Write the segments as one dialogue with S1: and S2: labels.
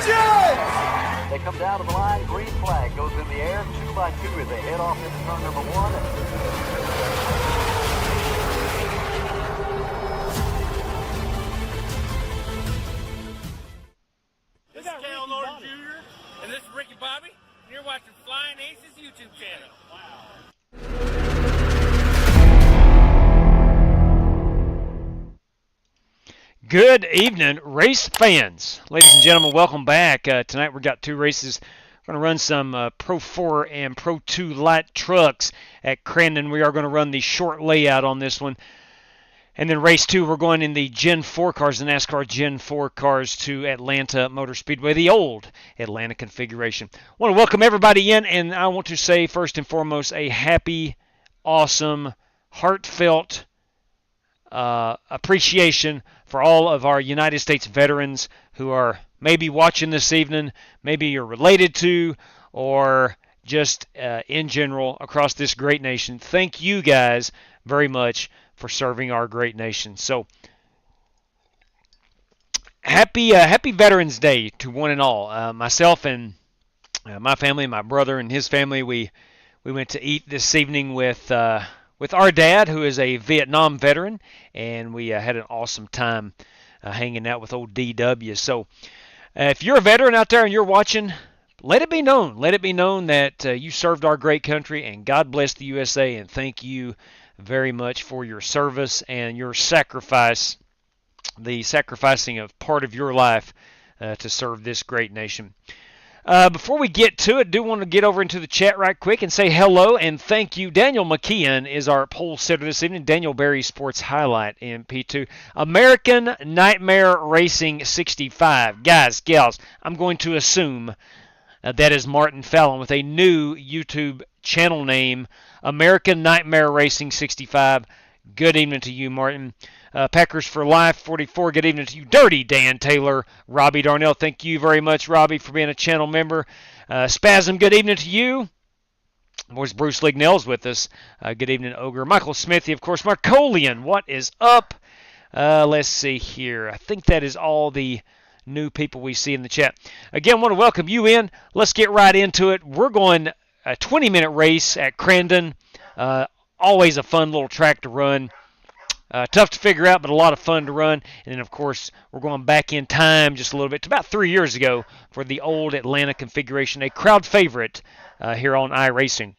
S1: They come down to the line, green flag goes in the air, 2 by 2 as they head off into turn number 1.
S2: This is Cal Norton Jr. and this is Ricky Bobby, and you're watching Flying Aces YouTube channel. Wow.
S3: Good evening, race fans. Ladies and gentlemen, welcome back. Tonight we've got 2 races. We're going to run some Pro 4 and Pro 2 light trucks at Crandon. We are going to run the short layout on this one. And then race 2, we're going in the Gen 4 cars, the NASCAR Gen 4 cars to Atlanta Motor Speedway, the old Atlanta configuration. I want to welcome everybody in, and I want to say first and foremost a happy, awesome, heartfelt appreciation for all of our United States veterans who are maybe watching this evening, maybe you're related to, or just in general across this great nation. Thank you guys very much for serving our great nation. So happy Veterans Day to one and all. Myself and my family, my brother and his family, we went to eat this evening with our dad, who is a Vietnam veteran, and we had an awesome time hanging out with old DW. So if you're a veteran out there and you're watching, let it be known. Let it be known that you served our great country, and God bless the USA, and thank you very much for your service and your sacrifice, the sacrificing of part of your life to serve this great nation. Before we get to it, I do want to get over into the chat right quick and say hello and thank you. Daniel McKeon is our pole sitter this evening. Daniel Berry Sports Highlight in P2. American Nightmare Racing 65. Guys, gals, I'm going to assume that is Martin Fallon with a new YouTube channel name, American Nightmare Racing 65. Good evening to you, Martin. Packers for Life 44, good evening to you. Dirty Dan Taylor, Robbie Darnell, thank you very much, Robbie, for being a channel member. Spasm, good evening to you. Of course, Bruce Lignell's with us. Good evening, Ogre. Michael Smithy, of course. Marcolian, what is up? Let's see here. I think that is all the new people we see in the chat. Again, I want to welcome you in. Let's get right into it. We're going a 20-minute race at Crandon. Always a fun little track to run. Tough to figure out, but a lot of fun to run. And then, of course, we're going back in time just a little bit to about 3 years ago for the old Atlanta configuration, a crowd favorite here on iRacing.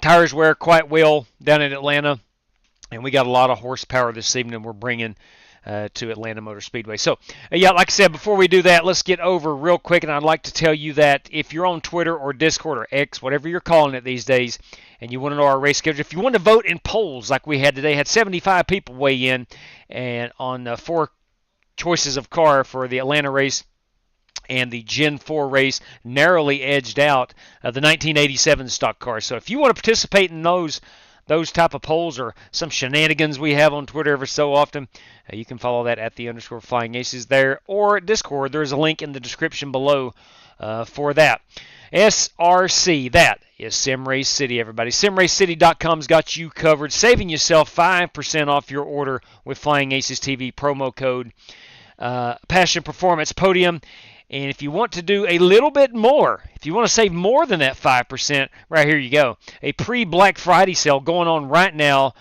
S3: Tires wear quite well down in Atlanta, and we got a lot of horsepower this evening we're bringing to Atlanta Motor Speedway. So, yeah, like I said, before we do that, let's get over real quick, and I'd like to tell you that if you're on Twitter or Discord or X, whatever you're calling it these days, and you want to know our race schedule, if you want to vote in polls like we had today, had 75 people weigh in and on 4 choices of car for the Atlanta race and the Gen 4 race, narrowly edged out the 1987 stock car. So if you want to participate in those type of polls or some shenanigans we have on Twitter every so often, you can follow that at @ Flying Aces there, or Discord. There's a link in the description below for that. SRC, that is Sim Race City, everybody. SimRaceCity.com's got you covered, saving yourself 5% off your order with Flying Aces TV promo code Passion Performance Podium. And if you want to do a little bit more, if you want to save more than that 5%, right here you go. A pre-Black Friday sale going on right now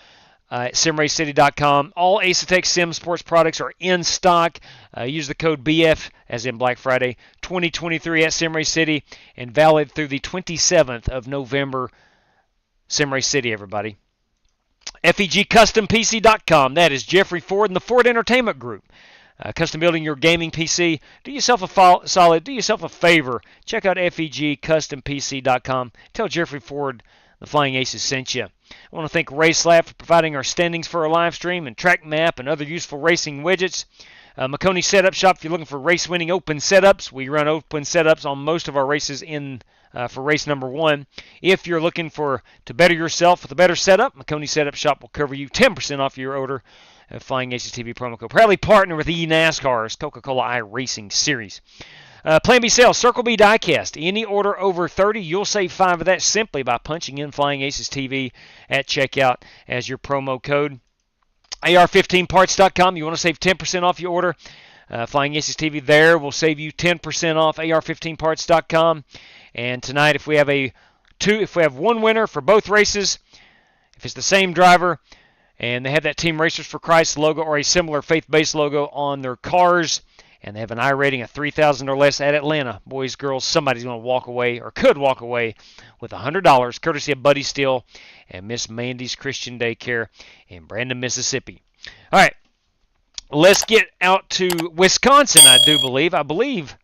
S3: at SimRaceCity.com. All Asetek Sim Sports products are in stock. Use the code BF, as in Black Friday, 2023 at Sim Race City, and valid through the 27th of November. Sim Race City, everybody. FEGCustomPC.com. That is Jeffrey Ford and the Ford Entertainment Group. Custom building your gaming PC. Do yourself a solid. Do yourself a favor. Check out FEGCustomPC.com. Tell Jeffrey Ford the Flying Aces sent you. I want to thank RaceLab for providing our standings for our live stream and track map and other useful racing widgets. McConey Setup Shop, if you're looking for race-winning open setups, we run open setups on most of our races for race number 1. If you're looking to better yourself with a better setup, McConey Setup Shop will cover you 10% off your order. Flying Aces TV promo code. Proudly partner with NASCAR's Coca-Cola iRacing Series. Plan B sales, Circle B diecast. Any order over 30, you'll save 5 of that simply by punching in Flying Aces TV at checkout as your promo code. AR15parts.com, you want to save 10% off your order. Flying Aces TV there will save you 10% off AR15parts.com. And tonight, if we have one winner for both races, if it's the same driver, and they have that Team Racers for Christ logo or a similar faith-based logo on their cars, and they have an I rating of 3,000 or less at Atlanta, boys, girls, somebody's going to walk away or could walk away with $100, courtesy of Buddy Steele and Miss Mandy's Christian Daycare in Brandon, Mississippi. All right, let's get out to Wisconsin, I believe. I believe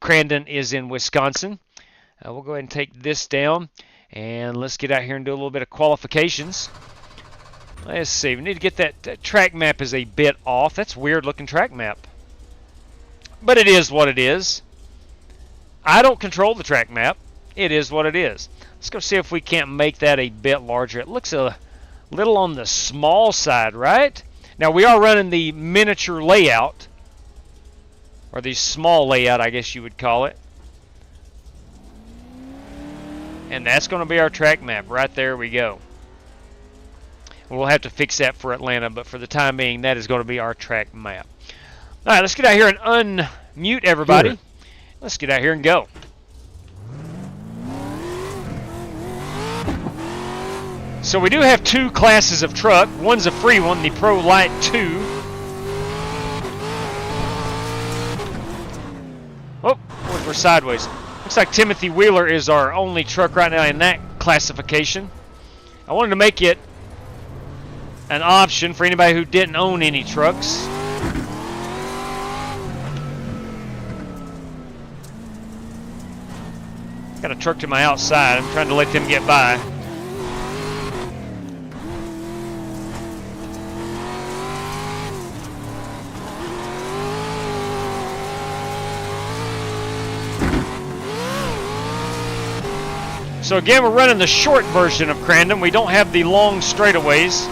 S3: Crandon is in Wisconsin. We'll go ahead and take this down, and let's get out here and do a little bit of qualifications. Let's see. We need to get that track map is a bit off. That's a weird-looking track map. But it is what it is. I don't control the track map. It is what it is. Let's go see if we can't make that a bit larger. It looks a little on the small side, right? Now, we are running the miniature layout, or the small layout, I guess you would call it. And that's going to be our track map. Right there we go. We'll have to fix that for Atlanta, but for the time being, that is going to be our track map. All right, let's get out here and unmute everybody.
S4: Sure.
S3: Let's get out here and go. So we do have two classes of truck. One's a free one, the Pro Light 2. Oh, we're sideways. Looks like Timothy Wheeler is our only truck right now in that classification. I wanted to make it an option for anybody who didn't own any trucks. Got a truck to my outside. I'm trying to let them get by. So again, we're running the short version of Crandon. We don't have the long straightaways.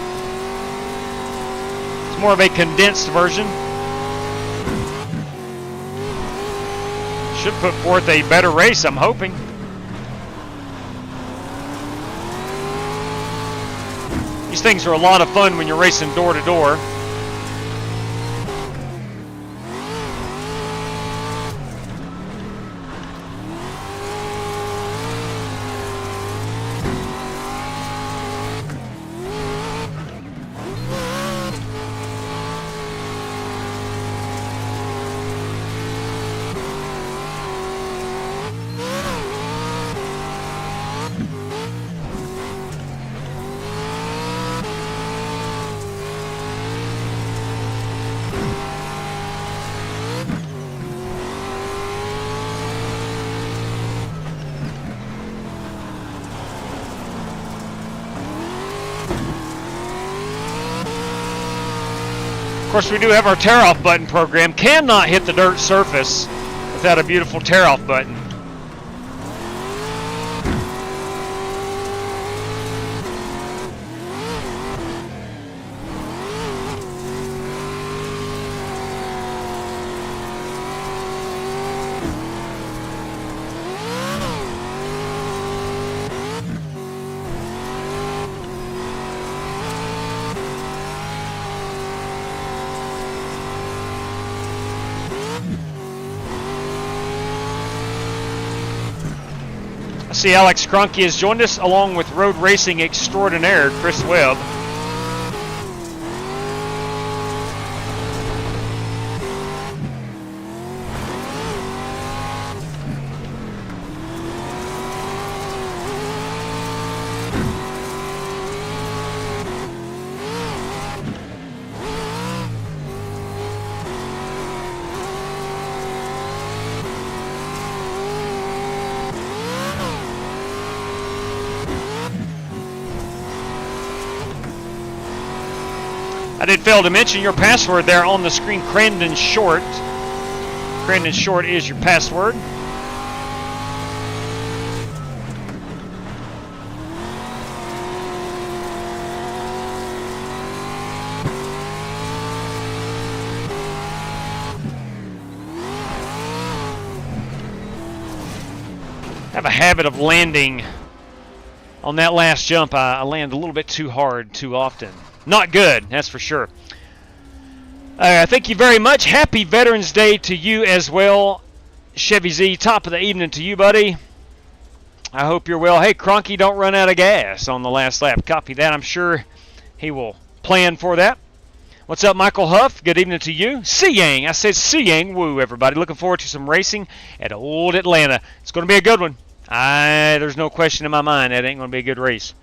S3: It's more of a condensed version. Should put forth a better race, I'm hoping. These things are a lot of fun when you're racing door to door. Of course, we do have our tear-off button program. Cannot hit the dirt surface without a beautiful tear-off button. See, Alex Cronky has joined us along with road racing extraordinaire Chris Webb. I did fail to mention your password there on the screen, Crandon Short. Crandon Short is your password. I have a habit of landing on that last jump. I land a little bit too hard too often. Not good, that's for sure. Thank you very much. Happy Veterans Day to you as well. Chevy Z, top of the evening to you, buddy. I hope you're well. Hey, Cronky, don't run out of gas on the last lap. Copy that. I'm sure he will plan for that. What's up, Michael Huff? Good evening to you. Yang. I said Yang. Woo, everybody. Looking forward to some racing at Old Atlanta. It's going to be a good one. There's no question in my mind that ain't going to be a good race.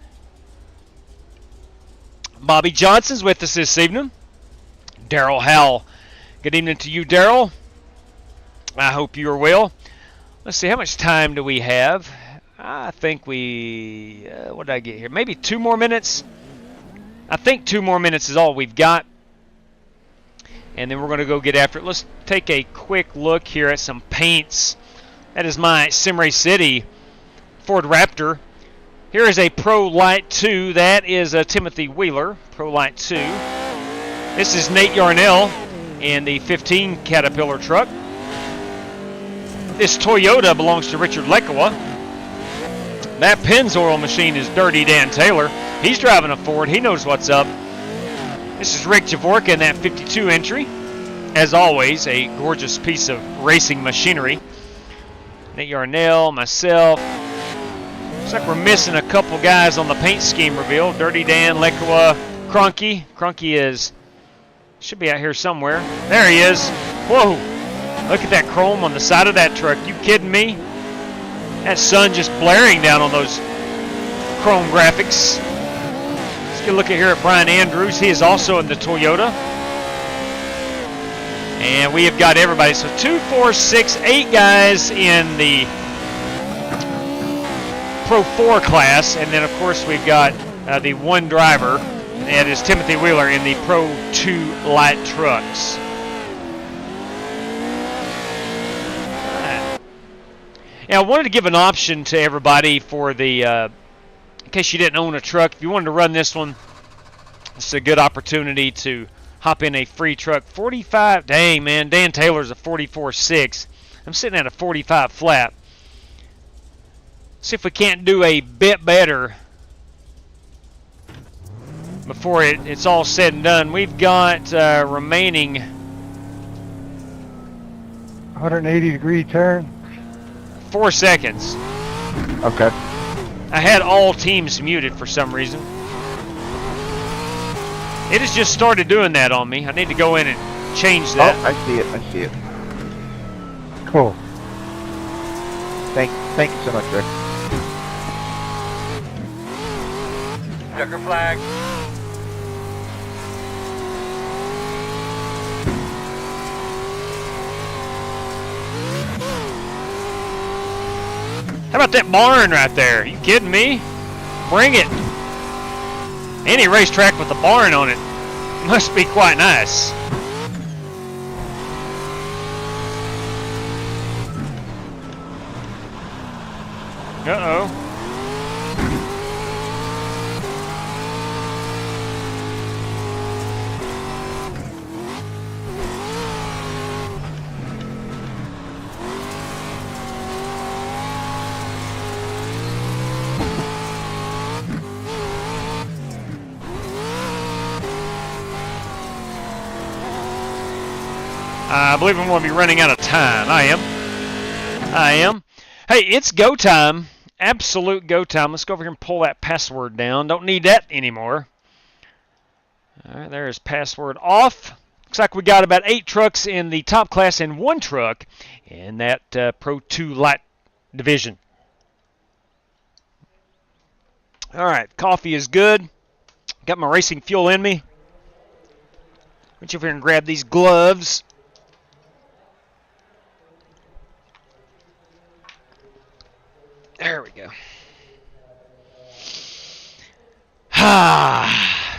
S3: Bobby Johnson's with us this evening. Daryl Howell. Good evening to you, Daryl. I hope you are well. Let's see, how much time do we have? I think we... what did I get here? Maybe 2 more minutes? I think 2 more minutes is all we've got. And then we're going to go get after it. Let's take a quick look here at some paints. That is my Simray City Ford Raptor. Here is a Pro Light 2. That is a Timothy Wheeler Pro Light 2. This is Nate Yarnell in the 15 Caterpillar truck. This Toyota belongs to Richard Lekawa. That Pennzoil machine is Dirty Dan Taylor. He's driving a Ford. He knows what's up. This is Rick Javorka in that 52 entry. As always, a gorgeous piece of racing machinery. Nate Yarnell, myself. Looks like we're missing a couple guys on the paint scheme reveal. Dirty Dan, Lekawa, Cronky. Cronky should be out here somewhere. There he is. Whoa. Look at that chrome on the side of that truck. You kidding me? That sun just blaring down on those chrome graphics. Let's get a look at here at Brian Andrews. He is also in the Toyota. And we have got everybody. So 2, 4, 6, 8 guys in the Pro 4 class. And then, of course, we've got the one driver. And that is Timothy Wheeler in the Pro 2 light trucks. Now, I wanted to give an option to everybody for the, in case you didn't own a truck, if you wanted to run this one, it's a good opportunity to hop in a free truck. 45, dang man, Dan Taylor's a 44.6. I'm sitting at a 45 flat. See if we can't do a bit better before it's all said and done. We've got remaining
S4: 180-degree turn.
S3: 4 seconds.
S4: Okay.
S3: I had all teams muted for some reason. It has just started doing that on me. I need to go in and change that.
S4: Oh, I see it. I see it. Cool. Thank you so much, Rick.
S2: Checker flag.
S3: How about that barn right there? Are you kidding me? Bring it. Any racetrack with a barn on it must be quite nice. Uh-oh. I believe I'm going to be running out of time. I am. Hey, it's go time. Absolute go time. Let's go over here and pull that password down. Don't need that anymore. All right, there's password off. Looks like we got about 8 trucks in the top class and 1 truck in that Pro 2 Light division. All right, coffee is good. Got my racing fuel in me. Reach over here and grab these gloves. There we go.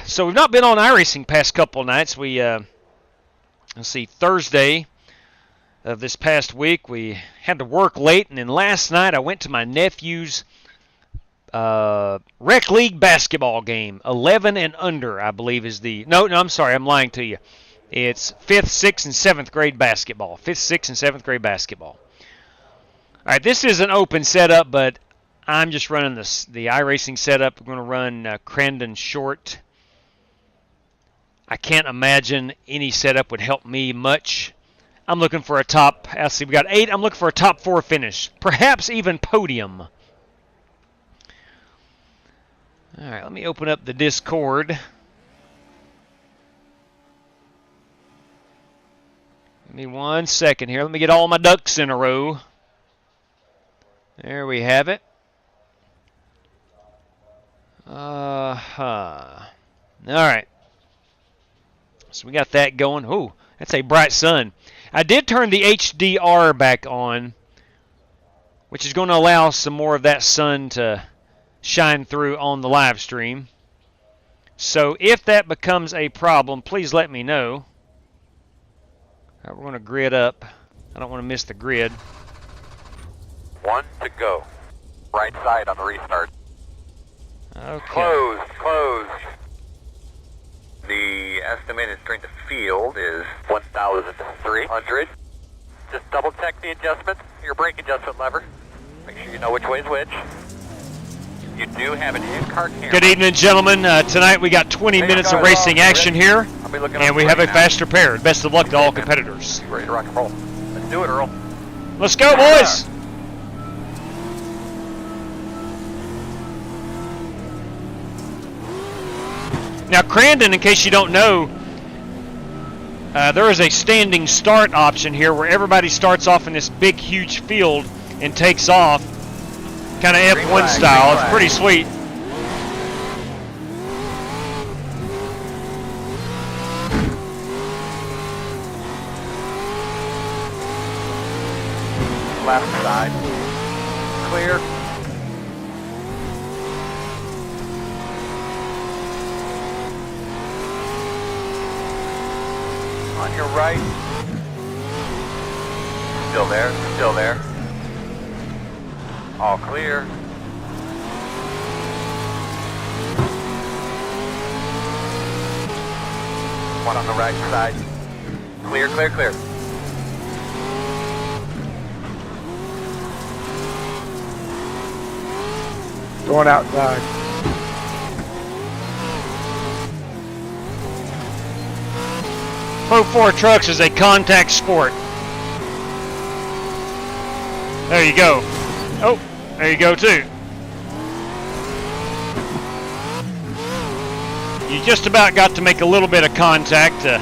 S3: So we've not been on iRacing past couple of nights. We, let's see, Thursday of this past week, we had to work late, and then last night I went to my nephew's rec league basketball game. 11 and under, I believe, is the... No, I'm sorry, I'm lying to you. It's 5th, 6th, and 7th grade basketball. 5th, 6th, and 7th grade basketball. All right, this is an open setup, but I'm just running the iRacing setup. We're going to run Crandon short. I can't imagine any setup would help me much. I'm looking for a top, let's see, we got 8. I'm looking for a top 4 finish. Perhaps even podium. All right, let me open up the Discord. Give me 1 second here. Let me get all my ducks in a row. There we have it. All right. So we got that going. Oh, that's a bright sun. I did turn the HDR back on, which is going to allow some more of that sun to shine through on the live stream. So if that becomes a problem, please let me know. All right, we're going to grid up. I don't want to miss the grid.
S1: 1 to go. Right side on the restart.
S3: Okay.
S1: Close. The estimated strength of field is 1,300. Just double check the adjustment, your brake adjustment lever. Make sure you know which way is which. You do have an in-car camera.
S3: Good evening, gentlemen. Tonight we got 20 minutes of racing action here, and we have a faster pair. Best of luck to all competitors.
S1: Ready to rock and roll. Let's do it, Earl.
S3: Let's go, boys! Now, Crandon, in case you don't know, there is a standing start option here where everybody starts off in this big, huge field and takes off, kind of F1 style. It's pretty sweet.
S1: Left side. Clear. On your right. Still there. All clear. One on the right side. Clear.
S4: Going outside.
S3: Pro 4 Trucks is a contact sport. There you go. Oh, there you go too. You just about got to make a little bit of contact to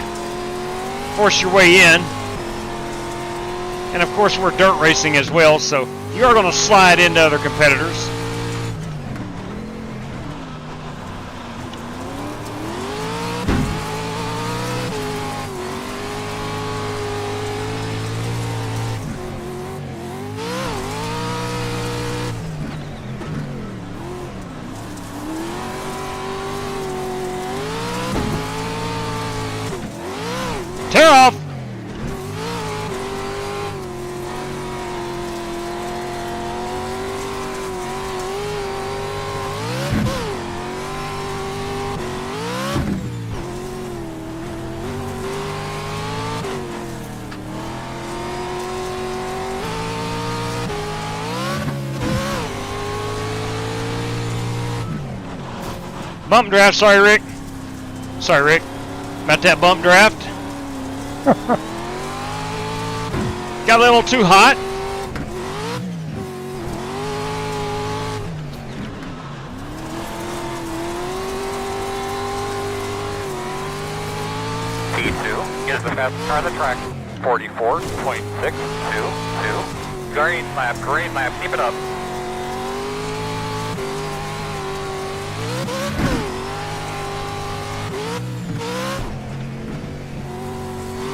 S3: force your way in. And of course we're dirt racing as well, so you are going to slide into other competitors. Tear off! Bump draft, sorry Rick. Sorry Rick. About that bump draft. Got a little too hot.
S1: T2 is the fastest car on the track. 44.622. Green lap, keep it up.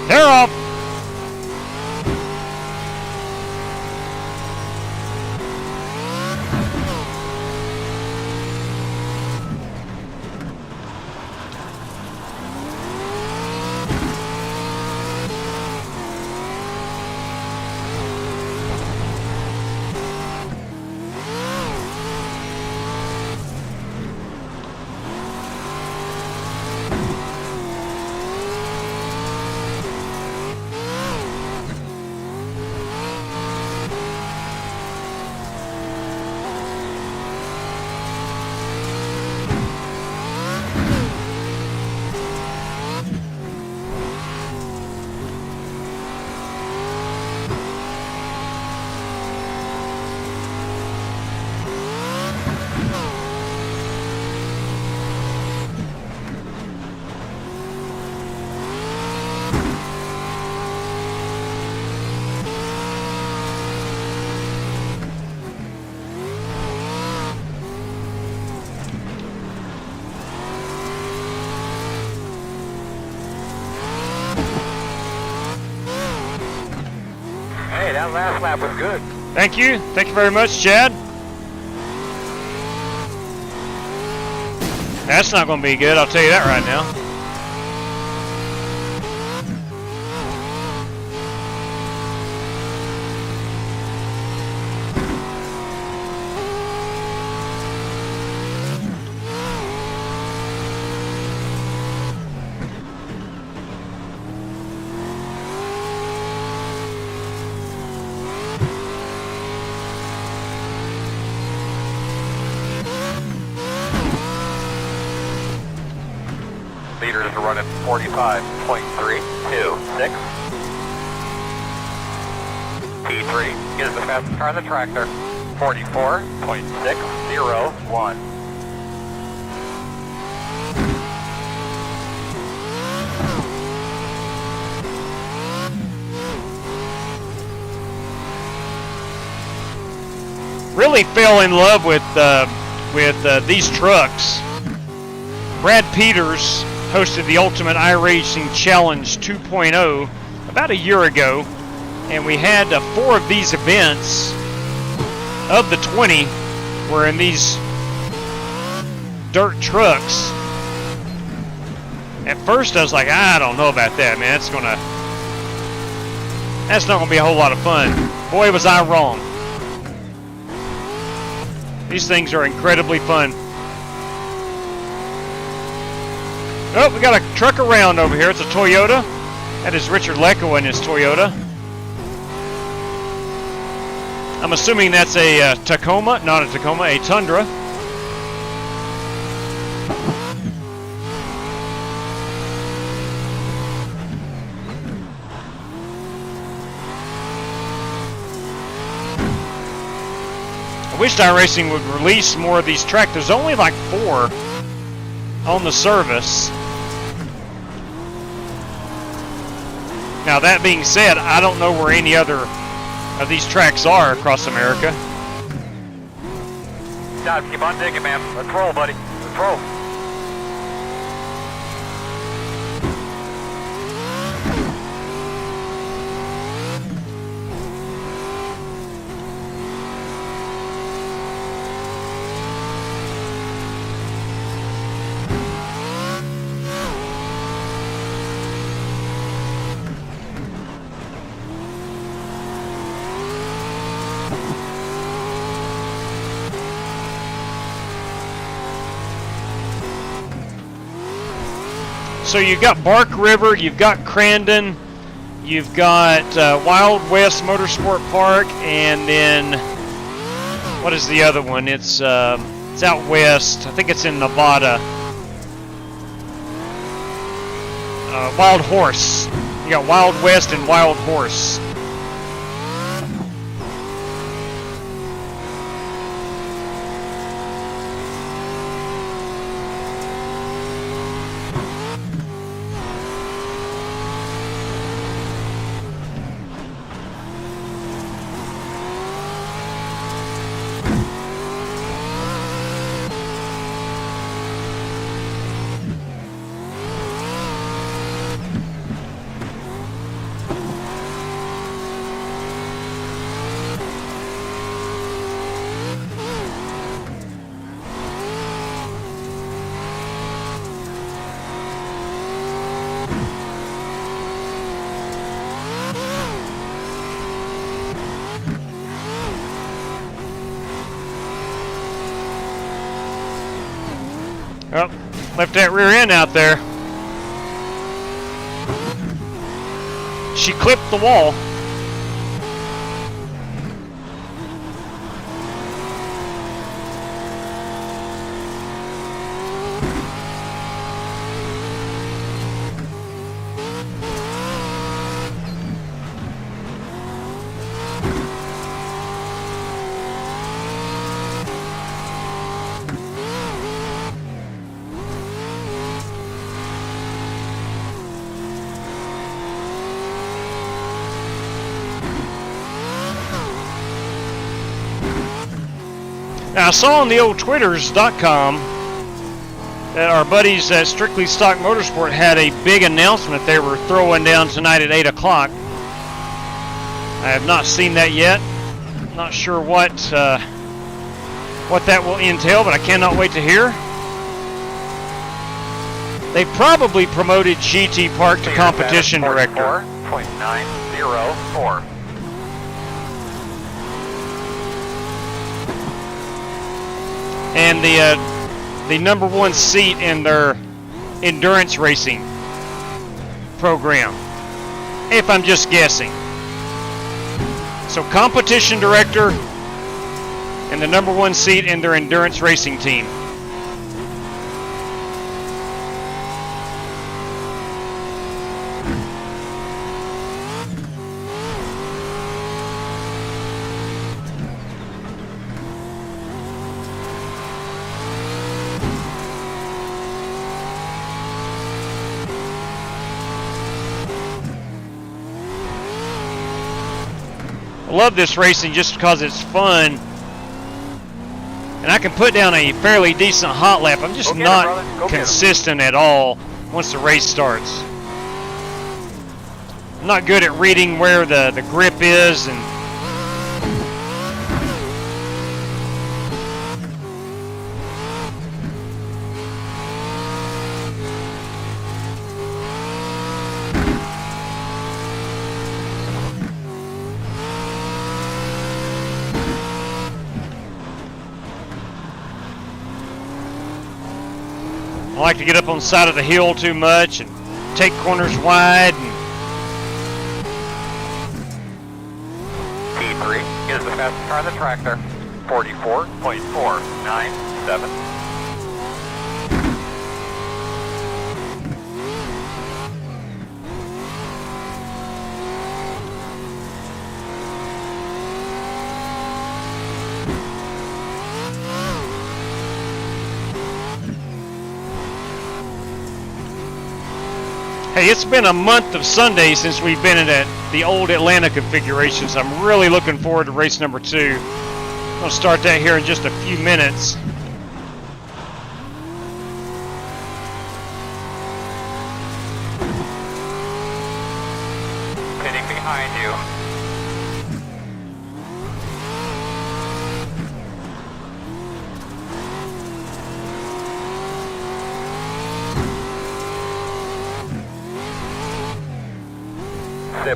S3: They're off.
S1: that last lap was good.
S3: Thank you. Thank you very much, Chad. That's not going to be good, I'll tell you that right now.
S1: Leaders are running 45.326. P3 is the fastest car on the tractor. 44.601.
S3: Really fell in love with these trucks. Brad Peters hosted the Ultimate iRacing Challenge 2.0 about a year ago, and we had 4 of these events. Of the 20 were in these dirt trucks. At first I was like, I don't know about that, man. That's not gonna be a whole lot of fun. Boy, was I wrong. These things are incredibly fun. Oh, we got a truck around over here. It's a Toyota. That is Richard Lecco in his Toyota. I'm assuming that's a Tacoma, not a Tacoma, a Tundra. I wish iRacing would release more of these tracks. There's only like 4 on the service. Now that being said, I don't know where any other of these tracks are across America.
S1: Stop, keep on digging, man. Let's roll, buddy. Let's roll.
S3: So you've got Bark River, you've got Crandon, you've got Wild West Motorsport Park, and then what is the other one? It's out west. I think it's in Nevada. Wild Horse. You got Wild West and Wild Horse. Oh, left that rear end out there. She clipped the wall. Now, I saw on the old Twitters.com that our buddies at Strictly Stock Motorsport had a big announcement they were throwing down tonight at 8 o'clock. I have not seen that yet. Not sure what that will entail, but I cannot wait to hear. They probably promoted GT Park to competition director.
S1: 44.904.
S3: And the number one seat in their endurance racing program, if I'm just guessing. So competition director and the number one seat in their endurance racing team. I love this racing just because it's fun, and I can put down a fairly decent hot lap. I'm just not consistent at all once the race starts. I'm not good at reading where the grip is, and I like to get up on the side of the hill too much and take corners wide. And
S1: P3 is the fastest car on the track there. 44.497.
S3: hey, it's been a month of Sundays since we've been in the old Atlanta configurations. I'm really looking forward to race number 2. I'm going to start that here in just a few minutes.
S1: Pitting behind you.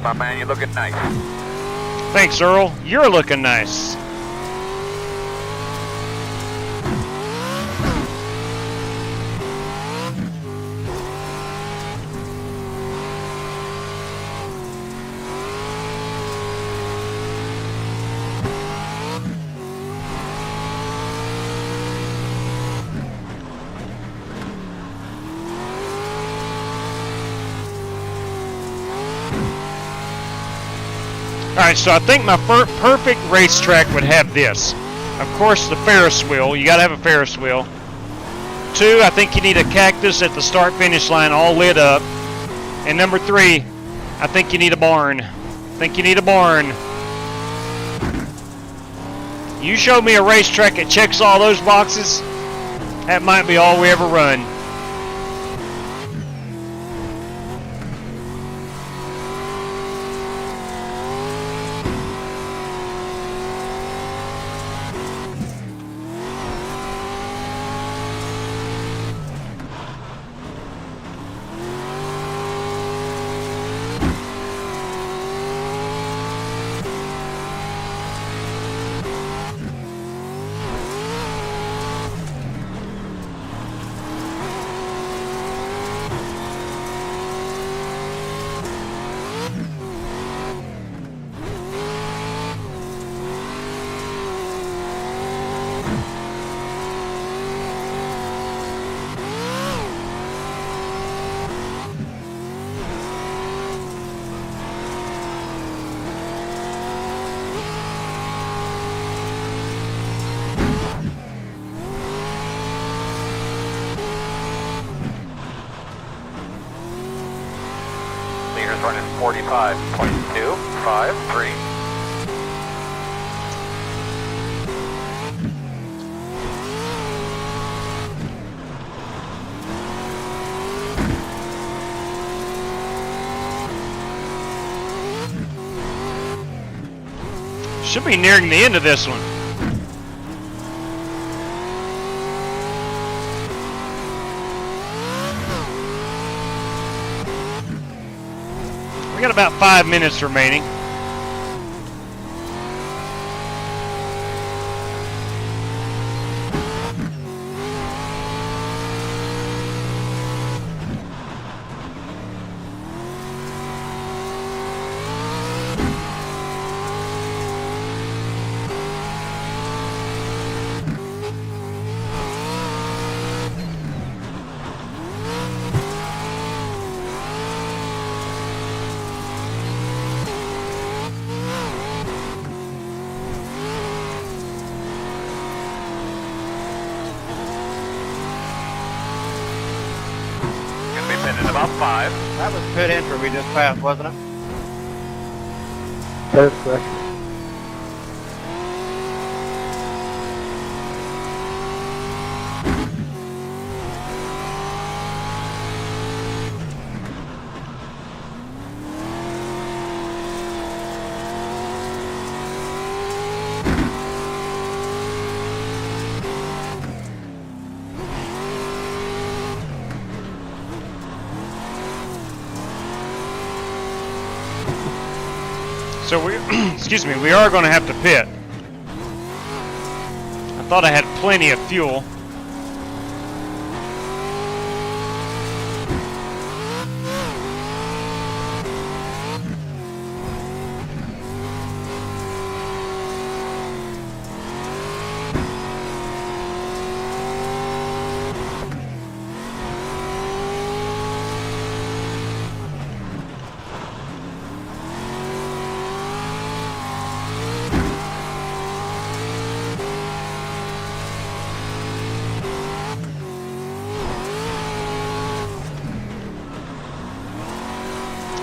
S1: My man, you're looking nice.
S3: Thanks, Earl. You're looking nice. Alright, so I think my perfect racetrack would have this. Of course, the Ferris wheel. You gotta have a Ferris wheel. 2, I think you need a cactus at the start-finish line all lit up. And number 3, I think you need a barn. You show me a racetrack that checks all those boxes, that might be all we ever run.
S1: Running 45.253.
S3: Should be nearing the end of this one. We got about 5 minutes remaining.
S1: In about 5.
S5: That was pit entry we just passed, wasn't it?
S4: That is correct.
S3: So we, excuse me, we are going to have to pit. I thought I had plenty of fuel.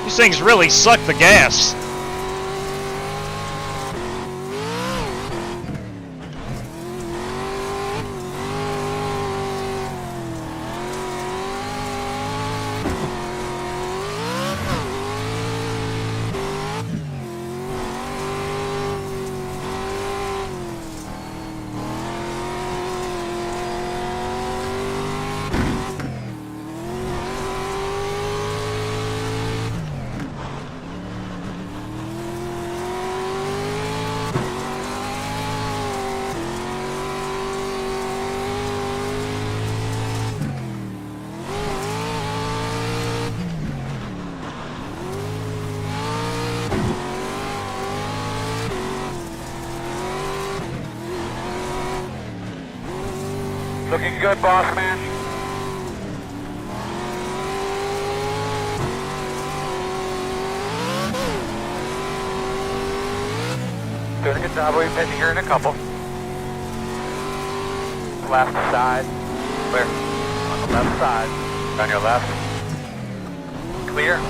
S3: These things really suck the gas.
S1: Looking good, boss man. Doing a good job. We've been here in a couple. Left side. Clear. On the left side. On your left. Clear.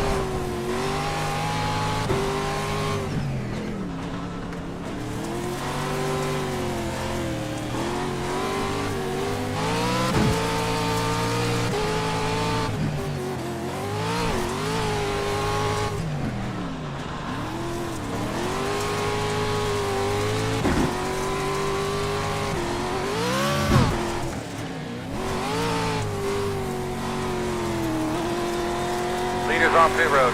S1: Leaders off pit road.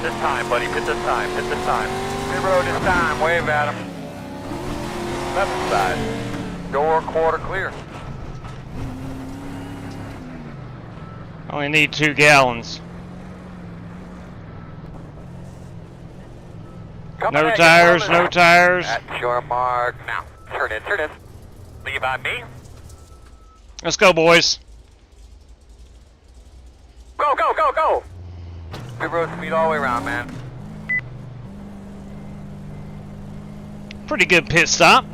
S1: This time, buddy. Pit this time. Pit this time. Pit road this time. Wave at him. Left side. Door quarter clear.
S3: Only need 2 gallons. No tires, no tires.
S1: At your mark. Now, turn in, turn in. Leave on me.
S3: Let's go, boys.
S1: Go, go, go, go! Pit road speed all the way around, man.
S3: Pretty good pit stop.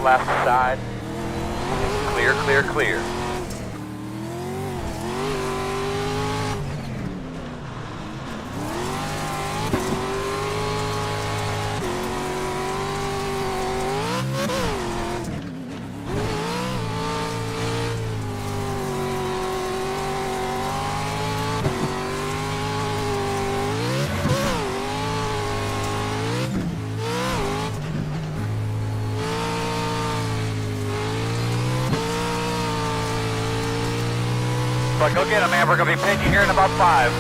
S1: Left side. Clear, clear, clear. But go get him, man. We're going to be pitching here in about 5.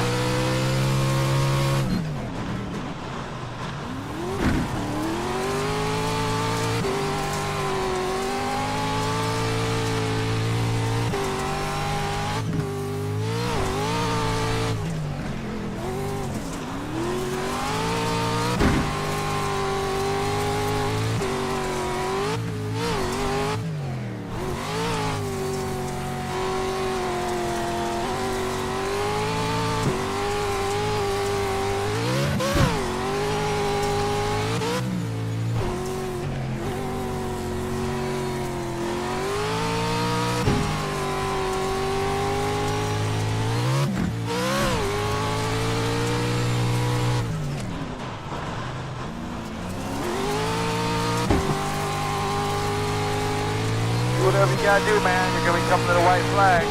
S1: Whatever you gotta do, man, you're gonna be coming to the white flag.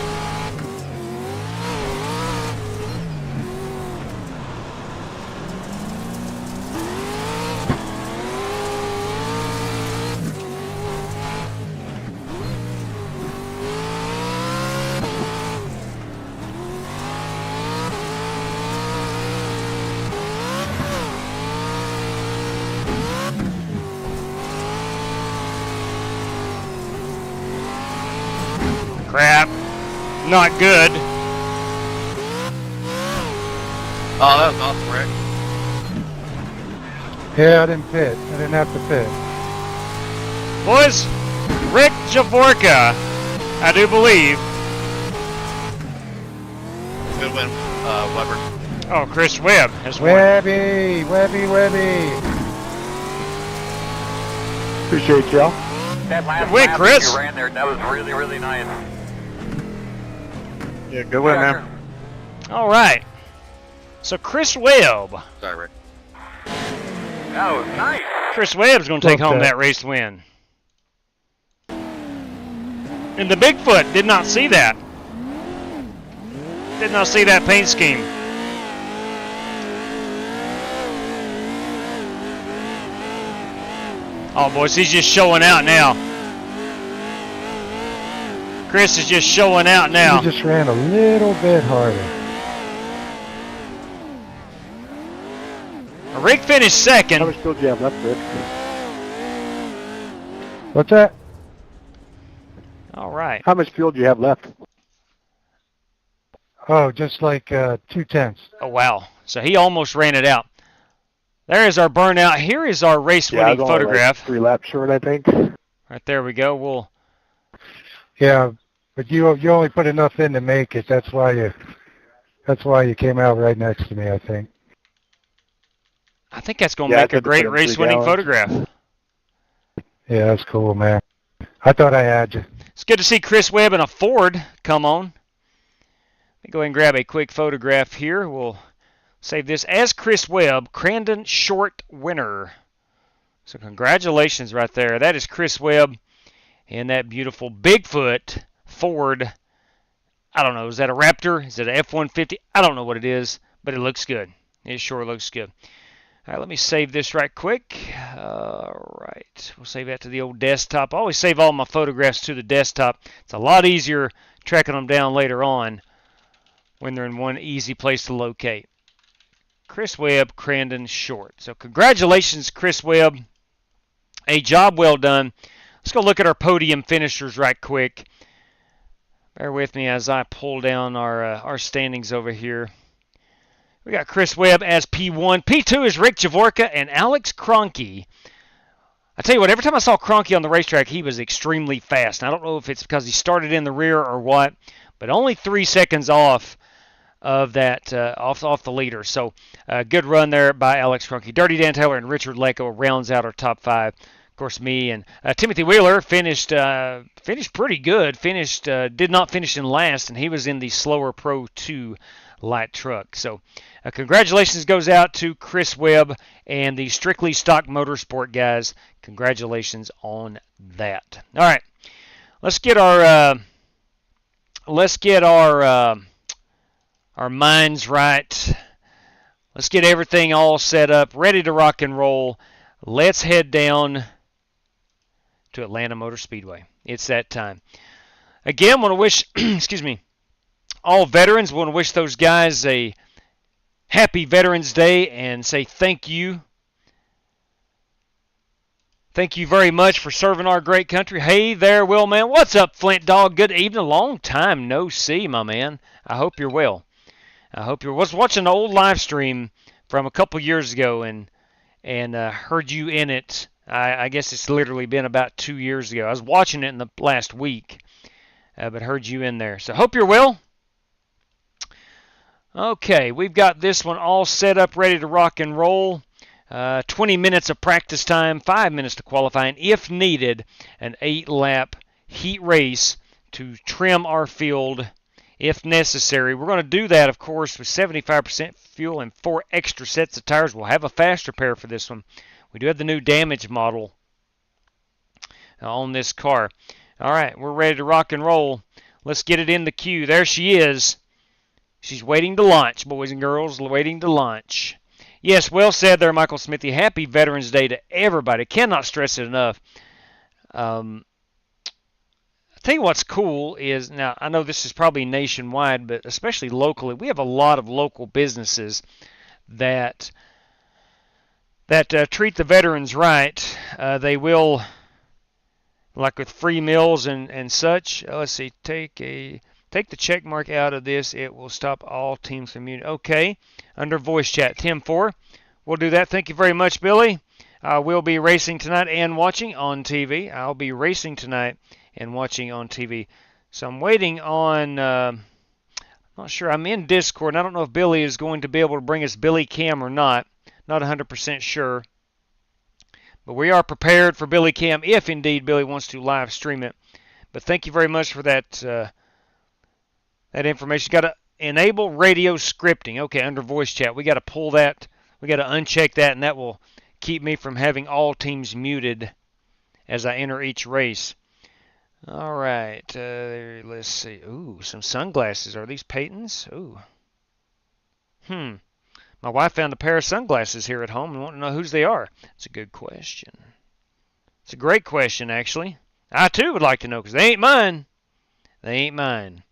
S3: Crap. Not good.
S5: Oh, that was awesome, Rick.
S4: Yeah, I didn't pit. I didn't have to pit.
S3: Boys, Rick Javorka, I do believe.
S5: Good win, Weber.
S3: Oh, Chris Webb has won.
S4: Webby! Appreciate y'all.
S1: That last
S3: Good win,
S1: lap
S3: Chris.
S1: you ran there, that was really, really nice.
S5: Yeah, good win, man.
S3: All right. So Chris Webb.
S5: Sorry, Rick.
S1: That was nice.
S3: Chris Webb's going to take home
S4: Okay.
S3: that race win. And the Bigfoot did not see that. Did not see that paint scheme. Oh, boys, he's just showing out now. Chris is just showing out now.
S4: You just ran a little bit harder.
S3: Rick finished second.
S6: How much fuel do you have left, Rick?
S4: What's that?
S3: All right.
S6: How much fuel do you have left?
S4: Oh, just like 2/10.
S3: Oh, wow. So he almost ran it out. There is our burnout. Here is our
S6: I
S3: race-winning
S6: was only
S3: photograph.
S6: like 3 laps short, I think.
S3: Right there we go. We'll.
S4: Yeah, but you only put enough in to make it. That's why you came out right next to me, I think.
S3: I think that's going to
S6: Yeah, I
S3: make a
S6: tried to
S3: great
S6: put in 3
S3: race-winning
S6: gallons.
S3: photograph.
S4: Yeah, that's cool, man. I thought I had you.
S3: It's good to see Chris Webb in a Ford. Come on. Let me go ahead and grab a quick photograph here. We'll save this as Chris Webb, Crandon Short winner. So congratulations right there. That is Chris Webb in that beautiful Bigfoot Ford. I don't know. Is that a Raptor? Is it an F-150? I don't know what it is, but it looks good. It sure looks good. All right, let me save this right quick. All right, we'll save that to the old desktop. I always save all my photographs to the desktop. It's a lot easier tracking them down later on when they're in one easy place to locate. Chris Webb, Crandon Short. So congratulations, Chris Webb. A job well done. Let's go look at our podium finishers right quick. Bear with me as I pull down our standings over here. We got Chris Webb as P1. P2 is Rick Javorka and Alex Kroenke. I tell you what, every time I saw Kroenke on the racetrack, he was extremely fast. And I don't know if it's because he started in the rear or what, but only 3 seconds off of that, off the leader. So good run there by Alex Kroenke. Dirty Dan Taylor and Richard Leko rounds out our top 5. Of course, me and Timothy Wheeler finished pretty good. Did not finish in last, and he was in the slower Pro 2 light truck. So congratulations goes out to Chris Webb and the Strictly Stock Motorsport guys. Congratulations on that. All right, let's get our minds right. Let's get everything all set up, ready to rock and roll. Let's head down to Atlanta Motor Speedway. It's that time. Again, want to wish, excuse me, all veterans. We want to wish those guys a happy Veterans Day and say thank you. Thank you very much for serving our great country. Hey there, Will, man. What's up, Flint Dog? Good evening. Long time no see, my man. I hope you're well. I hope you're. Was watching an old live stream from a couple years ago and heard you in it. I guess it's literally been about 2 years ago. I was watching it in the last week, but heard you in there. So hope you're well. Okay, we've got this one all set up, ready to rock and roll. 20 minutes of practice time, 5 minutes to qualify, and if needed, an 8-lap heat race to trim our field if necessary. We're going to do that, of course, with 75% fuel and 4 extra sets of tires. We'll have a fast repair for this one. We do have the new damage model on this car. All right, we're ready to rock and roll. Let's get it in the queue. There she is. She's waiting to launch, boys and girls, waiting to launch. Yes, well said there, Michael Smithy. Happy Veterans Day to everybody. Cannot stress it enough. I'll tell you what's cool is, now I know this is probably nationwide, but especially locally, we have a lot of local businesses that treat the veterans right. They will, like with free meals and such. Let's see, take the check mark out of this. It will stop all teams from muting. Okay, under voice chat, Tim4. We'll do that. Thank you very much, Billy. We'll be racing tonight and watching on TV. I'll be racing tonight and watching on TV. So I'm waiting on, not sure. I'm in Discord, and I don't know if Billy is going to be able to bring us Billy Cam or not. Not 100% sure. But we are prepared for Billy Cam if indeed Billy wants to live stream it. But thank you very much for that information. Got to enable radio scripting. Okay, under voice chat. We got to pull that. We got to uncheck that, and that will keep me from having all teams muted as I enter each race. All right. Let's see. Ooh, some sunglasses. Are these Peyton's? Ooh. My wife found a pair of sunglasses here at home and want to know whose they are. It's a good question. It's a great question, actually. I, too, would like to know because they ain't mine. They ain't mine.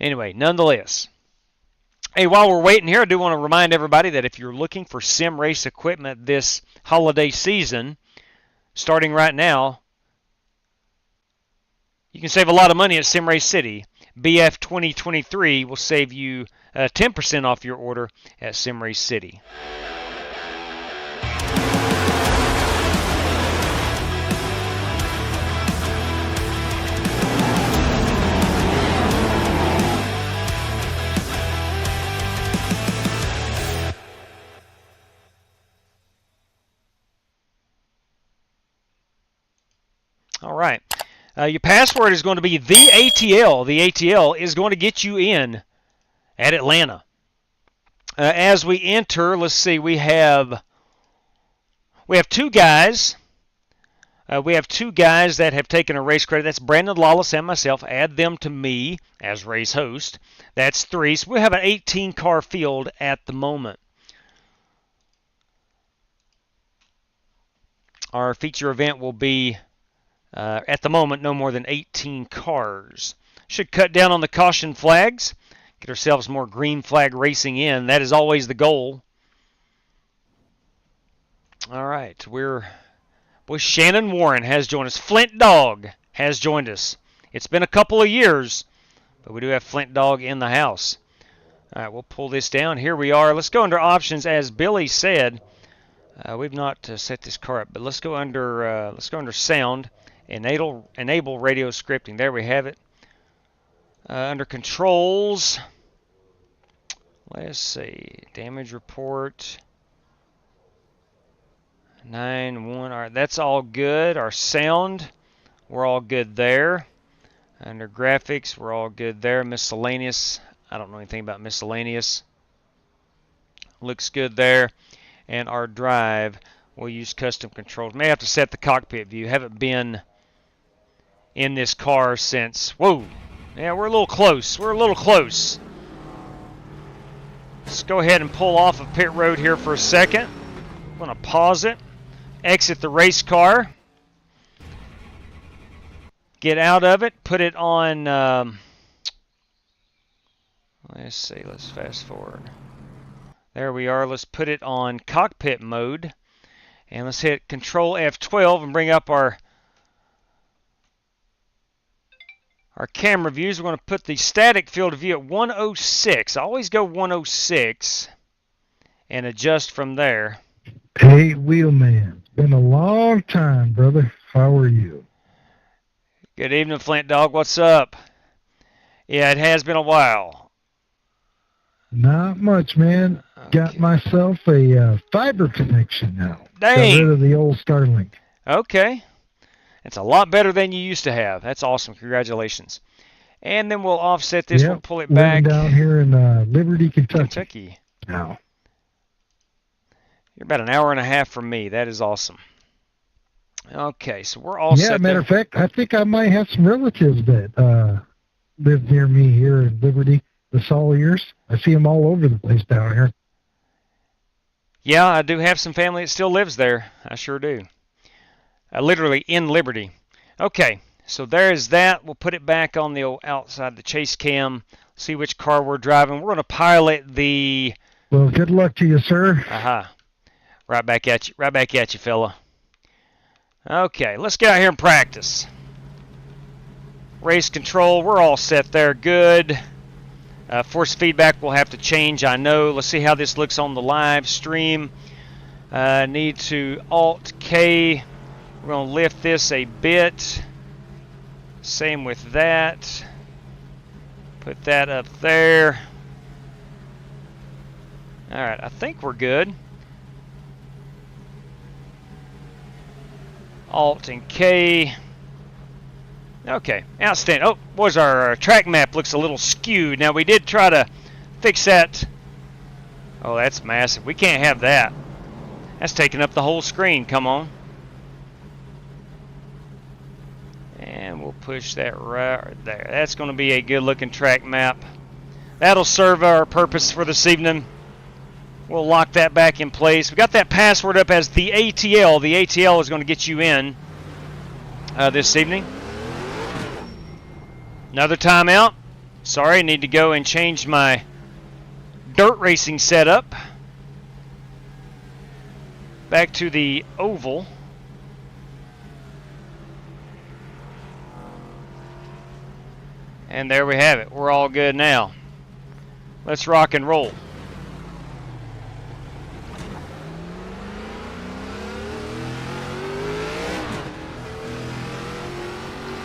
S3: Anyway, nonetheless. Hey, while we're waiting here, I do want to remind everybody that if you're looking for sim race equipment this holiday season, starting right now, you can save a lot of money at Sim Race City. BF 2023 will save you 10% off your order at Sim Race City. All right. Your password is going to be the ATL. The ATL is going to get you in at Atlanta. As we enter, let's see, we have 2 guys. We have 2 guys that have taken a race credit. That's Brandon Lawless and myself. Add them to me as race host. That's 3. So we have an 18-car field at the moment. Our feature event will be, at the moment, no more than 18 cars. Should cut down on the caution flags. Get ourselves more green flag racing in. That is always the goal. All right. Shannon Warren has joined us. Flint Dog has joined us. It's been a couple of years, but we do have Flint Dog in the house. All right, we'll pull this down. Here we are. Let's go under options. As Billy said, we've not set this car up, but let's go under sound. Enable radio scripting. There we have it. Under controls, let's see. Damage report. 9-1. All right, that's all good. Our sound, we're all good there. Under graphics, we're all good there. Miscellaneous, I don't know anything about miscellaneous. Looks good there. And our drive, we'll use custom controls. May have to set the cockpit view. Haven't been in this car since, whoa, yeah, we're a little close. Let's go ahead and pull off of pit road here for a second. I'm going to pause it, exit the race car, get out of it, put it on Let's see, let's fast forward. There we are. Let's put it on cockpit mode. And let's hit Control F12 and bring up our camera views. We're going to put the static field of view at 106. I always go 106 and adjust from there.
S4: Hey, Wheelman. Been a long time, brother. How are you?
S3: Good evening, Flint Dog. What's up? Yeah, it has been a while.
S4: Not much, man.
S3: Okay.
S4: Got myself a fiber connection now.
S3: Dang.
S4: Got rid of the old Starlink.
S3: Okay. It's a lot better than you used to have. That's awesome. Congratulations. And then we'll offset this. We'll pull it back.
S4: Down here in Liberty, Kentucky. Now.
S3: You're about an hour and a half from me. That is awesome. Okay, so we're all set.
S4: Yeah, matter of fact, I think I might have some relatives that live near me here in Liberty, the Sawyers. I see them all over the place down here.
S3: Yeah, I do have some family that still lives there. I sure do. Literally in Liberty. Okay, so there is that. We'll put it back on the outside the chase cam. See which car we're driving. We're going to pilot the...
S4: Well, good luck to you, sir.
S3: Aha. Right back at you. Right back at you, fella. Okay, let's get out here and practice. Race control, we're all set there. Good. Force feedback will have to change, I know. Let's see how this looks on the live stream. Need to Alt-K. We're going to lift this a bit. Same with that. Put that up there. Alright, I think we're good. Alt and K. Okay, outstanding. Oh, boys, our track map looks a little skewed. Now, we did try to fix that. Oh, that's massive. We can't have that. That's taking up the whole screen. Come on. And we'll push that right there. That's going to be a good-looking track map. That'll serve our purpose for this evening. We'll lock that back in place. We got that password up as the ATL. The ATL is going to get you in this evening. Another timeout. Sorry, I need to go and change my dirt racing setup. Back to the oval. And there we have it. We're all good now. Let's rock and roll.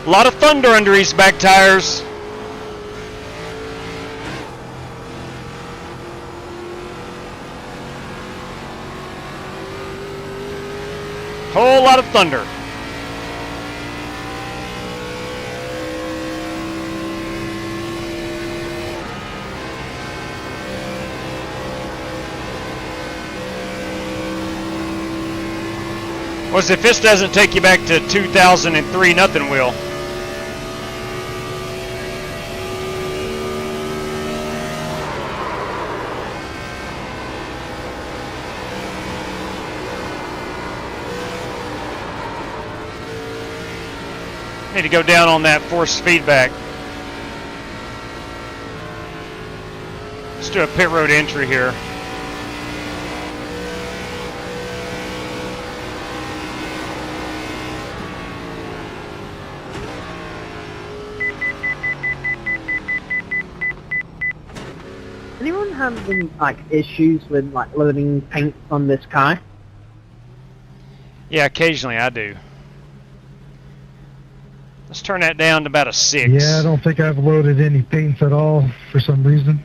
S3: A lot of thunder under his back tires. Whole lot of thunder. Well, if this doesn't take you back to 2003, nothing will. Need to go down on that force feedback. Let's do a pit road entry here.
S7: Anyone have any issues with loading paint on this car?
S3: Yeah, occasionally I do. Let's turn that down to about a 6.
S4: Yeah, I don't think I've loaded any paints at all for some reason.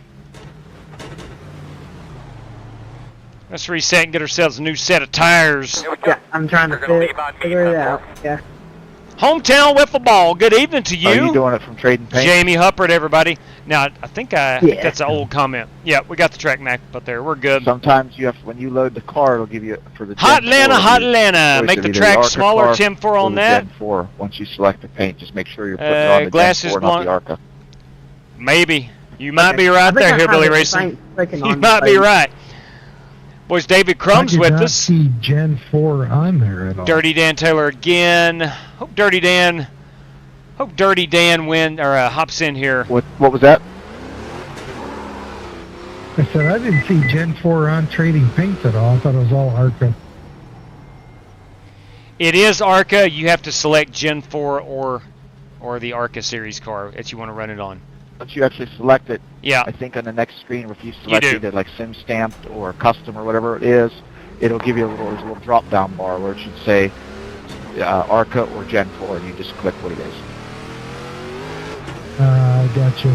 S3: Let's reset and get ourselves a new set of tires.
S7: Yeah, I'm trying to figure it out. Yeah.
S3: Hometown Wiffle Ball. Good evening to you.
S6: Are you doing it from Trading Paint?
S3: Jamie Huppert, everybody. Now, I think that's an old comment. Yeah, we got the track map up there. We're good.
S6: Sometimes you have, when you load the car, it'll give you for the
S3: Hot Atlanta. Make the track smaller. 10-4 on that.
S6: 10-4. Once you select the paint, just make sure you're putting it on the
S3: glasses
S6: 10-4, not the ARCA.
S3: Maybe. You might be right there, Hillbilly Racing. You might be right. Boys, David Crumb's with us.
S4: I did not see Gen 4 on there at all.
S3: Dirty Dan Taylor again. Hope Dirty Dan hops in here.
S6: What was that?
S4: I said I didn't see Gen 4 on trading paints at all. I thought it was all ARCA.
S3: It is ARCA. You have to select Gen 4 or the ARCA series car that you want to run it on.
S6: Once you actually select it,
S3: Yeah.
S6: I think on the next screen, if you select
S3: do.
S6: either like sim stamped or custom or whatever it is, it'll give you there's a little drop down bar where it should say ARCA or Gen 4, and you just click what it is.
S4: Gotcha.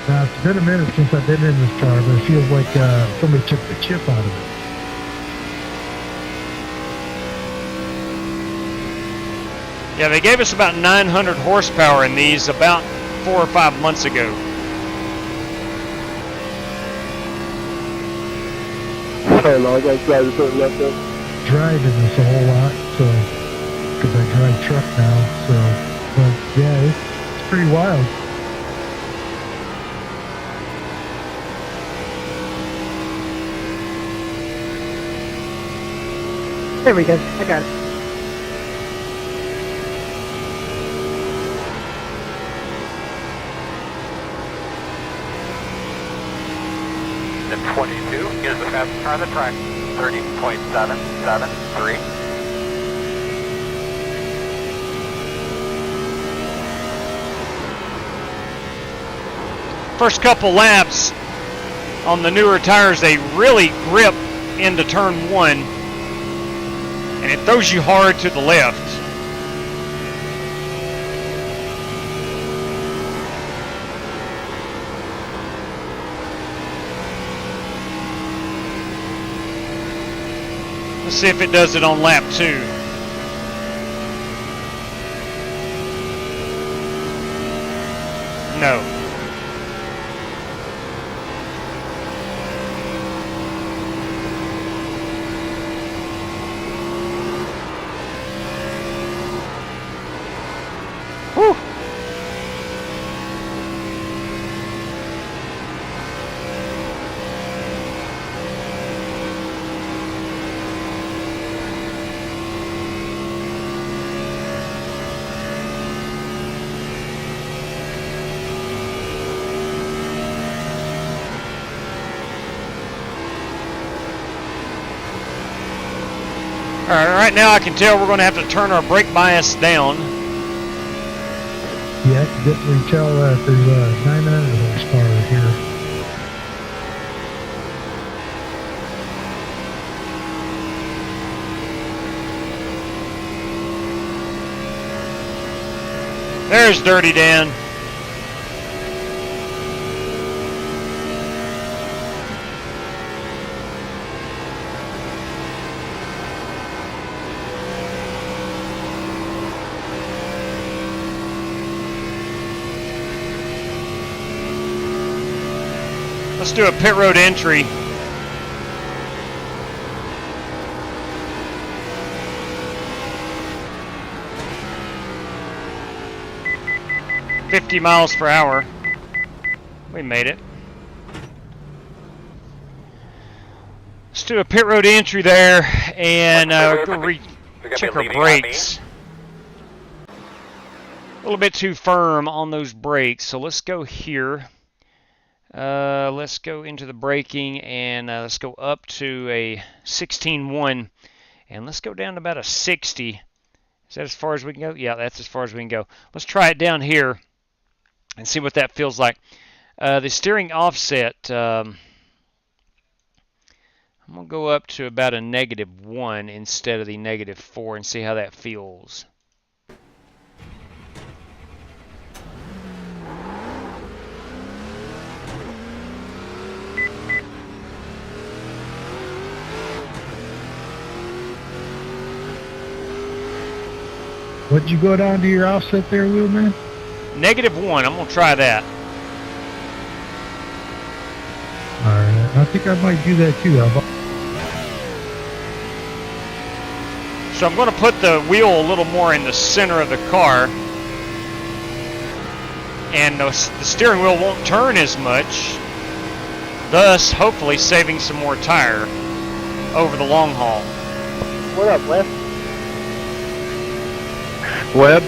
S4: Now, it's been a minute since I've been in this car, but it feels like somebody took the chip out of it.
S3: Yeah, they gave us about 900 horsepower in these about 4 or 5 months ago.
S4: Driving this a whole lot, so because I drive truck now, so but yeah, it's pretty wild.
S7: There we go. I got it.
S1: The 22 is the fastest car on the track. 30.773.
S3: First couple laps on the newer tires, they really grip into turn 1, and it throws you hard to the left. Let's see if it does it on lap 2. No. Whew. Alright, right now I can tell we're going to have to turn our brake bias down.
S4: Yeah, I can definitely tell that there's 900 horsepower here.
S3: There's Dirty Dan. Let's do a pit road entry. $50 miles per hour. We made it. Let's do a pit road entry there and check our brakes. A little bit too firm on those brakes, so let's go here. Let's go into the braking and let's go up to a 16.1 and let's go down to about a 60. Is that as far as we can go? Yeah, that's as far as we can go. Let's try it down here and see what that feels like. The steering offset, I'm going to go up to about a -1 instead of the -4 and see how that feels.
S4: What'd you go down to your offset there, Wheelman?
S3: -1. I'm going to try that.
S4: Alright, I think I might do that too.
S3: So I'm going to put the wheel a little more in the center of the car. And the steering wheel won't turn as much. Thus, hopefully saving some more tire over the long haul.
S7: What up, Wes?
S6: Webb?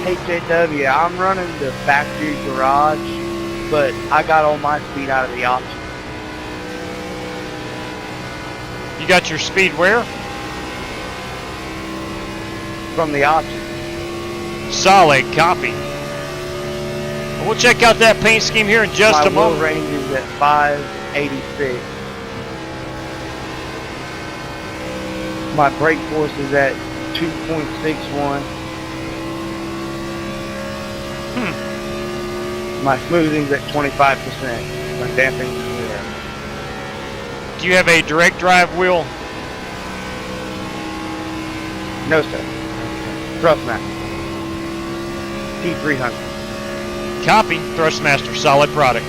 S8: Hey JW, I'm running the factory garage, but I got all my speed out of the option.
S3: You got your speed where?
S8: From the option.
S3: Solid copy. We'll check out that paint scheme here in just
S8: My
S3: a moment.
S8: wheel range is at 586. My brake force is at 2.61. My smoothing's at 25%. My damping's there.
S3: Do you have a direct drive wheel?
S8: No sir. Thrustmaster. T300.
S3: Copy. Thrustmaster, solid product.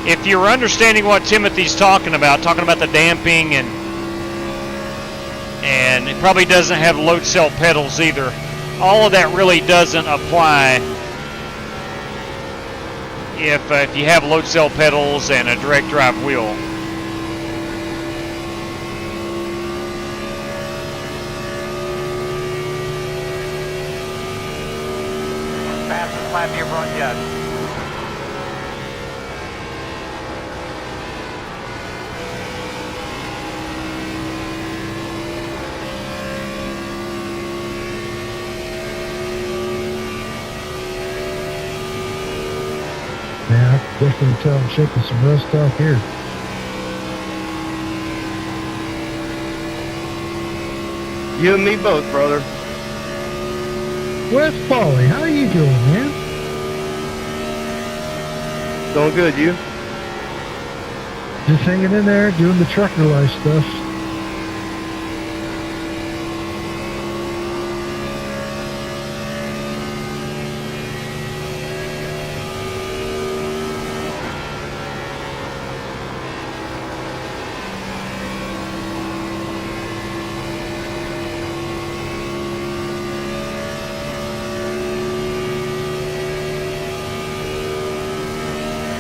S3: If you're understanding what Timothy's talking about the damping and it probably doesn't have load cell pedals either. All of that really doesn't apply if you have load cell pedals and a direct drive wheel.
S1: Fastest lap you've run yet.
S4: Man, I can definitely tell I'm shaking some rust off here.
S8: You and me both, brother.
S4: Wes Polly, how you doing, man?
S8: Doing good, you?
S4: Just hanging in there, doing the trucker life stuff.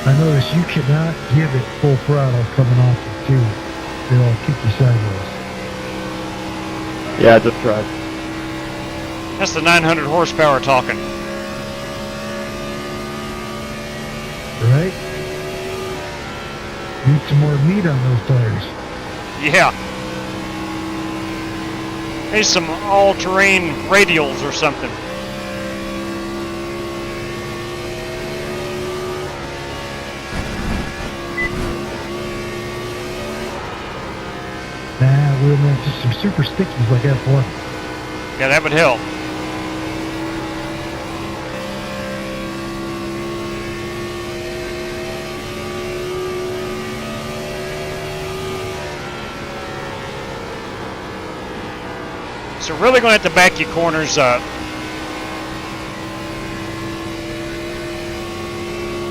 S4: I notice you cannot give it full throttle coming off the tube. It'll kick you sideways.
S6: Yeah, just tried.
S3: That's the 900 horsepower talking.
S4: Right? Need some more meat on those tires.
S3: Yeah. Maybe some all-terrain radials or something.
S4: Nah, we'll make just some super stickies like F1.
S3: Yeah, that would help. So really going to have to back your corners up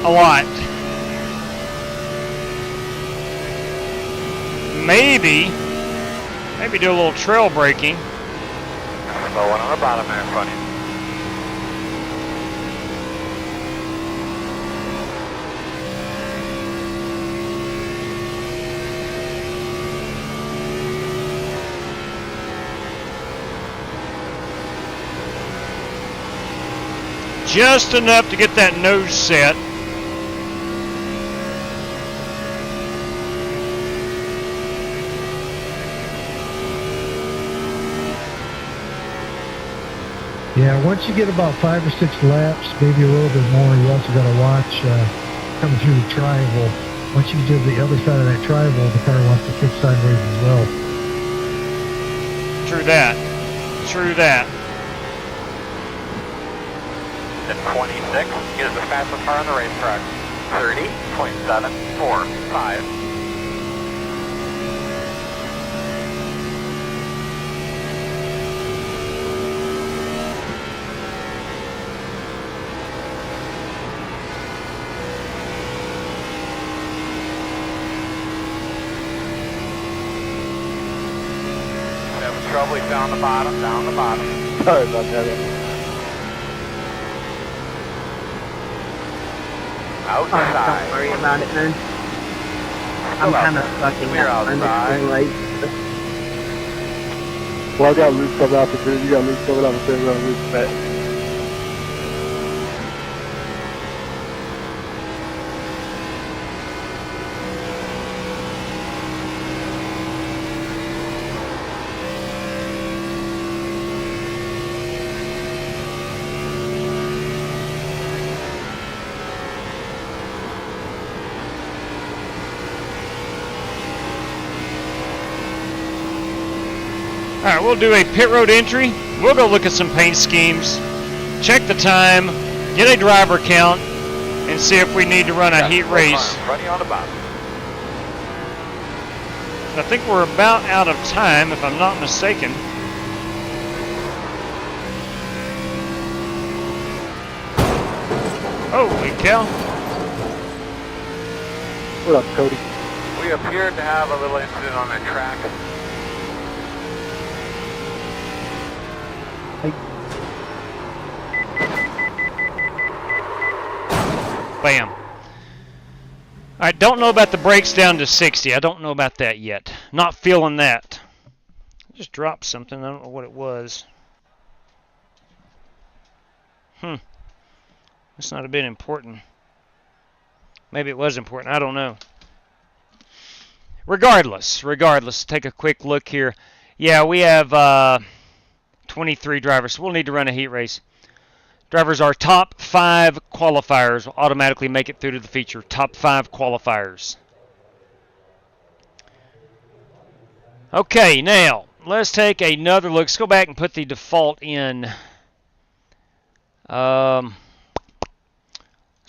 S3: a lot. Maybe do a little trail braking.
S1: Slow one on the bottom there in front of you.
S3: Just enough to get that nose set.
S4: Yeah, once you get about 5 or 6 laps, maybe a little bit more, you also got to watch coming through the triangle. Once you get to the other side of that triangle, the car wants to kick sideways as well.
S3: True that. True that.
S1: At 26, get the fastest car on the racetrack. 30.745. trouble. We found the bottom, down the bottom.
S9: Sorry about that.
S7: Oh,
S1: Outside.
S7: don't worry about it, man. I'm kind of stuck in
S1: We're
S7: that
S1: outside.
S7: anyway.
S9: Well, I got loose coming out the bridge. You got loose coming out the bridge. We're gonna lose that.
S3: All right, we'll do a pit road entry. We'll go look at some paint schemes, check the time, get a driver count, and see if we need to run a heat race.
S1: Running on the bottom.
S3: I think we're about out of time, if I'm not mistaken. Holy cow.
S9: What up, Cody?
S1: We appeared to have a little incident on the track.
S3: Bam. I don't know about the brakes down to 60. I don't know about that yet. Not feeling that. I just dropped something. I don't know what it was. Must not have been important. Maybe it was important. I don't know. Regardless, take a quick look here. Yeah, we have 23 drivers, so we'll need to run a heat race. Drivers are top 5 qualifiers will automatically make it through to the feature. Top 5 qualifiers. Okay, now let's take another look. Let's go back and put the default in. Let's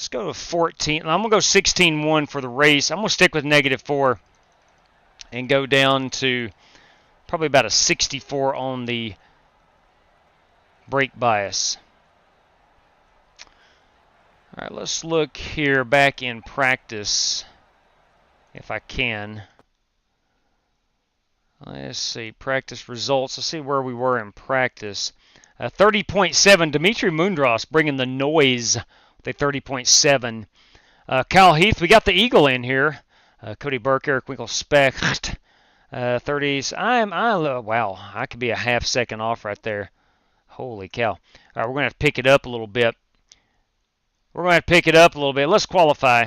S3: go to 14. I'm going to go 16.1 for the race. I'm going to stick with -4 and go down to probably about a 64 on the brake bias. All right, let's look here back in practice, if I can. Let's see, practice results. Let's see where we were in practice. 30.7, Dimitri Mundros bringing the noise with a 30.7. Kyle Heath, we got the Eagle in here. Cody Burke, Eric Winkle, Specht, 30s. Wow, I could be a half second off right there. Holy cow. All right, we're going to have to pick it up a little bit. Let's qualify.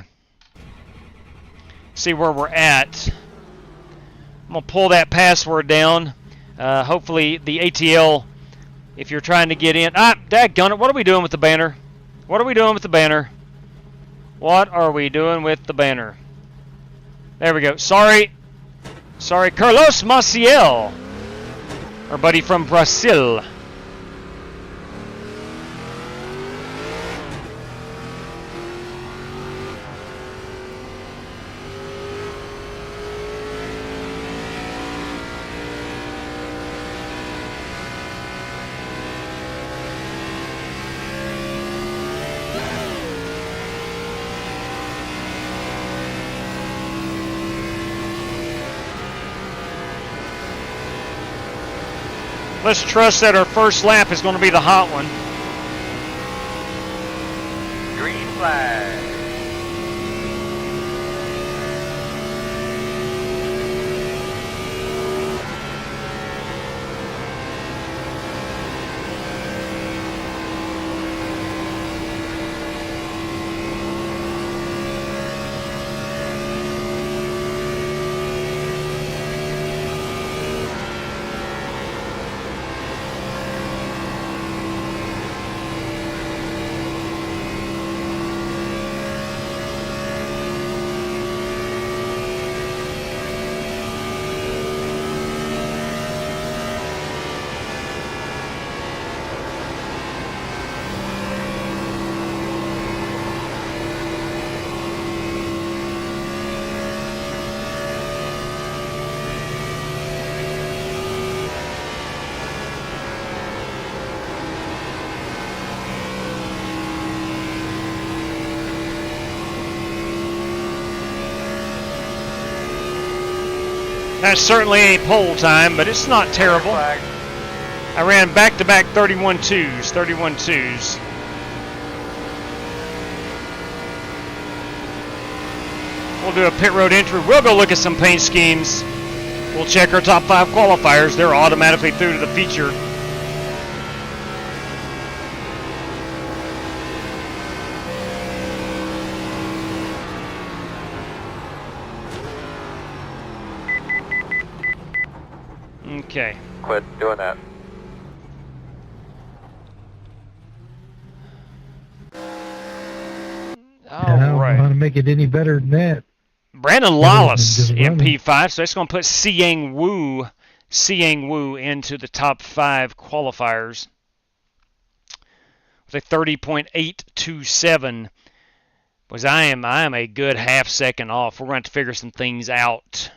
S3: See where we're at. I'm going to pull that password down. Hopefully the ATL, if you're trying to get in. Daggone it. What are we doing with the banner? There we go. Sorry, Carlos Maciel, our buddy from Brazil. Let's trust that our first lap is going to be the hot one.
S1: Green flag.
S3: That certainly ain't pole time, but it's not terrible. I ran back-to-back 31.2s, 31.2s. We'll do a pit road entry. We'll go look at some paint schemes. We'll check our top 5 qualifiers. They're automatically through to the feature. Okay.
S1: Quit doing that.
S4: I don't know how to make it any better than that.
S3: Brandon Lawless in P5, so that's going to put Siang Wu into the top 5 qualifiers with a 30.827. Because I am a good half second off. We're going to have to figure some things out,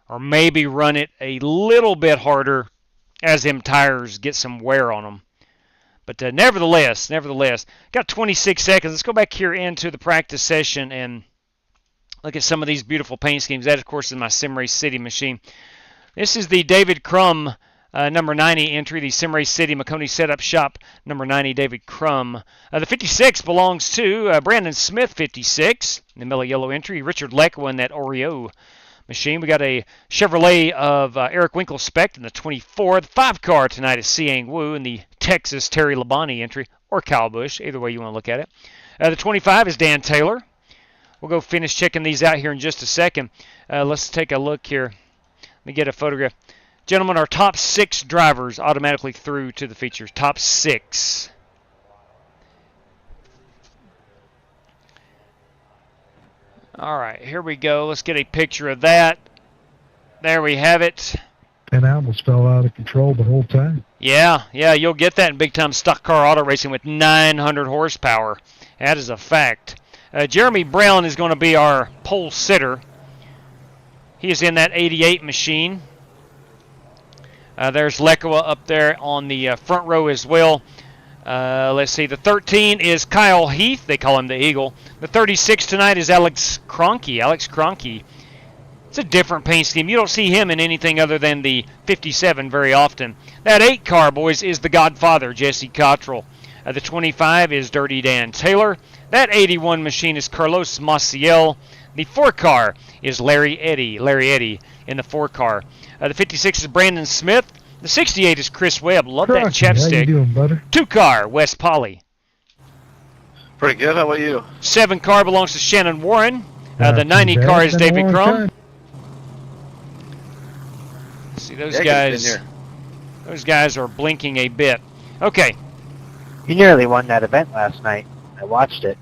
S3: or maybe run it a little bit harder as them tires get some wear on them. But nevertheless, got 26 seconds. Let's go back here into the practice session and look at some of these beautiful paint schemes. That, of course, is my SimRace City machine. This is the David Crum number 90 entry, the SimRace City Maconi Setup Shop number 90, David Crum. The 56 belongs to Brandon Smith, 56, the Mellow Yellow entry. Richard Leckwa in that Oreo machine. We got a Chevrolet of Eric Winkle spec in the 24. The 5 car tonight is Siang Wu in the Texas Terry Labonte entry, or Kyle Busch, either way you want to look at it. The 25 is Dan Taylor. We'll go finish checking these out here in just a second. Let's take a look here. Let me get a photograph. Gentlemen, our top 6 drivers automatically through to the features. Top 6. All right, here we go. Let's get a picture of that. There we have it.
S4: And I almost fell out of control the whole time.
S3: Yeah, you'll get that in big-time stock car auto racing with 900 horsepower. That is a fact. Jeremy Brown is going to be our pole sitter. He is in that 88 machine. There's Leckwa up there on the front row as well. Let's see, the 13 is Kyle Heath. They call him the Eagle. The 36 tonight is Alex Kroenke. It's a different paint scheme. You don't see him in anything other than the 57 very often. That 8 car, boys, is the Godfather, Jesse Cottrell. The 25 is Dirty Dan Taylor. That 81 machine is Carlos Maciel. The 4 car is Larry Eddy in the 4 car. The 56 is Brandon Smith. The 68 is Chris Webb. Love that chapstick.
S4: How you doing, buddy?
S3: 2 car, Wes Polly.
S5: Pretty good. How about you?
S3: 7 car belongs to Shannon Warren. The 90 car is David Crum. See, those guys are blinking a bit. Okay.
S7: You nearly won that event last night. I watched it.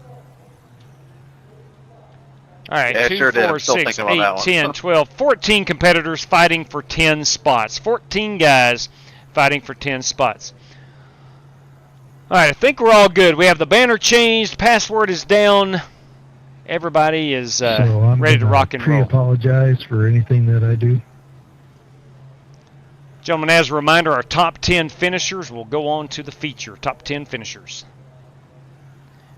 S3: All right,
S5: yeah,
S3: 2,
S5: sure
S3: 4, 6, 8, 10, 12, 14 competitors fighting for 10 spots. 14 guys fighting for 10 spots. All right, I think we're all good. We have the banner changed. Password is down. Everybody is ready to rock and roll.
S4: I apologize for anything that I do.
S3: Gentlemen, as a reminder, our top 10 finishers will go on to the feature. Top 10 finishers.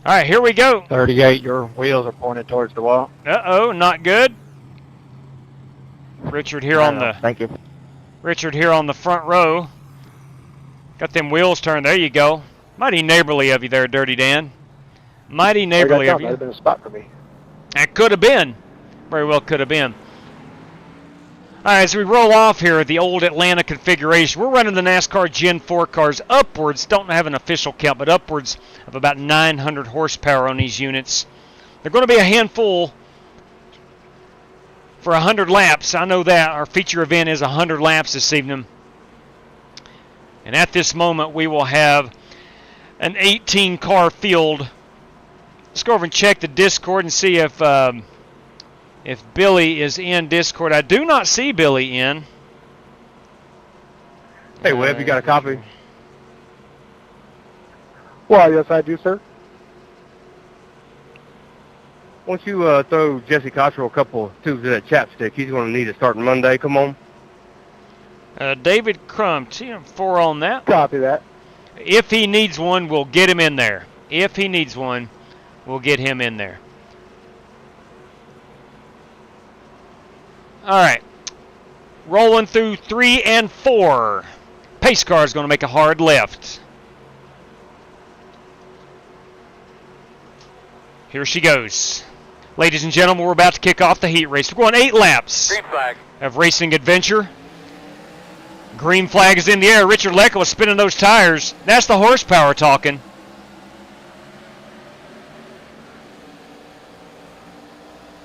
S3: All right, here we go.
S6: 38, your wheels are pointed towards the wall.
S3: Uh-oh, not good. Richard here on the
S6: Thank you.
S3: Richard here on the front row. Got them wheels turned. There you go. Mighty neighborly of you there, Dirty Dan. Mighty neighborly of you.
S9: That would have been a spot for me.
S3: That could have been. Very well could have been. All right, as we roll off here, the old Atlanta configuration, we're running the NASCAR Gen 4 cars upwards. Don't have an official count, but upwards of about 900 horsepower on these units. They're going to be a handful for 100 laps. I know that. Our feature event is 100 laps this evening. And at this moment, we will have an 18-car field. Let's go over and check the Discord and see if Billy is in Discord. I do not see Billy in.
S9: Hey, Webb, you got a copy? Well, yes, I do, sir. Why don't you throw Jesse Cottrell a couple of tubes of that chapstick? He's going to need it starting Monday. Come on.
S3: David Crum, TM4 on that.
S9: Copy that.
S3: If he needs one, we'll get him in there. If he needs one, we'll get him in there. All right. rolling through 3 and 4. Pace car is going to make a hard left. Here she goes. Ladies and gentlemen, we're about to kick off the heat race. We're going 8 laps
S1: Green flag.
S3: of racing adventure. Green flag is in the air. Richard Lecca was spinning those tires. That's the horsepower talking.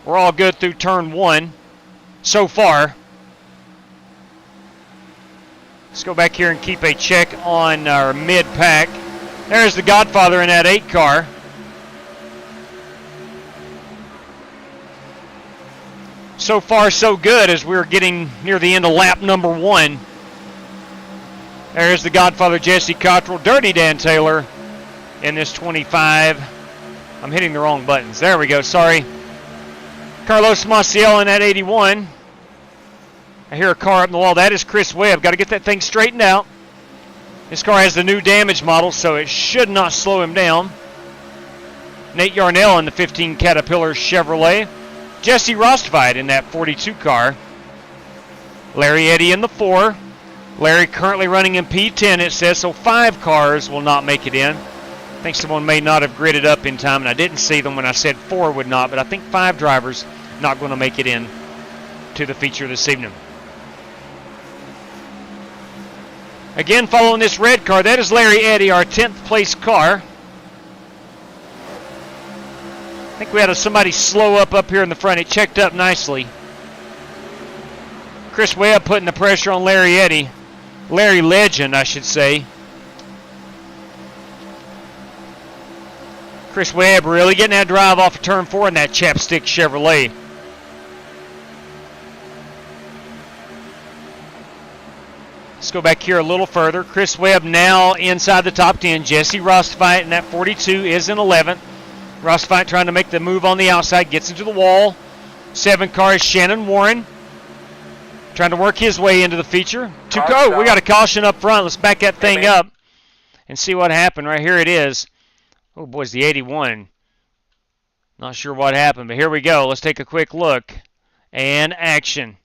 S3: We're all good through turn 1 so far. Let's go back here and keep a check on our mid-pack. There's the Godfather in that 8 car. So far, so good as we're getting near the end of lap number 1. There's the Godfather, Jesse Cottrell, Dirty Dan Taylor in this 25. I'm hitting the wrong buttons. There we go, sorry. Carlos Maciel in that 81. I hear a car up in the wall. That is Chris Webb. Got to get that thing straightened out. This car has the new damage model, so it should not slow him down. Nate Yarnell in the 15 Caterpillar Chevrolet. Jesse Rostveit in that 42 car. Larry Eddy in the 4. Larry currently running in P10, it says, so 5 cars will not make it in. I think someone may not have gridded up in time, and I didn't see them when I said 4 would not, but I think 5 drivers not going to make it in to the feature this evening. Again, following this red car, that is Larry Eddy, our 10th place car. I think we had somebody slow up here in the front. It checked up nicely. Chris Webb putting the pressure on Larry Eddy. Larry Legend, I should say. Chris Webb really getting that drive off of turn 4 in that Chapstick Chevrolet. Let's go back here a little further. Chris Webb now inside the top 10. Jesse Rostveit in that 42 is in 11th. Rostveit trying to make the move on the outside. Gets into the wall. 7 car is Shannon Warren. Trying to work his way into the feature. We got a caution up front. Let's back that thing up and see what happened. Right here it is. Oh, boy, it's the 81. Not sure what happened, but here we go. Let's take a quick look. And action.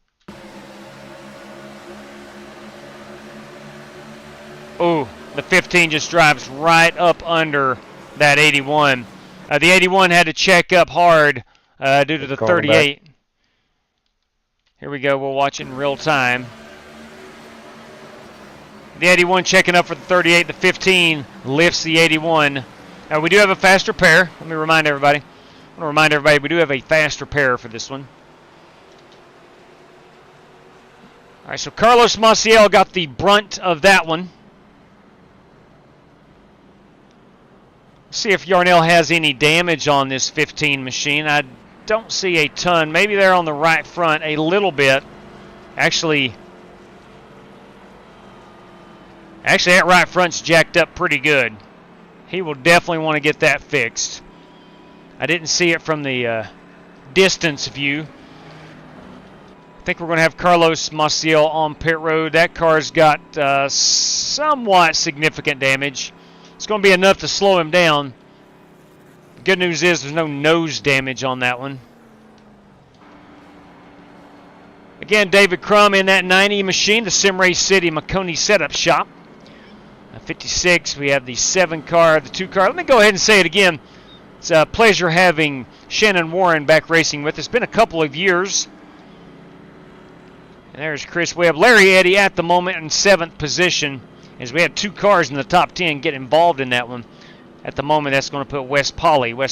S3: Oh, the 15 just drives right up under that 81. The 81 had to check up hard due to the 38. Here we go. We'll watch it in real time. The 81 checking up for the 38. The 15 lifts the 81. We do have a faster pair. Let me remind everybody. I want to remind everybody we do have a faster pair for this one. All right, so Carlos Maciel got the brunt of that one. See if Yarnell has any damage on this 15 machine. I don't see a ton. Maybe they're on the right front a little bit. Actually, that right front's jacked up pretty good. He will definitely want to get that fixed. I didn't see it from the distance view. I think we're going to have Carlos Maciel on pit road. That car's got somewhat significant damage. It's going to be enough to slow him down. The good news is there's no nose damage on that one. Again, David Crum in that 90 machine, the Simray City Maconi setup shop. 56, we have the 7 car, the 2 car. Let me go ahead and say it again. It's a pleasure having Shannon Warren back racing with us. It's been a couple of years. And there's Chris Webb. Larry Eddy at the moment in 7th position, as we had 2 cars in the top 10 get involved in that one. At the moment, that's going to put Wes Polly.
S4: It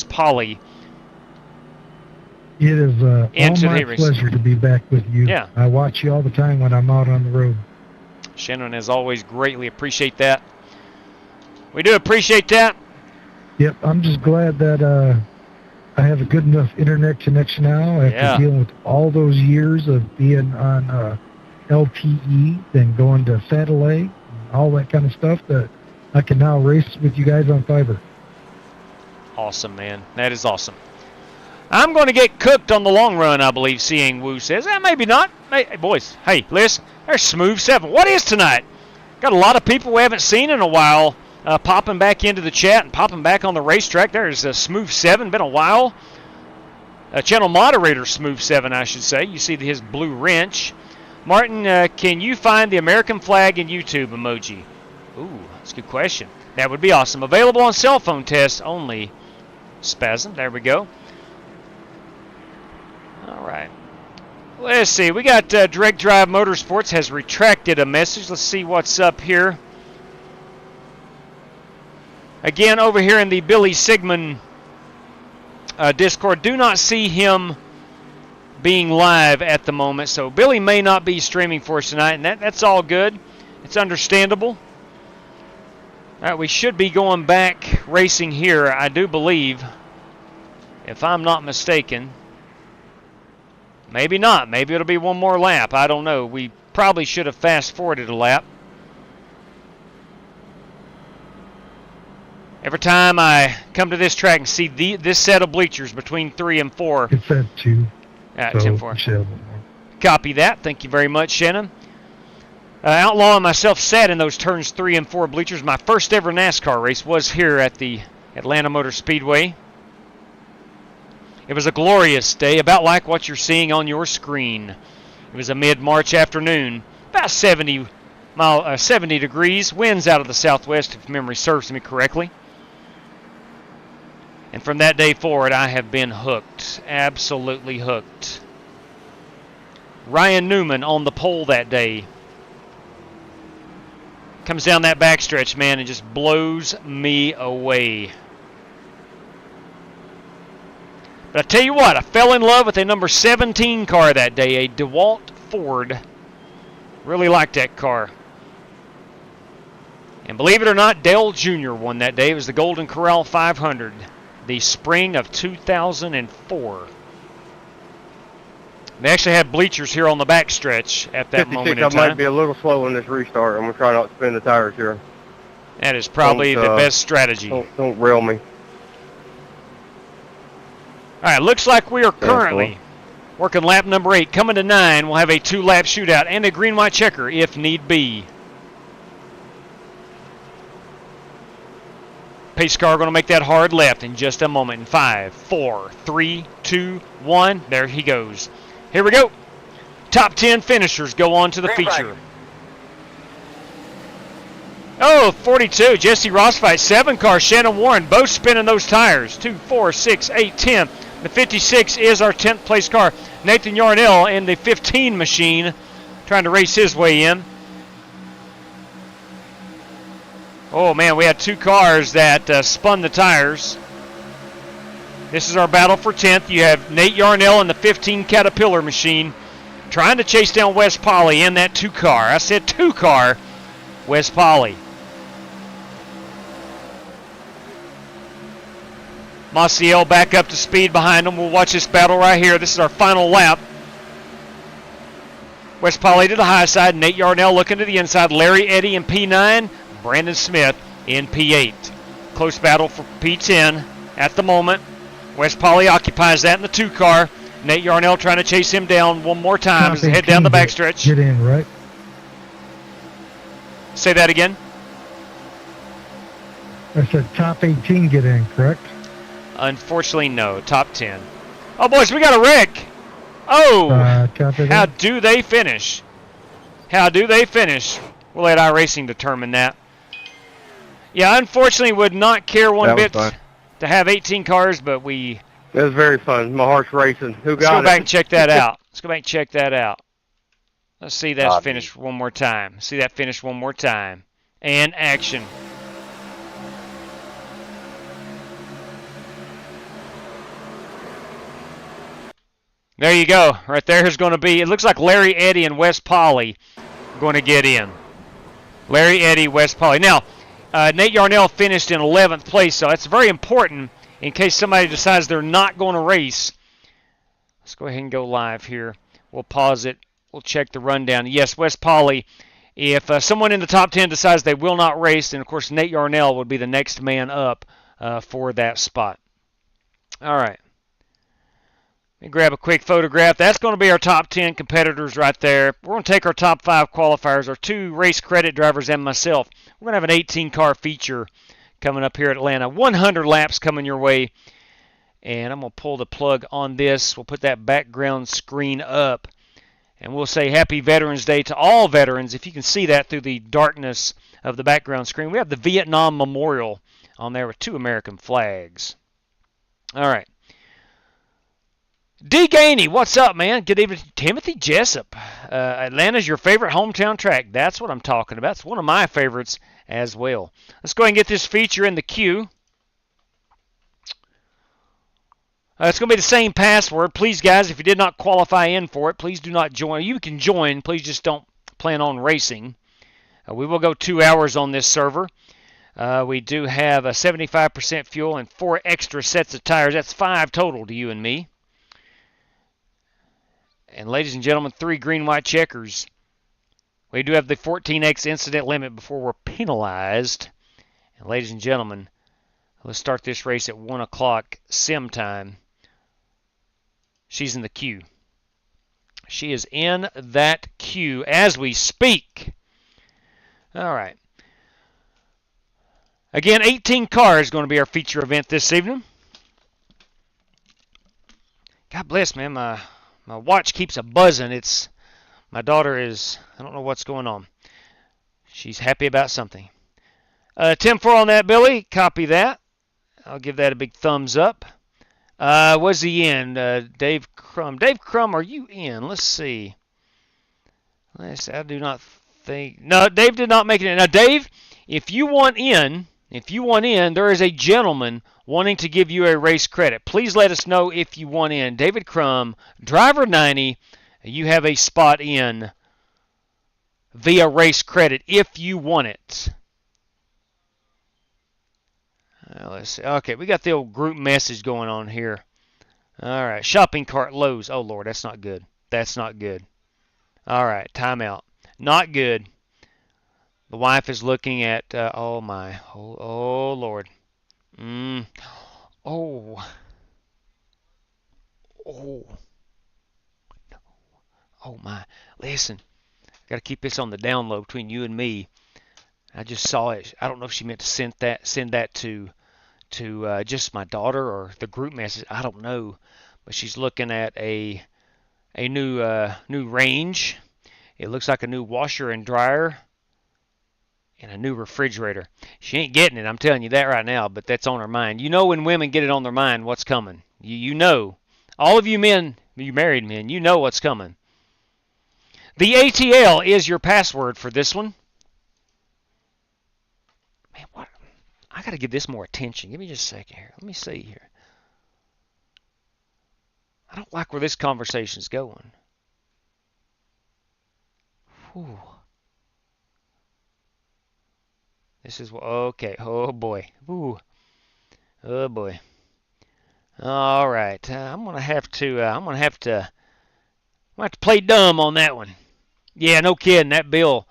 S4: is all my pleasure to be back with you.
S3: Yeah.
S4: I watch you all the time when I'm out on the road.
S3: Shannon, as always, greatly appreciate that. We do appreciate that.
S4: Yep, I'm just glad that I have a good enough internet connection now after dealing with all those years of being on LTE and going to satellite and all that kind of stuff, that I can now race with you guys on fiber.
S3: Awesome, man. That is awesome. I'm going to get cooked on the long run, I believe, seeing Wu says. Maybe not. Hey, boys. Hey, listen. There's Smooth 7. What is tonight? Got a lot of people we haven't seen in a while popping back into the chat and popping back on the racetrack. There's Smooth 7. Been a while. Channel moderator Smooth 7, I should say. You see his blue wrench. Martin, can you find the American flag in YouTube emoji? Ooh, that's a good question. That would be awesome. Available on cell phone tests only. Spasm, there we go. All right. Let's see. We got Direct Drive Motorsports has retracted a message. Let's see what's up here. Again, over here in the Billy Sigmund Discord, do not see him being live at the moment. So Billy may not be streaming for us tonight, and that's all good. It's understandable. All right, we should be going back racing here, I do believe, if I'm not mistaken. Maybe not. Maybe it'll be one more lap. I don't know. We probably should have fast-forwarded a lap. Every time I come to this track and see this set of bleachers between 3 and 4.
S4: It said 2.
S3: So 2 and 4. Copy that. Thank you very much, Shannon. Outlaw and myself sat in those turns 3 and 4 bleachers. My first ever NASCAR race was here at the Atlanta Motor Speedway. It was a glorious day, about like what you're seeing on your screen. It was a mid-March afternoon, about 70 degrees, winds out of the southwest, if memory serves me correctly. And from that day forward, I have been hooked, absolutely hooked. Ryan Newman on the pole that day. Comes down that backstretch, man, and just blows me away. But I tell you what, I fell in love with a number 17 car that day, a DeWalt Ford. Really liked that car. And believe it or not, Dale Jr. won that day. It was the Golden Corral 500, the spring of 2004. They actually had bleachers here on the backstretch at that moment in time.
S9: I might be a little slow in this restart. I'm going to try not to spin the tires here.
S3: That is probably the best strategy.
S9: Don't rail me.
S3: All right, looks like we are currently working lap number 8. Coming to 9, we'll have a 2-lap shootout and a green-white checker if need be. Pace car going to make that hard left in just a moment. In 5, 4, 3, 2, 1. There he goes. Here we go. Top 10 finishers go on to the feature. Oh, 42. Jesse Rossfight, 7 car. Shannon Warren, both spinning those tires. 2, 4, 6, 8, 10. The 56 is our 10th place car. Nathan Yarnell in the 15 machine, trying to race his way in. Oh, man, we had 2 cars that spun the tires. This is our battle for 10th. You have Nate Yarnell in the 15 Caterpillar machine, trying to chase down Wes Polly in that 2 car. I said 2 car, Wes Polly. Maciel back up to speed behind him. We'll watch this battle right here. This is our final lap. Wes Polly to the high side. Nate Yarnell looking to the inside. Larry Eddy in P9. Brandon Smith in P8. Close battle for P10 at the moment. Wes Polly occupies that in the 2 car. Nate Yarnell trying to chase him down one more time as they head down the backstretch.
S4: Get in, right?
S3: Say that again.
S4: I said top 18 get in, correct?
S3: Unfortunately, no. Top 10. Oh, boys, we got a wreck. Oh, how do they finish? How do they finish? We'll let iRacing determine that. Yeah, unfortunately, would not care one bit to have 18 cars, but we...
S9: It was very fun. My heart's racing. Who got it?
S3: Let's go back and check that out. Let's go back and check that out. Let's see that finish one more time. See that finish one more time. And action. There you go. Right there is going to be, it looks like Larry Eddy and Wes Polly going to get in. Larry Eddy, Wes Polly. Now, Nate Yarnell finished in 11th place, so that's very important in case somebody decides they're not going to race. Let's go ahead and go live here. We'll pause it. We'll check the rundown. Yes, Wes Polly. If someone in the top 10 decides they will not race, then, of course, Nate Yarnell would be the next man up for that spot. All right. Let me grab a quick photograph. That's going to be our top 10 competitors right there. We're going to take our top 5 qualifiers, our 2 race credit drivers and myself. We're going to have an 18-car feature coming up here at Atlanta. 100 laps coming your way. And I'm going to pull the plug on this. We'll put that background screen up. And we'll say Happy Veterans Day to all veterans. If you can see that through the darkness of the background screen, we have the Vietnam Memorial on there with 2 American flags. All right. D. Gainey, what's up, man? Good evening. Timothy Jessup. Atlanta's your favorite hometown track. That's what I'm talking about. It's one of my favorites as well. Let's go ahead and get this feature in the queue. It's going to be the same password. Please, guys, if you did not qualify in for it, please do not join. You can join. Please just don't plan on racing. We will go 2 hours on this server. We do have a 75% fuel and 4 extra sets of tires. That's 5 total to you and me. And ladies and gentlemen, 3 green-white checkers. We do have the 14x incident limit before we're penalized. And ladies and gentlemen, let's start this race at 1 o'clock sim time. She's in the queue. She is in that queue as we speak. All right. Again, 18 cars is going to be our feature event this evening. God bless, man. My watch keeps a buzzing. My daughter is, I don't know what's going on. She's happy about something. 10-4 on that, Billy. Copy that. I'll give that a big thumbs up. Was he in? Dave Crum. Dave Crum, are you in? Let's see. I do not think. No, Dave did not make it in. Now, Dave, if you want in, there is a gentleman wanting to give you a race credit. Please let us know if you want in. David Crum, driver 90, you have a spot in via race credit if you want it. Let's see. Okay, we got the old group message going on here. All right, shopping cart Lowe's. Oh, Lord, that's not good. That's not good. All right, timeout. Not good. The wife is looking at, oh, my. Oh, Lord. Oh. Oh. Oh, my. Listen, I got to keep this on the down low between you and me. I just saw it. I don't know if she meant to send that to just my daughter or the group message. I don't know, but she's looking at a new range. It looks like a new washer and dryer and a new refrigerator. She ain't getting it. I'm telling you that right now. But that's on her mind. You know when women get it on their mind, what's coming. You know, all of you men, you married men, you know what's coming. The ATL is your password for this one. Man, what? I got to give this more attention. Give me just a second here. Let me see here. I don't like where this conversation's going. Whew. This is okay. Oh boy. Ooh. Oh boy. All right. I'm gonna have to play dumb on that one. Yeah, no kidding. That bill.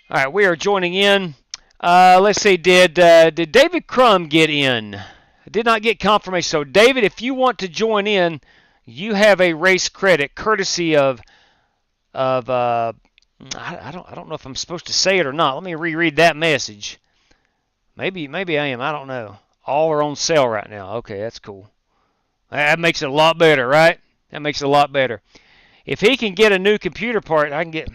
S3: All right, we are joining in. Let's see, did David Crum get in? I did not get confirmation. So, David, if you want to join in, you have a race credit courtesy of I don't know if I'm supposed to say it or not. Let me reread that message. Maybe I am. I don't know. All are on sale right now. Okay, that's cool. That makes it a lot better, right? That makes it a lot better. If he can get a new computer part, I can get.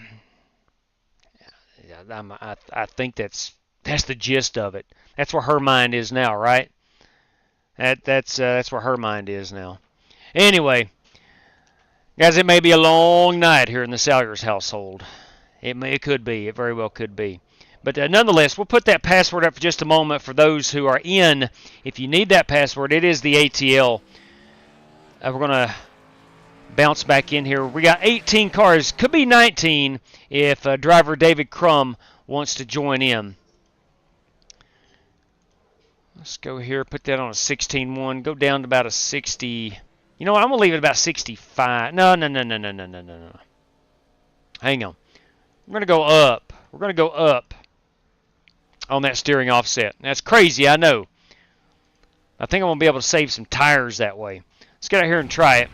S3: I think that's the gist of it. That's where her mind is now, right? That's where her mind is now. Anyway, guys, it may be a long night here in the Salyers household. It could be. It very well could be. But nonetheless, we'll put that password up for just a moment for those who are in. If you need that password, it is the ATL. We're going to bounce back in here. We got 18 cars. Could be 19 if driver David Crum wants to join in. Let's go here. Put that on a 16.1. Go down to about a 60. You know what? I'm going to leave it about 65. No. Hang on. We're going to go up. We're going to go up on that steering offset. That's crazy, I know. I think I'm going to be able to save some tires that way. Let's get out here and try it.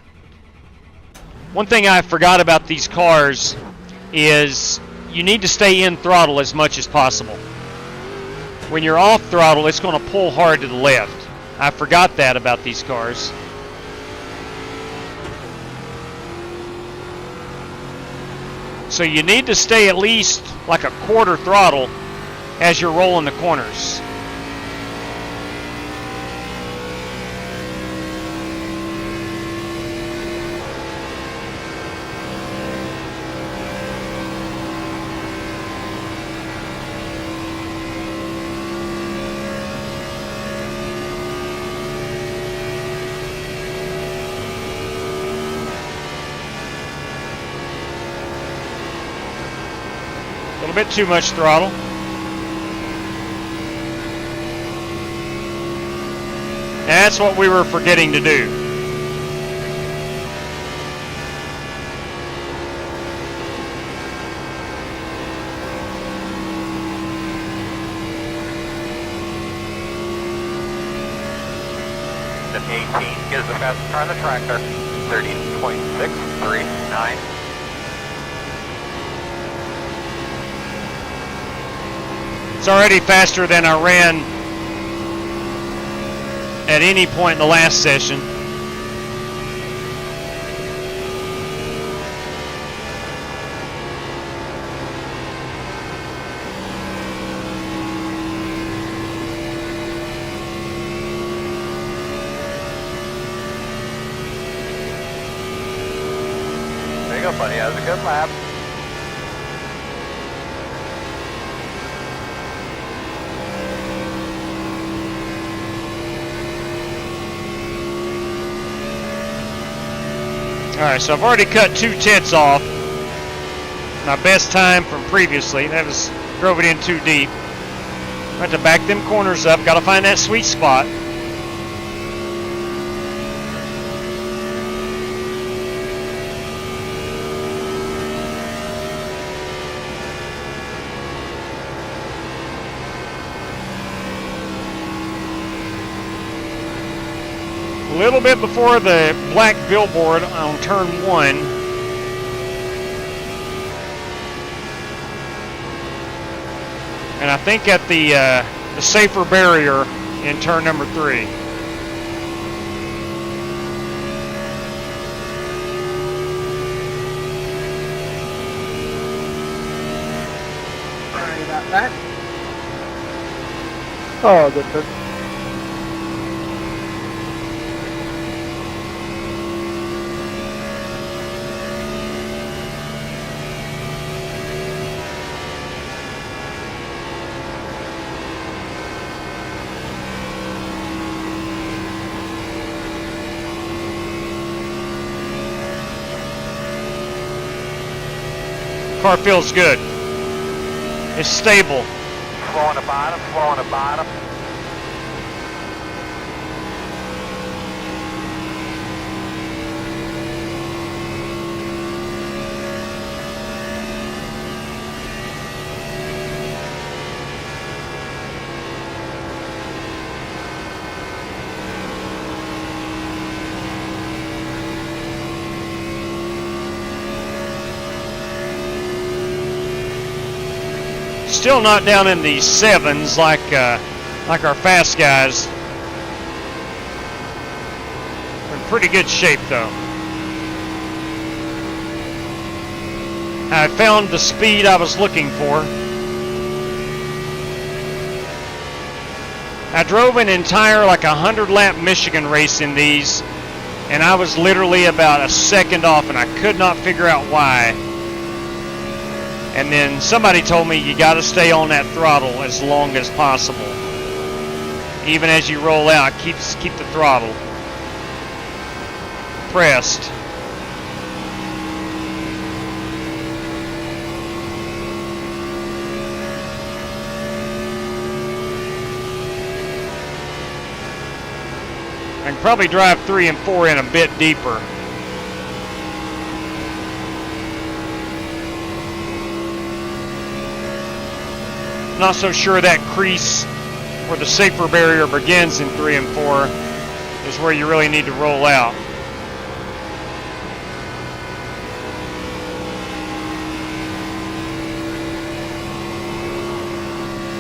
S3: One thing I forgot about these cars is you need to stay in throttle as much as possible. When you're off throttle, it's going to pull hard to the left. I forgot that about these cars. So you need to stay at least like a quarter throttle as you're rolling the corners. A little bit too much throttle. That's what we were forgetting to do.
S1: The 18 gives the fastest car on the tractor. 30.639.
S3: It's already faster than I ran at any point in the last session.
S1: There you go, buddy. That was a good lap.
S3: Alright, so I've already cut 2 tenths off. My best time from previously. That was, drove it in too deep. I have to back them corners up. Got to find that sweet spot. A little bit before the black billboard on turn 1. And I think at the safer barrier in turn number 3.
S7: Sorry about that.
S8: Oh, good, sir.
S3: Car feels good. It's stable.
S1: Slow on the bottom, slow on the bottom.
S3: Still not down in the 7s like our fast guys. We're in pretty good shape though. I found the speed I was looking for. I drove an entire like 100-lap Michigan race in these, and I was literally about a second off, and I could not figure out why. And then somebody told me you got to stay on that throttle as long as possible. Even as you roll out, keep the throttle pressed. I can probably drive 3 and 4 in a bit deeper. Not so sure that crease where the safer barrier begins in 3 and 4 is where you really need to roll out.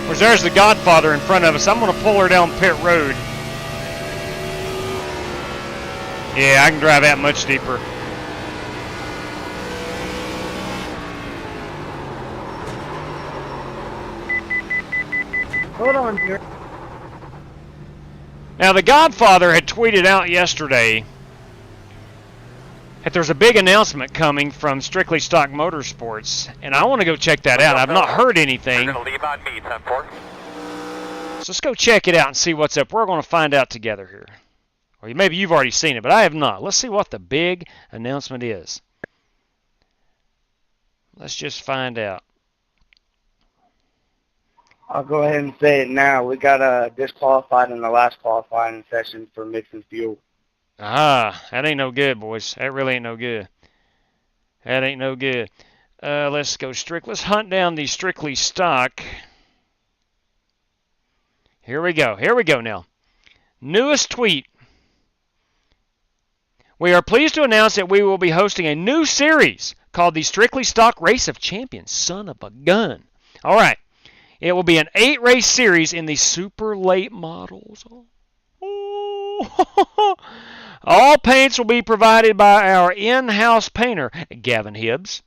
S3: Whereas there's the Godfather in front of us. I'm going to pull her down pit road. Yeah, I can drive that much deeper.
S7: Hold on, Jerry.
S3: Now, the Godfather had tweeted out yesterday that there's a big announcement coming from Strictly Stock Motorsports, and I want to go check that out. I've not heard anything.
S1: You're going to leave on me, 10-4.
S3: So let's go check it out and see what's up. We're going to find out together here. Or maybe you've already seen it, but I have not. Let's see what the big announcement is. Let's just find out.
S8: I'll go ahead and say it now. We got disqualified in the last qualifying session for mixing fuel.
S3: Ah, that ain't no good, boys. That really ain't no good. That ain't no good. Let's go Let's hunt down the Strictly Stock. Here we go. Here we go now. Newest tweet. We are pleased to announce that we will be hosting a new series called the Strictly Stock Race of Champions. Son of a gun. All right. It will be an 8-race series in the super late models. Oh. All paints will be provided by our in-house painter, Gavin Hibbs.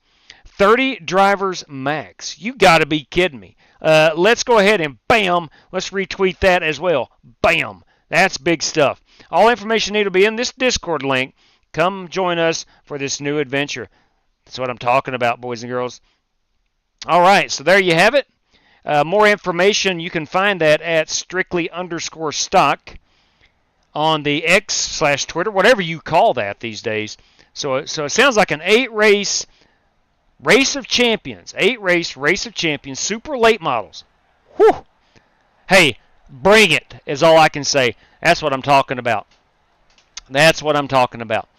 S3: 30 drivers max. You got to be kidding me. Let's go ahead and bam, let's retweet that as well. Bam. That's big stuff. All information needed will be in this Discord link. Come join us for this new adventure. That's what I'm talking about, boys and girls. All right, so there you have it. More information, you can find that at strictly_stock on the X/Twitter, whatever you call that these days. So it sounds like an 8-race Race of Champions. 8-race Race of Champions, super late models. Whew. Hey, bring it is all I can say. That's what I'm talking about. That's what I'm talking about.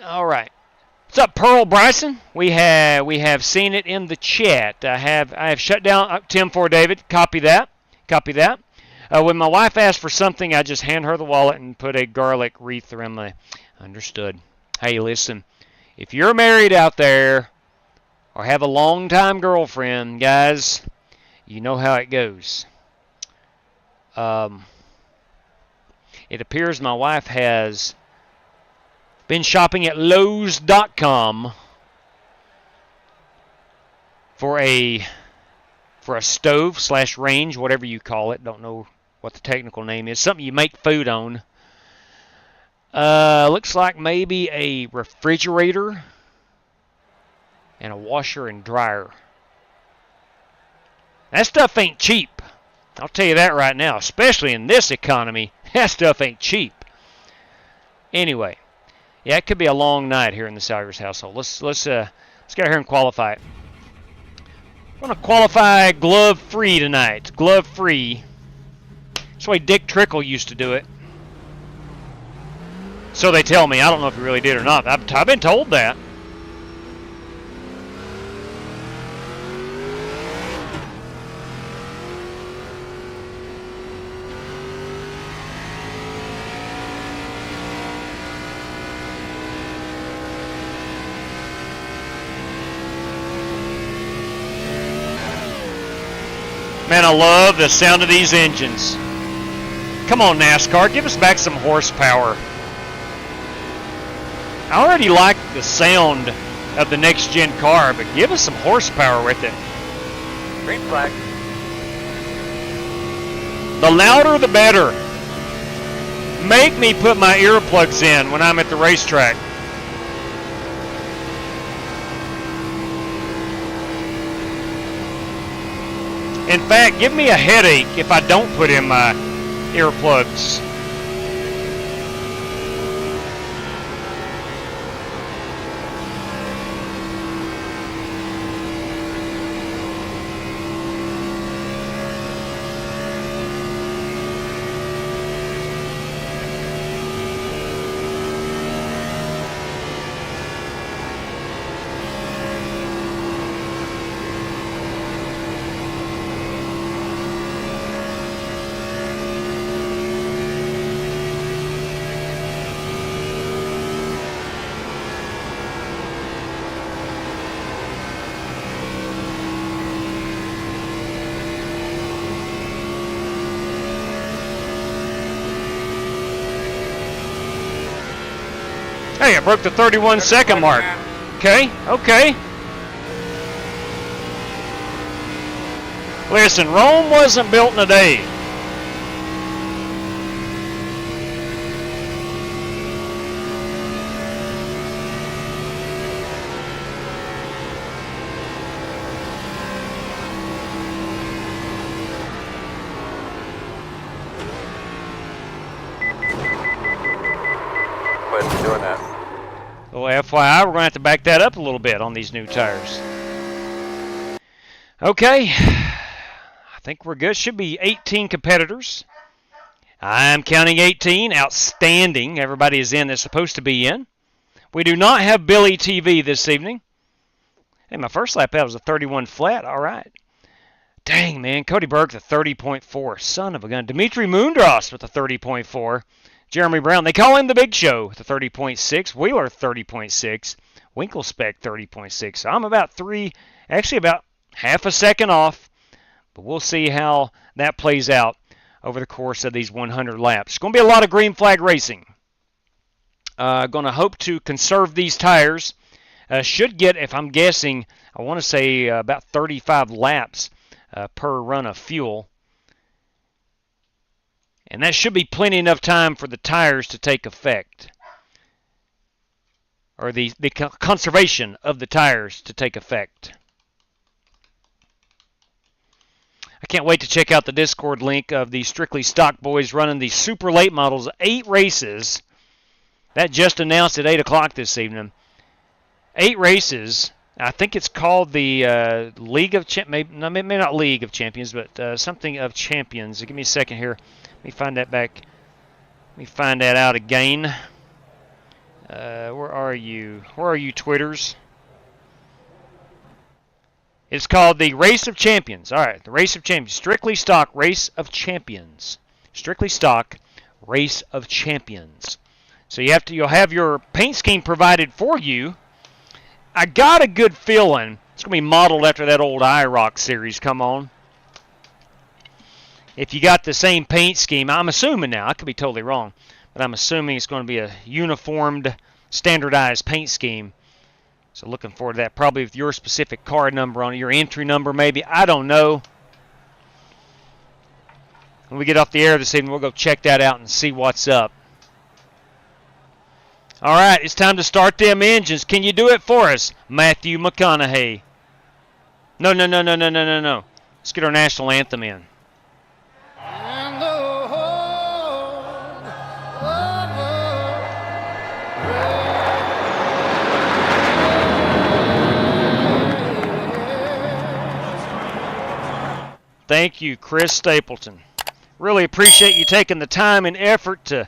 S3: All right. What's up, Pearl Bryson? We have seen it in the chat. I have shut down 10-4 David. Copy that. Copy that. When my wife asks for something, I just hand her the wallet and put a garlic wreath around my... Understood. Hey, listen. If you're married out there or have a long-time girlfriend, guys, you know how it goes. It appears my wife has been shopping at Lowe's.com for a stove/range, whatever you call it. Don't know what the technical name is. Something you make food on. Looks like maybe a refrigerator and a washer and dryer. That stuff ain't cheap. I'll tell you that right now, especially in this economy. That stuff ain't cheap. Anyway, yeah, it could be a long night here in the Salyers household. Let's get out here and qualify it. I'm going to qualify glove-free tonight. Glove-free. That's the way Dick Trickle used to do it. So they tell me. I don't know if he really did or not. I've been told that. Man, I love the sound of these engines. Come on, NASCAR, give us back some horsepower. I already like the sound of the next-gen car, but give us some horsepower with it.
S1: Green flag.
S3: The louder, the better. Make me put my earplugs in when I'm at the racetrack. In fact, give me a headache if I don't put in my earplugs. Hey, I broke the 31-second mark. Okay, okay. Listen, Rome wasn't built in a day.
S1: Doing that.
S3: Well, FYI, we're going to have to back that up a little bit on these new tires. Okay, I think we're good. Should be 18 competitors. I'm counting 18. Outstanding. Everybody is in that's supposed to be in. We do not have Billy TV this evening. Hey, my first lap out was a 31 flat. All right. Dang, man. Cody Berg, the 30.4. Son of a gun. Dimitri Mundros with a 30.4. Jeremy Brown, they call him the Big Show, the 30.6. Wheeler, 30.6. Winklespec, 30.6. So I'm about half a second off. But we'll see how that plays out over the course of these 100 laps. It's going to be a lot of green flag racing. Going to hope to conserve these tires. Should get, if I'm guessing, I want to say about 35 laps per run of fuel. And that should be plenty enough time for the tires to take effect. Or the conservation of the tires to take effect. I can't wait to check out the Discord link of the Strictly Stock Boys running the super late models, 8 races. That just announced at 8 o'clock this evening. 8 races. I think it's called the League of Champions. Maybe not League of Champions, but something of Champions. Give me a second here. Let me find that back. Let me find that out again. Where are you? Where are you, Twitters? It's called the Race of Champions. All right, the Race of Champions. Strictly Stock Race of Champions. Strictly Stock Race of Champions. So you'll have your paint scheme provided for you. I got a good feeling it's going to be modeled after that old iRock series. Come on. If you got the same paint scheme, I'm assuming now, I could be totally wrong, but I'm assuming it's going to be a uniformed, standardized paint scheme. So looking forward to that, probably with your specific car number on it, your entry number maybe, I don't know. When we get off the air this evening, we'll go check that out and see what's up. All right, it's time to start them engines. Can you do it for us, Matthew McConaughey? No. Let's get our national anthem in. Thank you, Chris Stapleton. Really appreciate you taking the time and effort to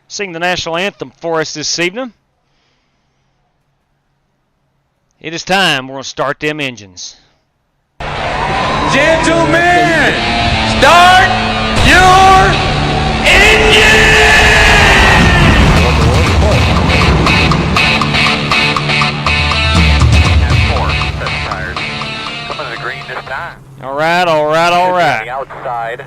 S3: sing the national anthem for us this evening. It is time. We're going to start them engines.
S2: Gentlemen, start your engine!
S1: Coming to the green this time.
S3: All right.
S1: On the outside,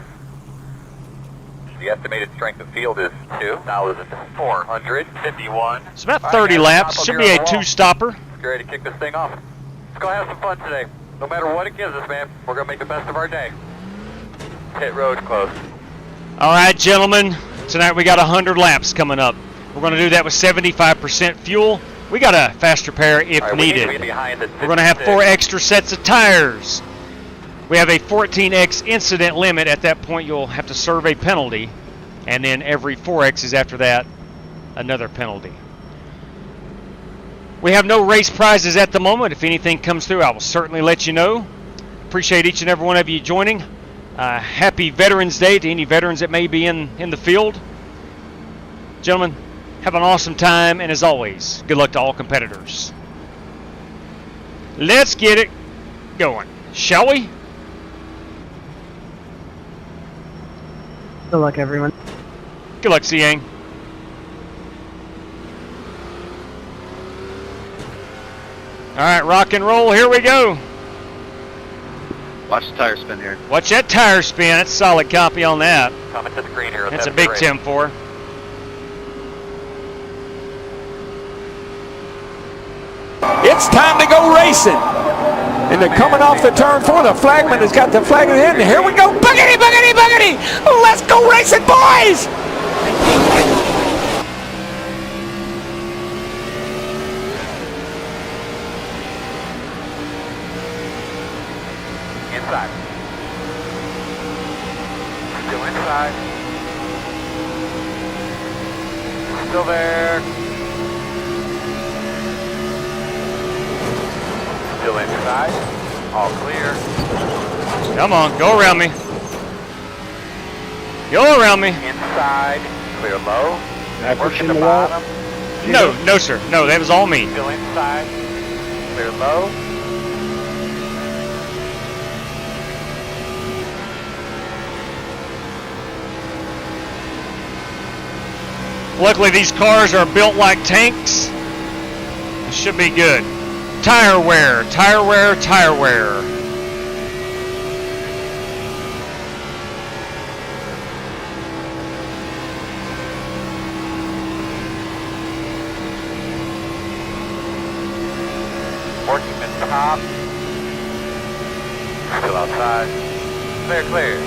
S1: the estimated strength of field is 2,451.
S3: It's about 30 laps. Should be a two-stopper.
S1: Get ready to kick this thing off. Let's go have some fun today. No matter what it gives us, man, we're going to make the best of our day. Pit road close.
S3: All right, gentlemen. Tonight we got 100 laps coming up. We're going to do that with 75% fuel. We got a faster pair if needed. We're going to have 4 extra sets of tires. We have a 14x incident limit. At that point, you'll have to serve a penalty. And then every 4x's after that, another penalty. We have no race prizes at the moment. If anything comes through, I will certainly let you know. Appreciate each and every one of you joining. Happy Veterans Day to any veterans that may be in the field. Gentlemen, have an awesome time. And as always, good luck to all competitors. Let's get it going, shall we?
S7: Good luck, everyone.
S3: Good luck, Siang. All right, rock and roll. Here we go.
S5: Watch the tire spin here.
S3: Watch that tire spin. That's a solid copy on that.
S1: Coming to the green here.
S3: That's a big 10-4.
S2: It's time to go racing.
S10: And they're coming off the turn 4. The flagman has got the flag in the end. Here we go. Boogity, boogity, boogity. Let's go racing, boys.
S1: Inside. Still inside. Still there. Still inside. All clear.
S3: Come on, go around me. Go around me.
S1: Inside. Clear low. Working the
S9: the wall.
S1: bottom.
S3: No, sir. No, that was all me.
S1: Still inside. Clear low.
S3: Luckily, these cars are built like tanks. It should be good. Tire wear, tire wear, tire wear.
S1: Working the top. Still outside. Clear, clear.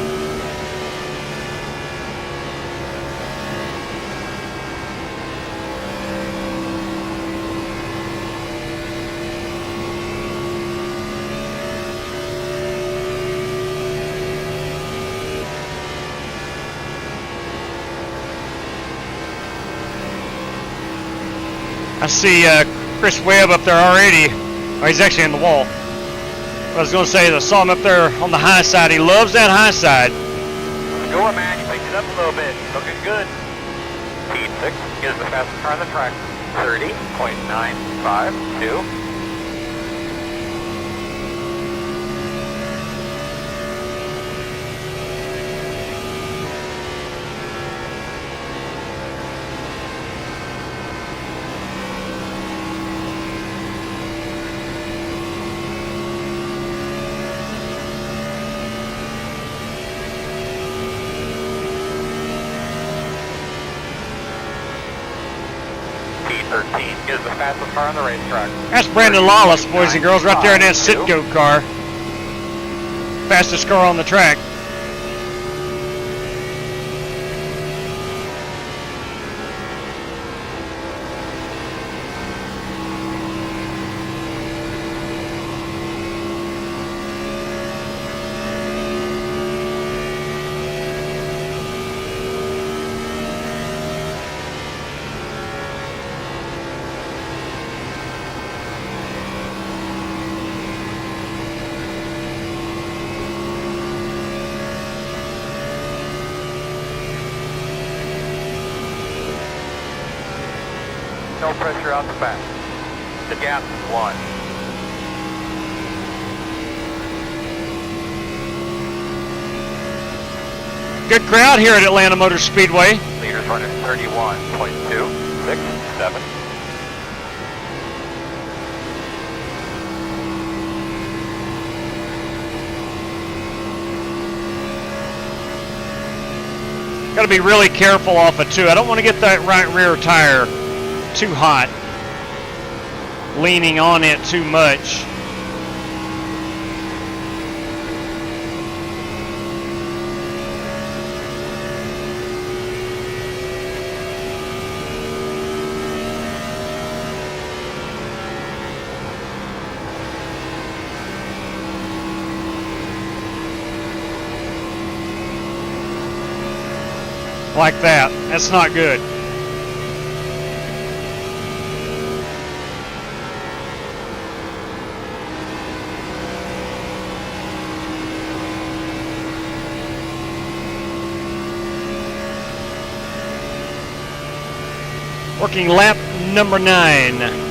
S3: I see Chris Webb up there already. Oh, he's actually in the wall. I was going to say, I saw him up there on the high side. He loves that high side.
S1: Go on, man. You picked it up a little bit. Looking good. P6 is the fastest car on the track. 30.952. P13 is the fastest car on the racetrack.
S3: That's Brandon Lawless, boys and girls, right there in that Sitco car. Fastest car on the track.
S1: No pressure out the back. The gap is 1.
S3: Good crowd here at Atlanta Motor Speedway.
S1: Leaders running 31.267.
S3: Got to be really careful off of 2. I don't want to get that right rear tire too hot, leaning on it too much. Like that. That's not good. Working lap number 9.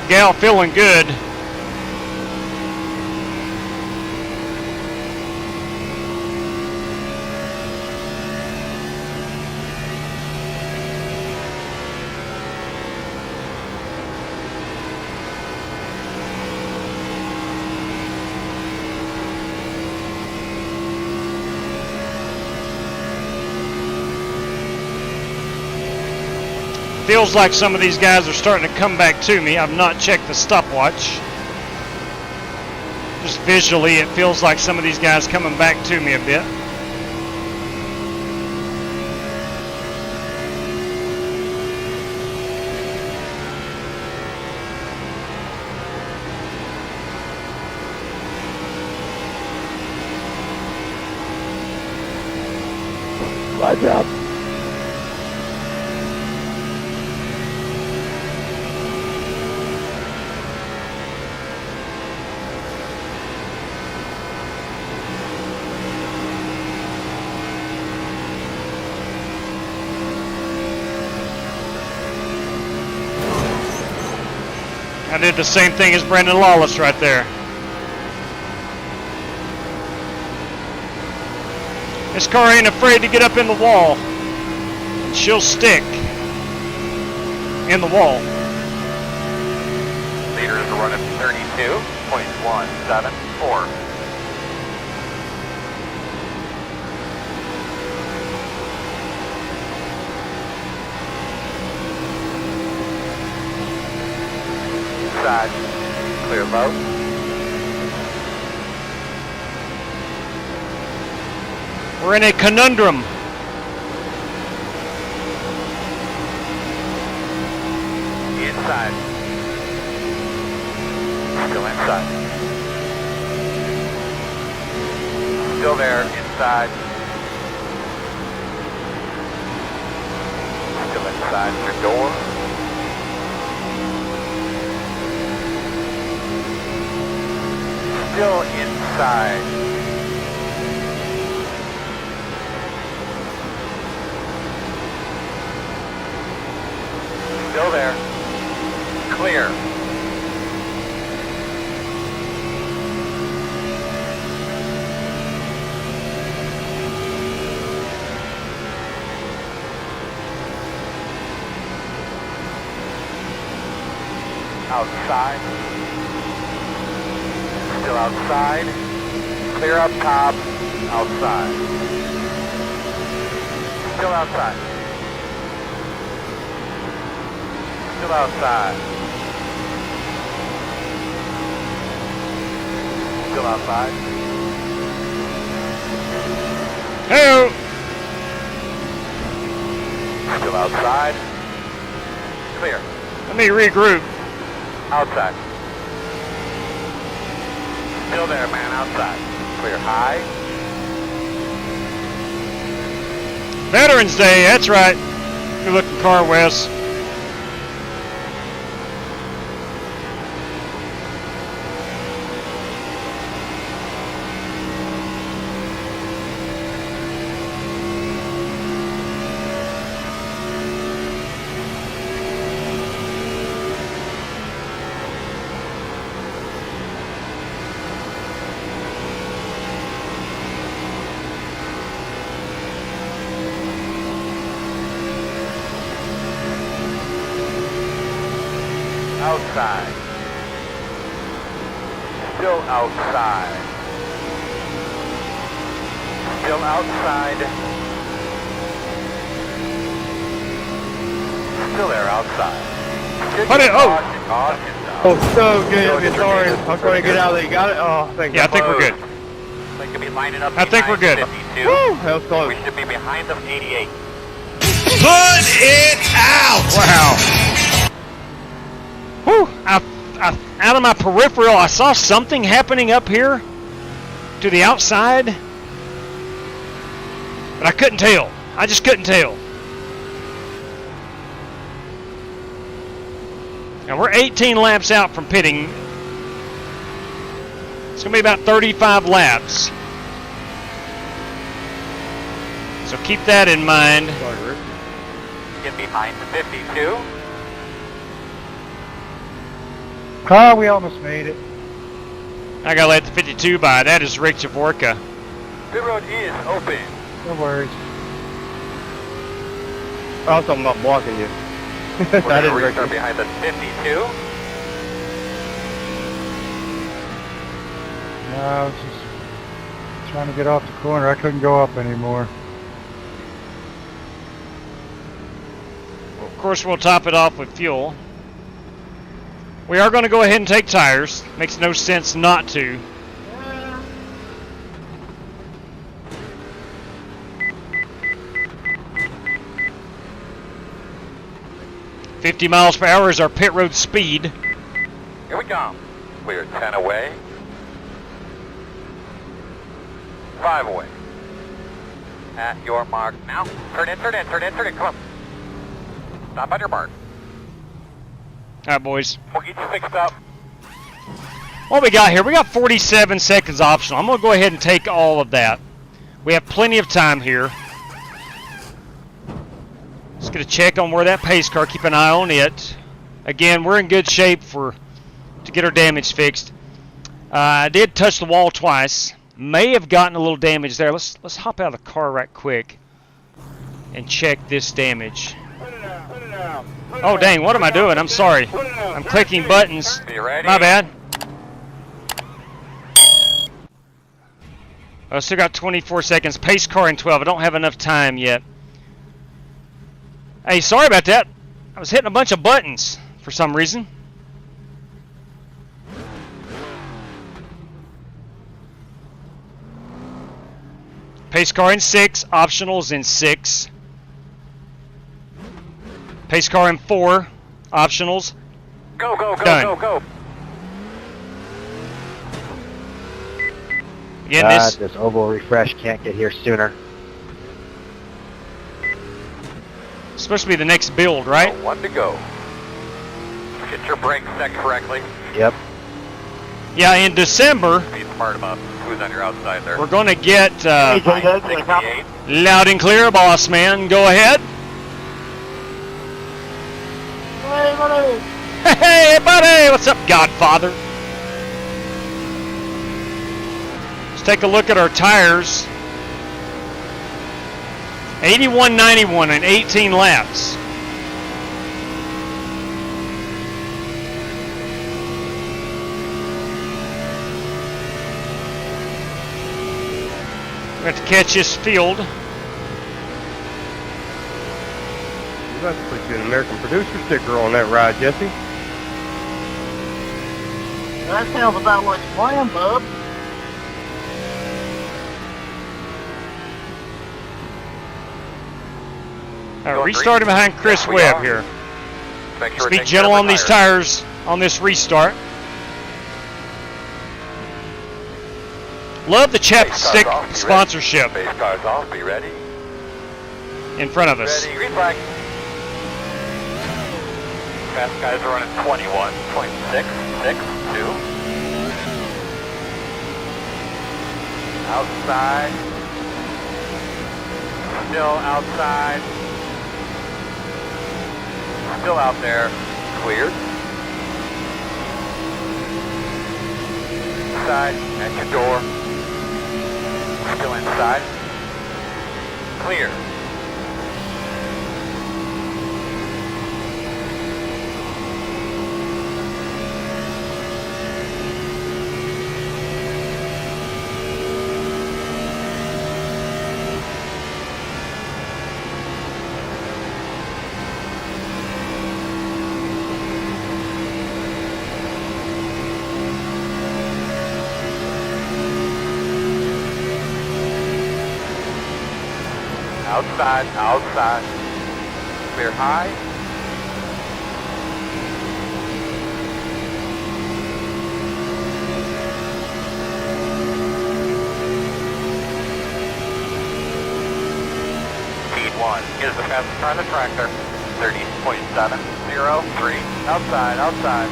S3: Oh, gal feeling good. Feels like some of these guys are starting to come back to me. I've not checked the stopwatch. Just visually, it feels like some of these guys coming back to me a bit.
S10: My job.
S3: I did the same thing as Brandon Lawless right there. This car ain't afraid to get up in the wall. And she'll stick in the wall.
S1: Leader is running 32.174. Side, clear low.
S3: We're in a conundrum.
S1: Inside. Still inside. Still there, inside. Still inside your door. Still inside. Still there. Clear. Outside. Still outside. Clear up top. Outside. Still outside. Still outside. Still outside.
S3: Hey!
S1: Still outside. Clear.
S3: Let me regroup.
S1: Outside. Still there, man. Outside. Clear high.
S3: Veterans Day, that's right. Good looking car, Wes.
S1: Outside. Still outside. Still outside. Still there outside.
S3: Put it, oh!
S9: Oh, so good. I'm sorry. I'm trying to get out of there. You got it? Oh, thank you.
S3: Yeah, I think we're good.
S1: They could be lining up.
S3: I think we're good.
S1: 52.
S9: Woo, that was close.
S1: We should be behind them 88.
S10: Put it out!
S3: Wow. Whew, out of my peripheral, I saw something happening up here to the outside, but I couldn't tell. I just couldn't tell. Now we're 18 laps out from pitting. It's going to be about 35 laps. So keep that in mind.
S1: Get behind the 52.
S9: Oh, we almost made it.
S3: I gotta let the 52 by. That is Rick Javorka.
S1: Pit road is open.
S9: No worries. Also, I'm not blocking you.
S1: We're
S9: I
S1: going to
S9: didn't
S1: restart
S9: recognize.
S1: behind the 52.
S9: No, I was just trying to get off the corner. I couldn't go up anymore.
S3: Of course, we'll top it off with fuel. We are going to go ahead and take tires. Makes no sense not to. $50 miles per hour is our pit road speed.
S1: Here we come. We are 10 away. 5 away. At your mark now. Turn in, turn in, turn in, turn in. Come on. Stop on your mark.
S3: All right, boys.
S1: We'll get you fixed up.
S3: What we got here? We got 47 seconds optional. I'm going to go ahead and take all of that. We have plenty of time here. Just going to check on where that pace car, keep an eye on it. Again, we're in good shape to get our damage fixed. I did touch the wall twice. May have gotten a little damage there. Let's hop out of the car right quick and check this damage. Oh dang, what am I doing? I'm sorry. I'm clicking buttons.
S1: Be ready.
S3: My bad. I still got 24 seconds. Pace car in 12. I don't have enough time yet. Hey, sorry about that. I was hitting a bunch of buttons for some reason. Pace car in 6. Optionals in 6. Pace car in 4. Optionals.
S1: Go, go, go,
S3: Done.
S1: go, go.
S3: Again,
S6: This oval refresh can't get here sooner.
S3: it's supposed to be the next build, right?
S1: 1 to go. Get your brakes set correctly.
S6: Yep.
S3: Yeah, in December,
S1: Be smart about who's on your outside there.
S3: we're going to get
S1: 68.
S3: loud and clear, boss man. Go ahead. Hey, buddy! What's up, Godfather? Let's take a look at our tires. 81.91 in 18 laps. We have to catch this field.
S9: You got to put you an American producer sticker on that ride, Jesse.
S7: That sounds about like playing, bub.
S3: Restarting behind Chris
S1: Yes, we
S3: Webb
S1: are.
S3: here.
S1: Make sure
S3: Let's
S1: we're
S3: be
S1: taking
S3: gentle
S1: care of
S3: on
S1: the
S3: these tires on this restart. Love the chapstick
S1: cars off, be
S3: sponsorship
S1: Base cars off, be ready.
S3: in front of us.
S1: Ready, green flag. Fast guys are running 21.662. Outside. Still outside. Still out there. Cleared. Inside. At your door. Still inside. Clear. Outside, outside. Clear high. Speed 1 is the fastest car on the tractor. 30.703. Outside, outside.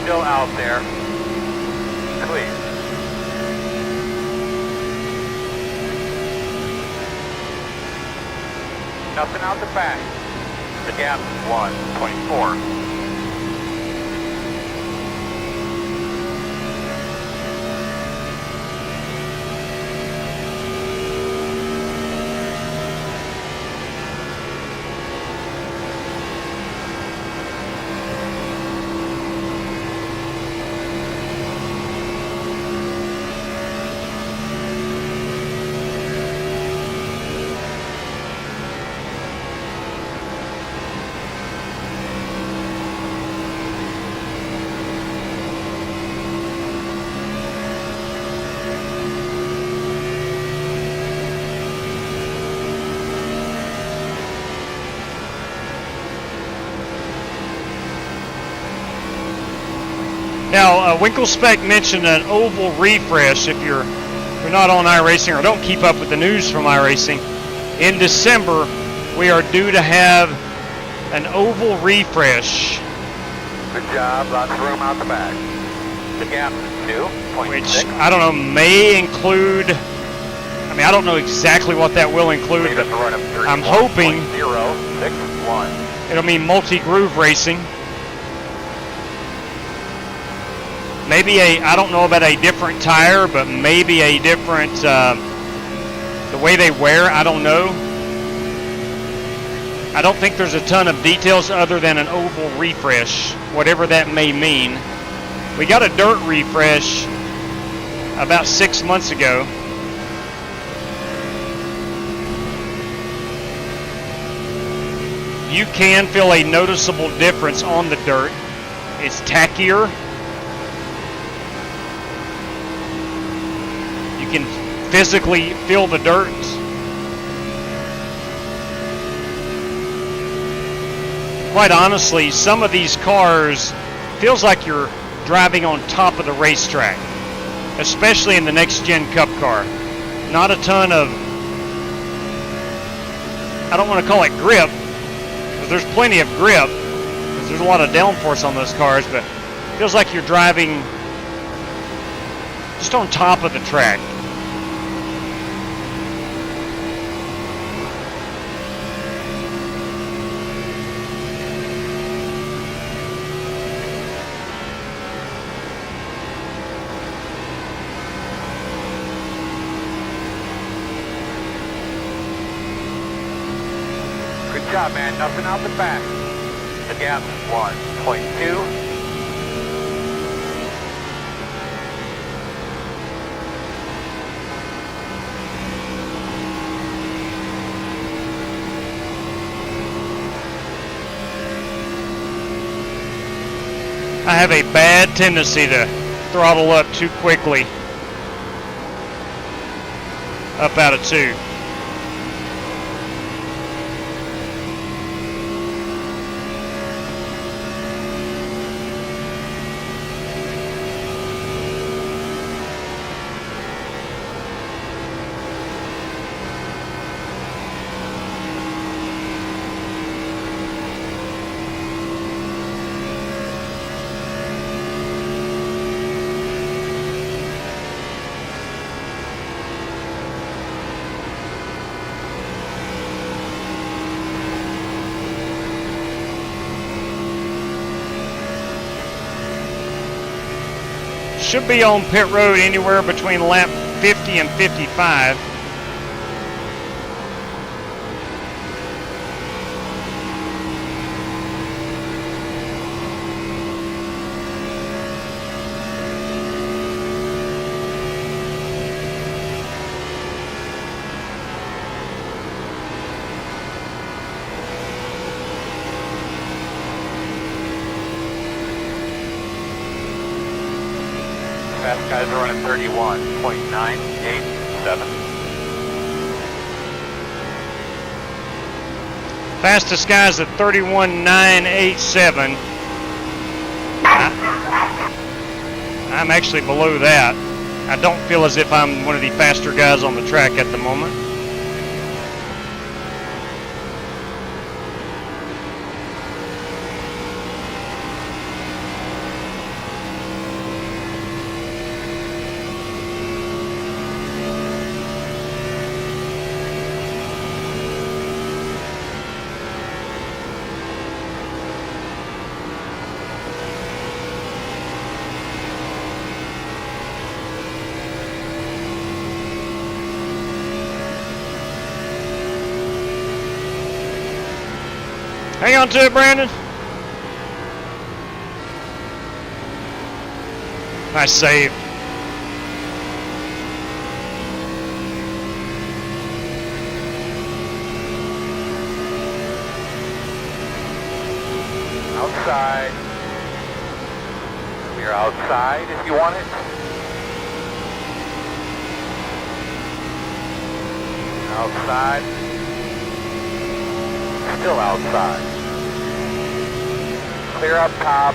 S1: Still out there. Clear. Nothing out the back. The gap is 1.4.
S3: Now, Winklespec mentioned an oval refresh. If you're not on iRacing or don't keep up with the news from iRacing, in December we are due to have an oval refresh.
S1: Good job, lots of room out the back. The gap is 2.6.
S3: Which, I don't know, may include, I mean, I don't know exactly what that will include, but I'm hoping
S1: 0.061.
S3: it'll mean multi-groove racing. Maybe I don't know about a different tire, but maybe a different, the way they wear, I don't know. I don't think there's a ton of details other than an oval refresh, whatever that may mean. We got a dirt refresh about 6 months ago. You can feel a noticeable difference on the dirt. It's tackier. You can physically feel the dirt. Quite honestly, some of these cars feels like you're driving on top of the racetrack, especially in the next gen cup car. Not a ton of, I don't want to call it grip, because there's plenty of grip, because there's a lot of downforce on those cars, but it feels like you're driving just on top of the track.
S1: Good job, man. Nothing out the back. The gap is 1.2.
S3: I have a bad tendency to throttle up too quickly. Up out of 2. Should be on pit road anywhere between lap 50 and 55.
S1: Fast guys are running 31.987.
S3: Fastest guys at 31.987. I'm actually below that. I don't feel as if I'm one of the faster guys on the track at the moment. Hang on to it, Brandon. Nice save.
S1: Outside. You're outside if you want it. Outside. Still outside. Clear up top.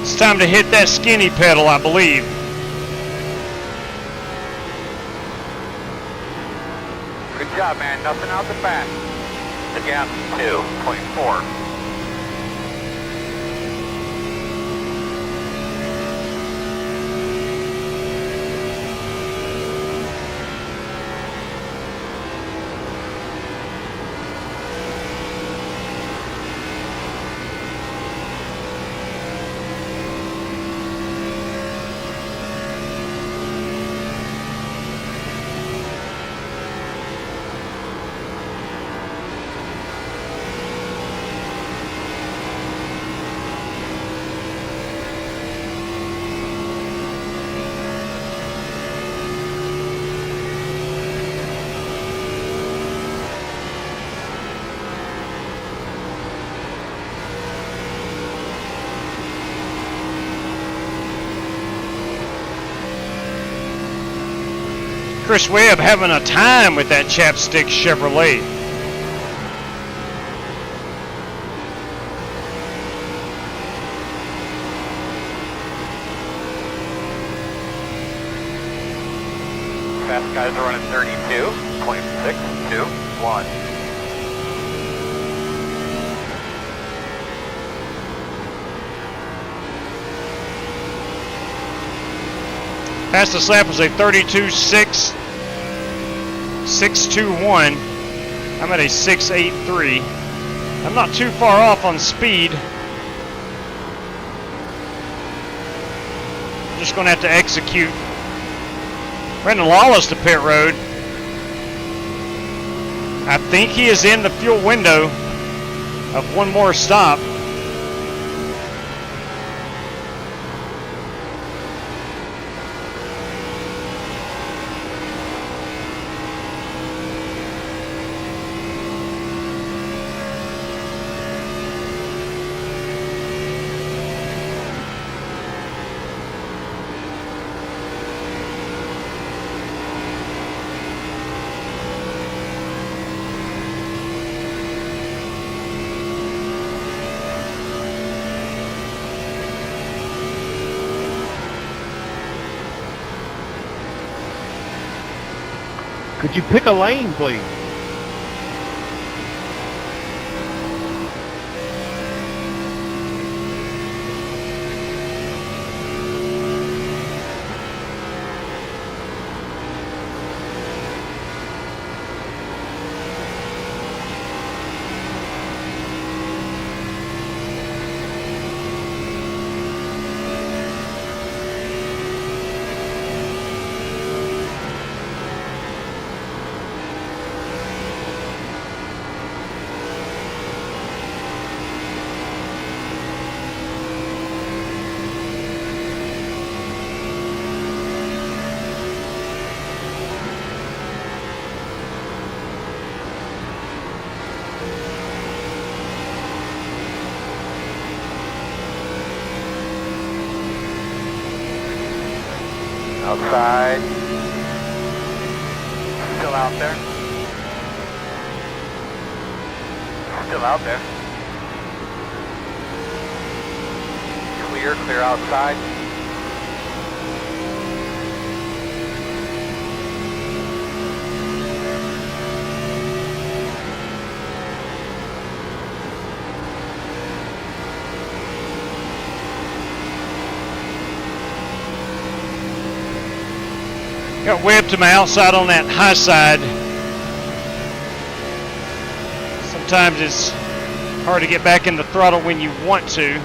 S3: It's time to hit that skinny pedal, I believe.
S1: Good job, man. Nothing out the back. The gap 2.4.
S3: Chris Webb having a time with that Chapstick Chevrolet.
S1: Fast guys are running 32.621.
S3: Fastest lap was a 32.621. I'm at a 6.83. I'm not too far off on speed. I'm just going to have to execute. Brandon Lawless to pit road. I think he is in the fuel window of one more stop.
S9: Could you pick a lane, please?
S1: Outside. Still out there. Still out there. Clear outside.
S3: Got Webb to my outside on that high side. Sometimes it's hard to get back in the throttle when you want to.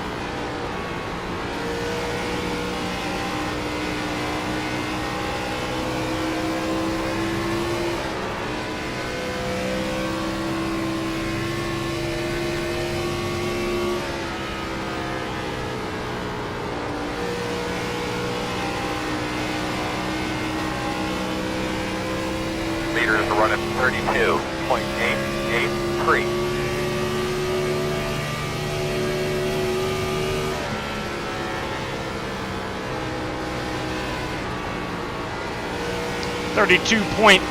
S1: Leaders are running 32.883.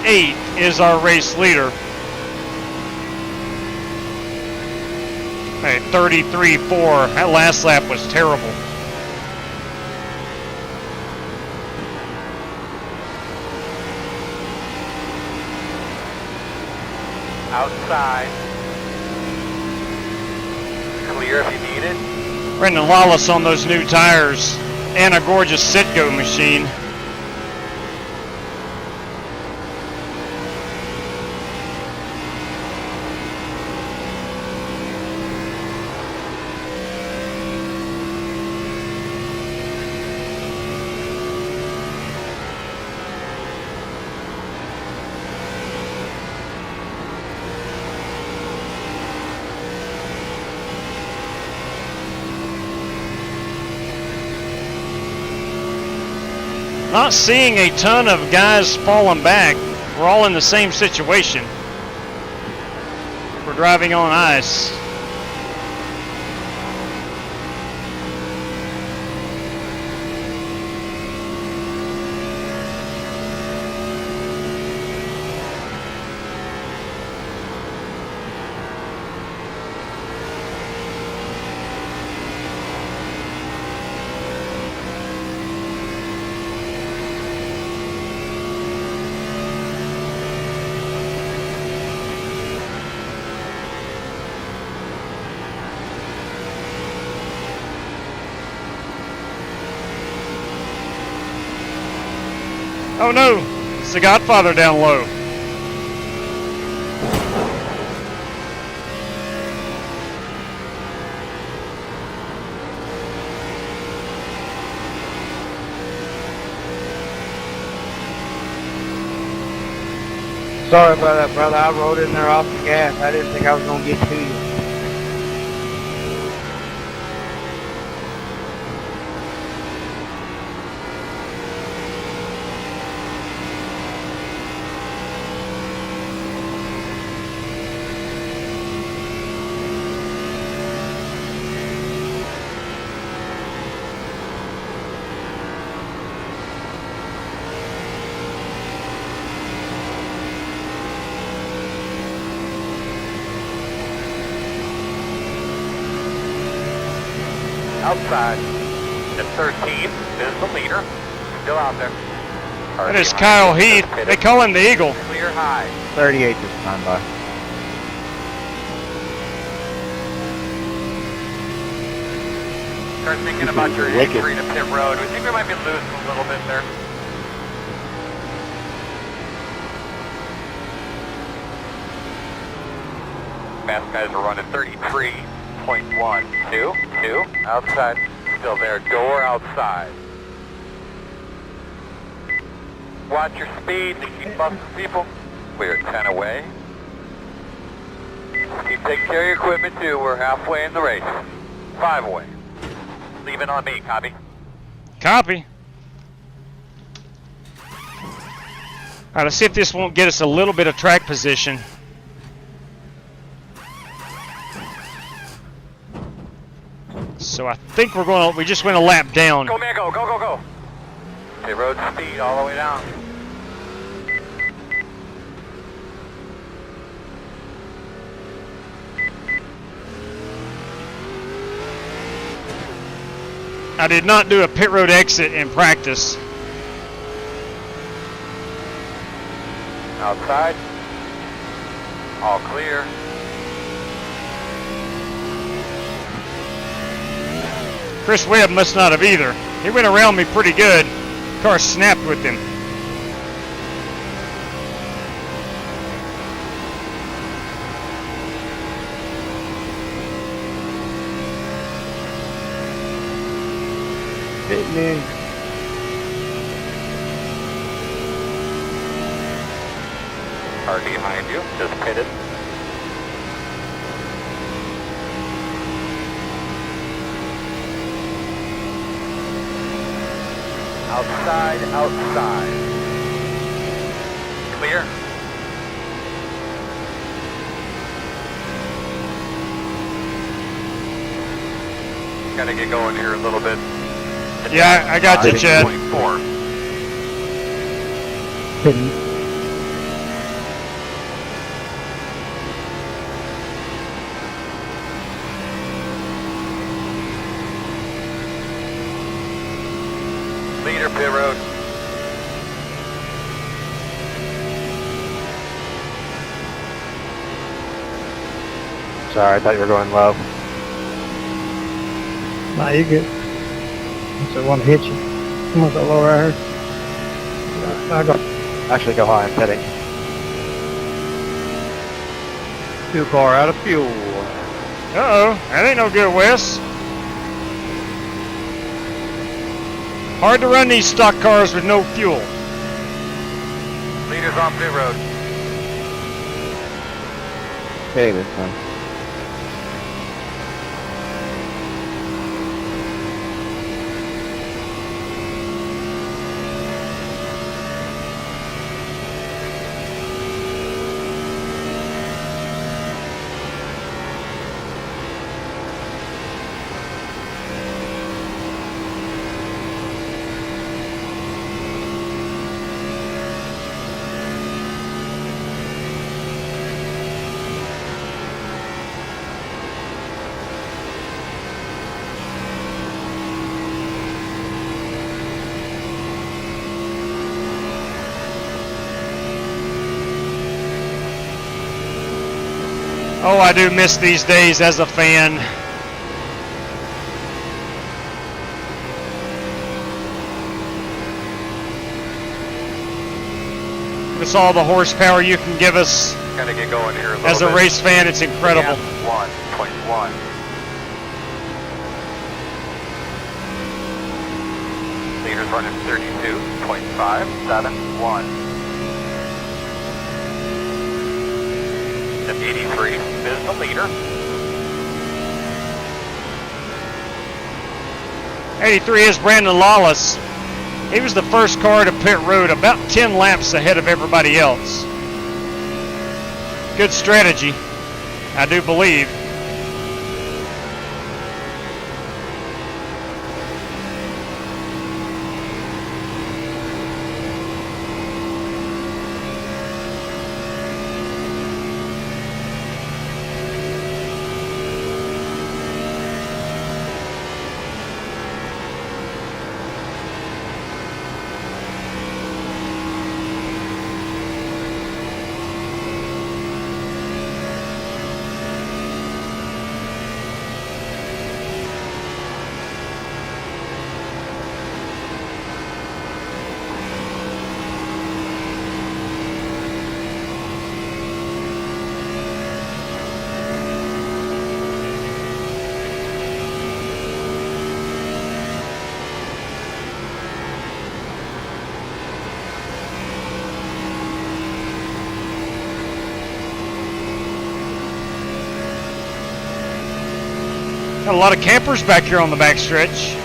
S3: .8 is our race leader. Hey, 33.4. That last lap was terrible.
S1: Outside. Clear if you need it.
S3: Brendan Lawless on those new tires and a gorgeous Citgo machine. Not seeing a ton of guys falling back. We're all in the same situation. We're driving on ice. Oh no, it's the Godfather down low.
S8: Sorry about that, brother. I rode in there off the gas. I didn't think I was going to get to you.
S1: Outside. At 13 is the leader. Still out there.
S3: That is Kyle Heath. They call him the Eagle.
S1: Clear high.
S6: 38 this time by.
S1: Start thinking about your entry to pit road. We think we might be losing a little bit there. Fast guys are running 33.1. Two. Outside. Still there. Door outside. Watch your speed to keep busting people. We're 10 away. Keep taking care of your equipment too. We're halfway in the race. 5 away. Leave it on me, copy.
S3: Copy. Alright, let's see if this won't get us a little bit of track position. So I think we just went a lap down.
S1: Go, man, go. Pit road speed all the way down.
S3: I did not do a pit road exit in practice.
S1: Outside. All clear.
S3: Chris Webb must not have either. He went around me pretty good. Car snapped with him.
S8: Hitting in.
S1: Car behind you, just pitted. Outside. Clear. Gotta get going here a little bit.
S3: Yeah, I got you, Chad.
S1: 24. Leader pit road.
S9: Sorry, I thought you were going low.
S4: Nah, you're good. I want to hit you. I'm gonna go low right here. I'll go.
S9: Actually, go high. I'm heading. Fuel car out of fuel.
S3: Uh-oh, that ain't no good, Wes. Hard to run these stock cars with no fuel.
S1: Leaders on pit road.
S6: Okay, this time.
S3: Oh, I do miss these days as a fan. Give us all the horsepower you can give us.
S1: Gotta get going here a little
S3: As a
S1: bit.
S3: race fan, it's incredible.
S1: 1.1. Leaders running 32.571. At 83 is the leader.
S3: 83 is Brandon Lawless. He was the first car to pit road, about 10 laps ahead of everybody else. Good strategy, I do believe. Got a lot of campers back here on the backstretch.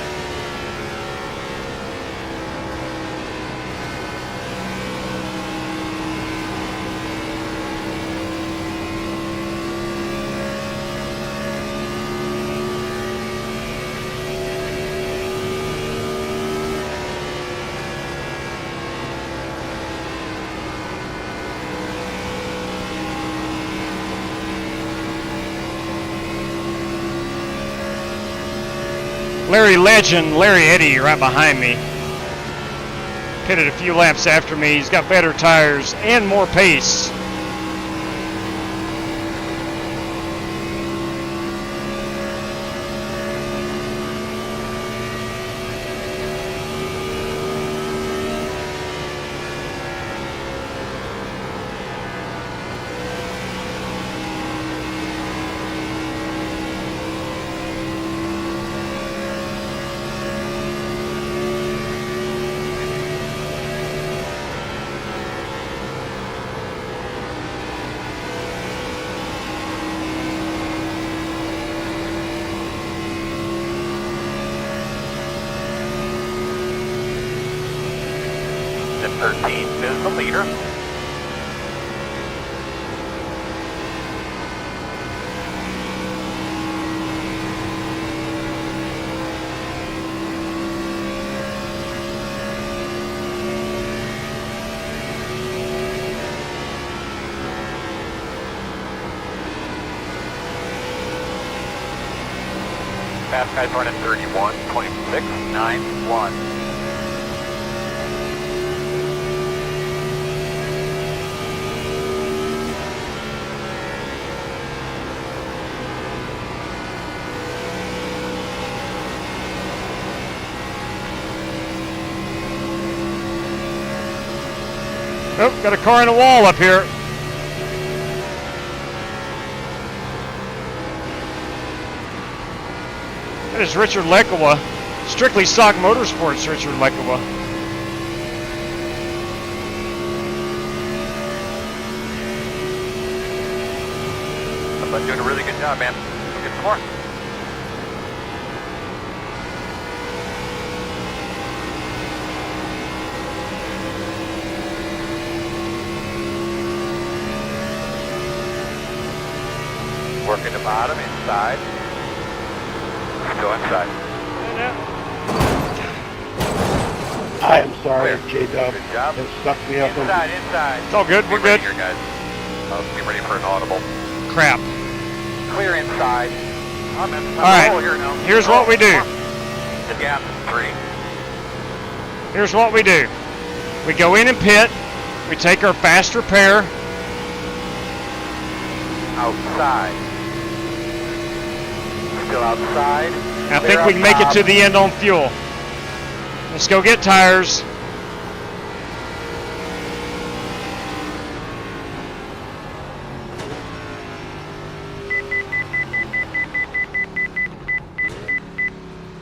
S3: Larry Legend, Larry Eddy right behind me. Pitted a few laps after me. He's got better tires and more pace.
S1: At 13 is the leader. Fast guys running 31.691.
S3: Oh, got a car in a wall up here. That is Richard Lekawa. Strictly Stock Motorsports, Richard Lekawa.
S1: I'm doing a really good job, man. Good score. Working the bottom, inside. Still inside.
S9: I am sorry, J-Dub.
S1: Good job.
S9: It sucked me up.
S1: Inside.
S3: It's all good, we're
S1: Be ready
S3: good.
S1: here, guys. Be ready for an audible.
S3: Crap.
S1: Clear inside. I'm in.
S3: All right,
S1: here now.
S3: here's what we do.
S1: The gas is 3.
S3: Here's what we do. We go in and pit. We take our fast repair.
S1: Outside. Still outside.
S3: I think we can make it to the end on fuel. Let's go get tires.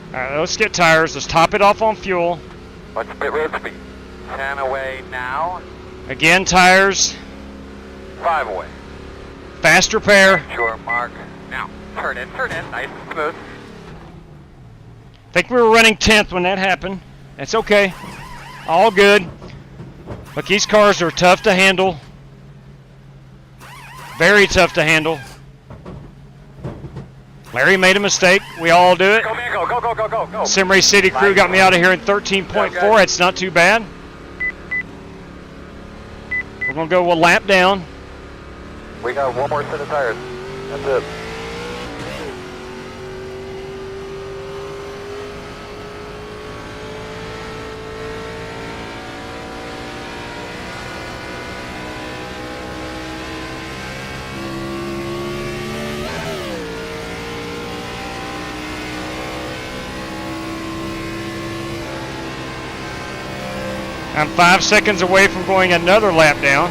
S3: All right, let's get tires. Let's top it off on fuel.
S1: What's pit road speed? 10 away now.
S3: Again, tires.
S1: 5 away.
S3: Fast repair.
S1: Sure mark. Now, turn in, nice and smooth.
S3: I think we were running 10th when that happened. That's okay. All good. Look, these cars are tough to handle. Very tough to handle. Larry made a mistake. We all do it.
S1: Go, man, go.
S3: Simray City crew got me out of here in 13.4. It's not too bad. We're going to go a lap down.
S1: We got one more set of tires. That's it.
S3: I'm 5 seconds away from going another lap down.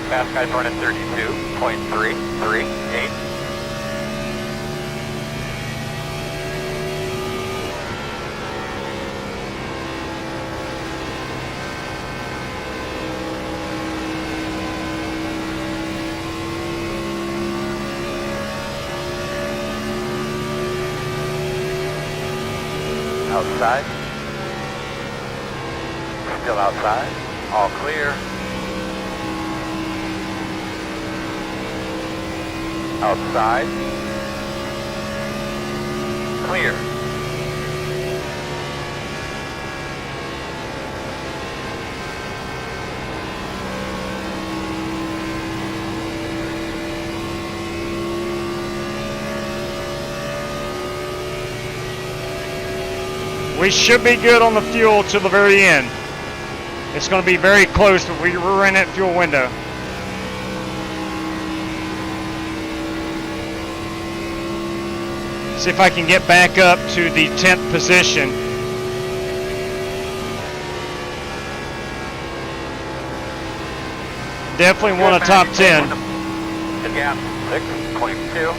S1: Fast guy's running 32.338. Outside. Still outside. All clear. Outside. Clear.
S3: We should be good on the fuel to the very end. It's going to be very close, but we're in that fuel window. See if I can get back up to the 10th position. Definitely want a top 10.
S1: Good gap. 6.2.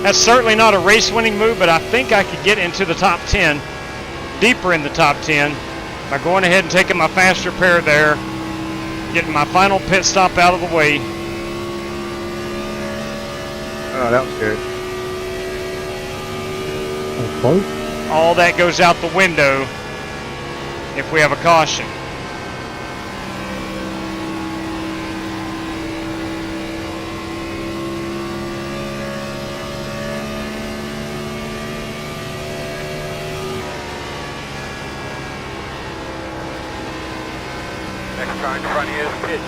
S3: That's certainly not a race-winning move, but I think I could get into the top 10, deeper in the top 10, by going ahead and taking my fast repair there, getting my final pit stop out of the way.
S9: Oh, that was good.
S4: Close.
S3: All that goes out the window if we have a caution.
S1: Car in front of you is pitch.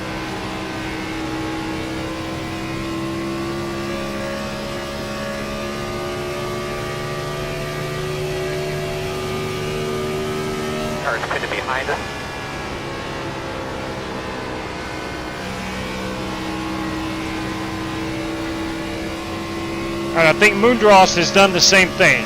S1: Car is pitted behind us.
S3: All right, I think Moondross has done the same thing.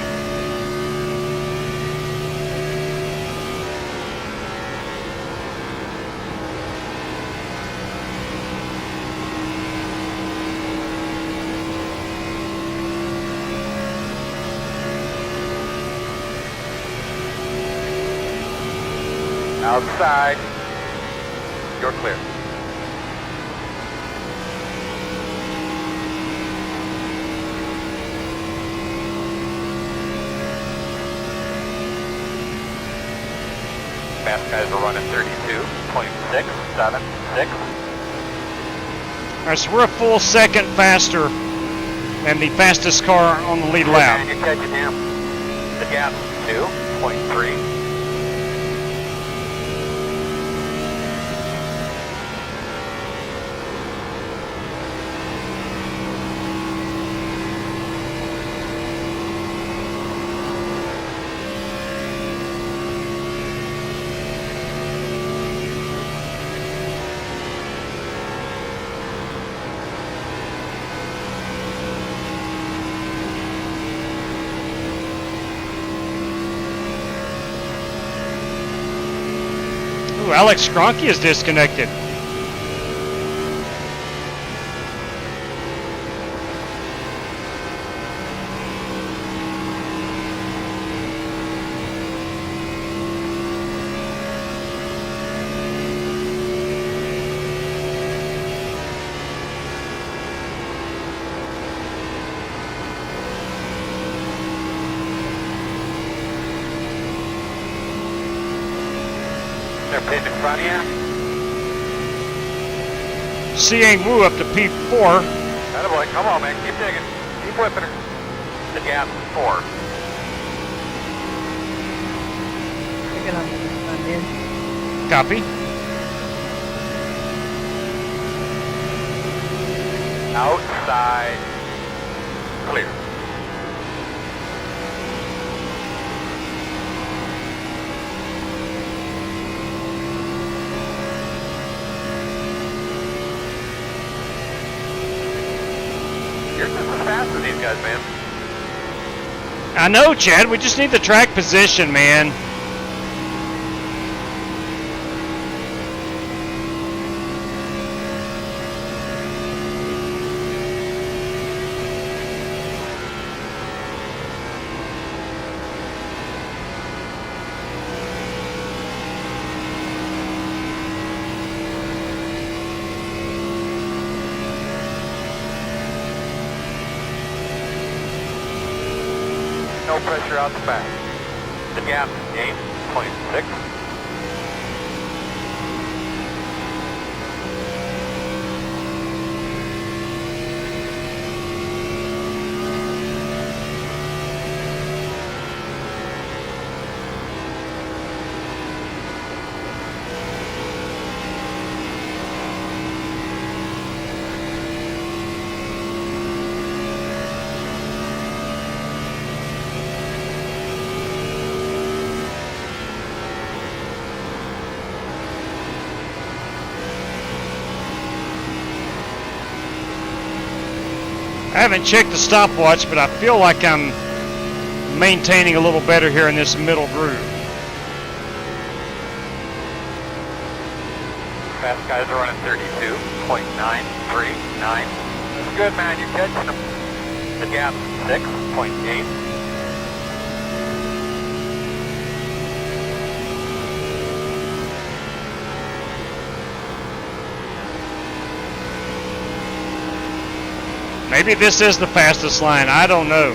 S1: Outside. You're clear. Fast guys are running 32.676.
S3: All right, so we're a full second faster than the fastest car on the lead lap.
S1: And you're catching him. The gap 2.3.
S3: Ooh, Alex Cronky is disconnected.
S1: They're pitted in front of you.
S3: Siang Wu up to P4.
S1: Attaboy, come on, man. Keep digging. Keep whipping her. The gap 4.
S7: Picking up the front end.
S3: Copy.
S1: Outside. Clear. You're just as fast as these guys, man.
S3: I know, Chad. We just need the track position, man.
S1: No pressure out the back. The gap 8.6.
S3: I haven't checked the stopwatch, but I feel like I'm maintaining a little better here in this middle groove.
S1: Fast guys are running 32.939. That's good, man. You're catching them. The gap 6.8.
S3: Maybe this is the fastest line. I don't know.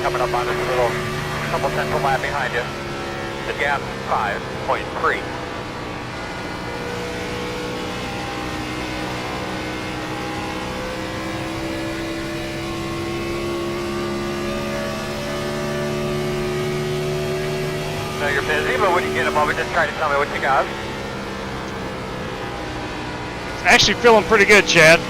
S1: Coming up on this little couple central lap behind you. The gap 5.3. Now you're busy. when you get a moment, just try to tell me what you got.
S3: It's actually feeling pretty good, Chad.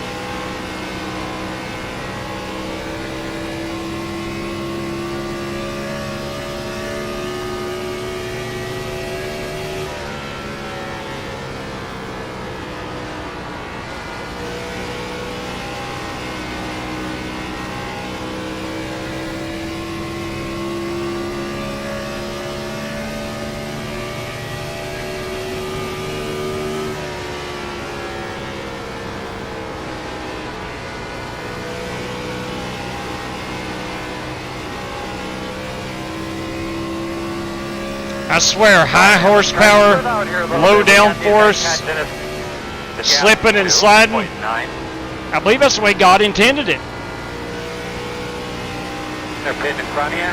S3: I swear, high horsepower, low downforce, slipping and sliding. I believe that's the way God intended it.
S1: They're pitting in front of you.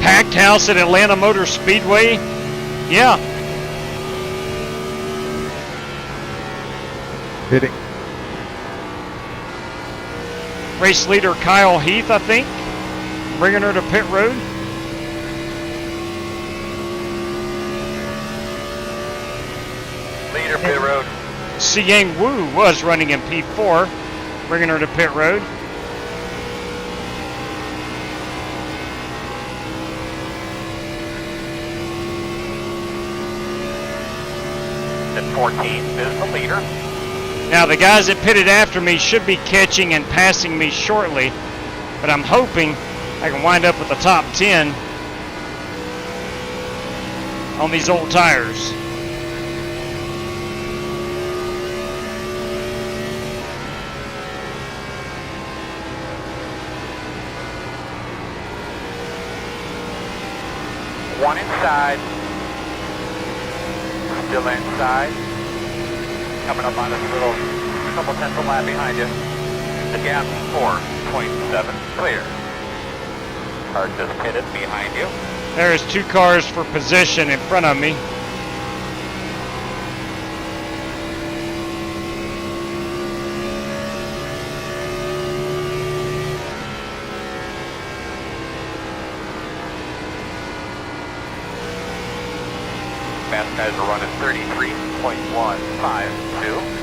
S3: Packed house at Atlanta Motor Speedway. Yeah.
S6: Hitting.
S3: Race leader Kyle Heath, I think, bringing her to pit road.
S1: Leader pit road.
S3: Yang Wu was running in P4, bringing her to pit road.
S1: At 14 is the leader.
S3: Now the guys that pitted after me should be catching and passing me shortly, but I'm hoping I can wind up with the top 10 on these old tires.
S1: One inside. Still inside. Coming up on this little couple tenths of lap behind you. The gap 4.7 clear. Car just pitted behind you.
S3: There's two cars for position in front of me.
S1: Fast guys are running 33.152.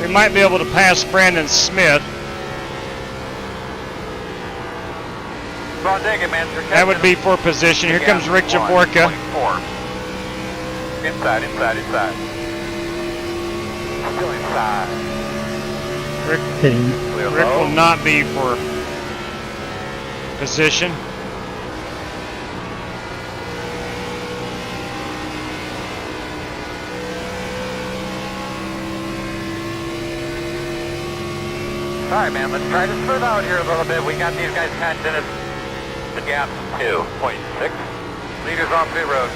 S3: We might be able to pass Brandon Smith. That would be for position. Here comes Rick Javorka.
S1: Inside. Still inside.
S3: Rick will not be for position.
S1: All right, man, let's try to smooth out here a little bit. We got these guys patched in at the gap 2.6. Leaders on pit road.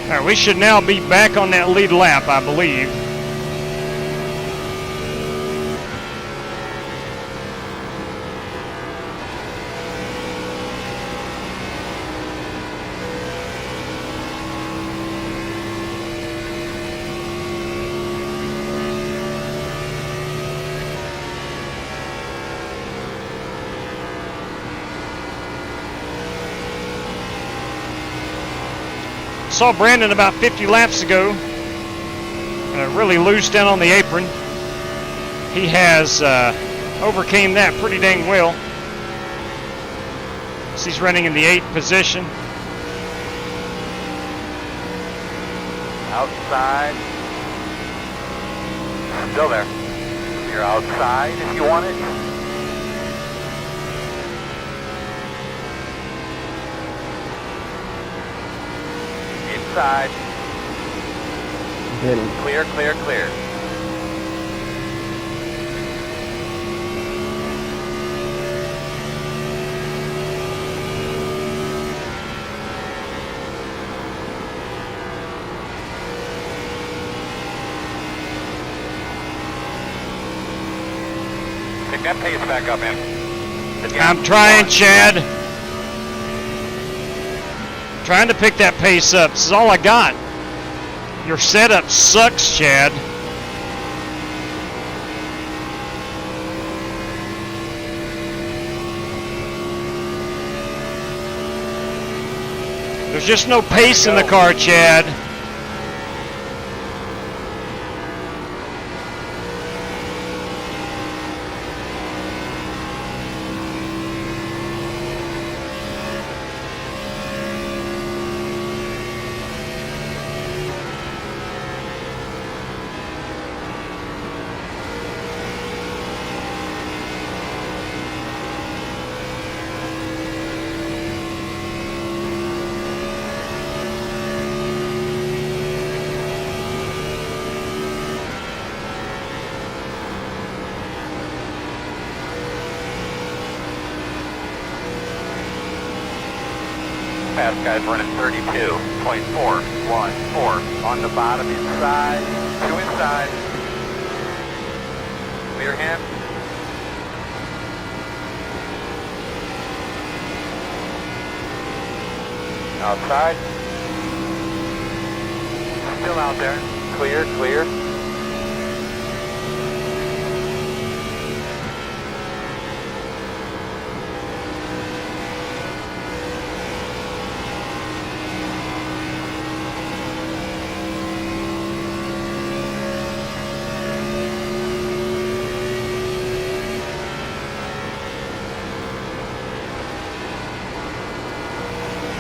S3: All right, we should now be back on that lead lap, I believe. Saw Brandon about 50 laps ago, really loose down on the apron. He has overcame that pretty dang well. So he's running in the 8th position.
S1: Outside. Still there. You're outside if you want it. Inside. Clear. that pace back up, man.
S3: I'm trying, Chad. Trying to pick that pace up. This is all I got. Your setup sucks, Chad. There's just no pace in the car, Chad.
S1: Fast guys running 32.414 on the bottom inside, 2 inside. Clear him. Outside. Still out there. Clear, clear.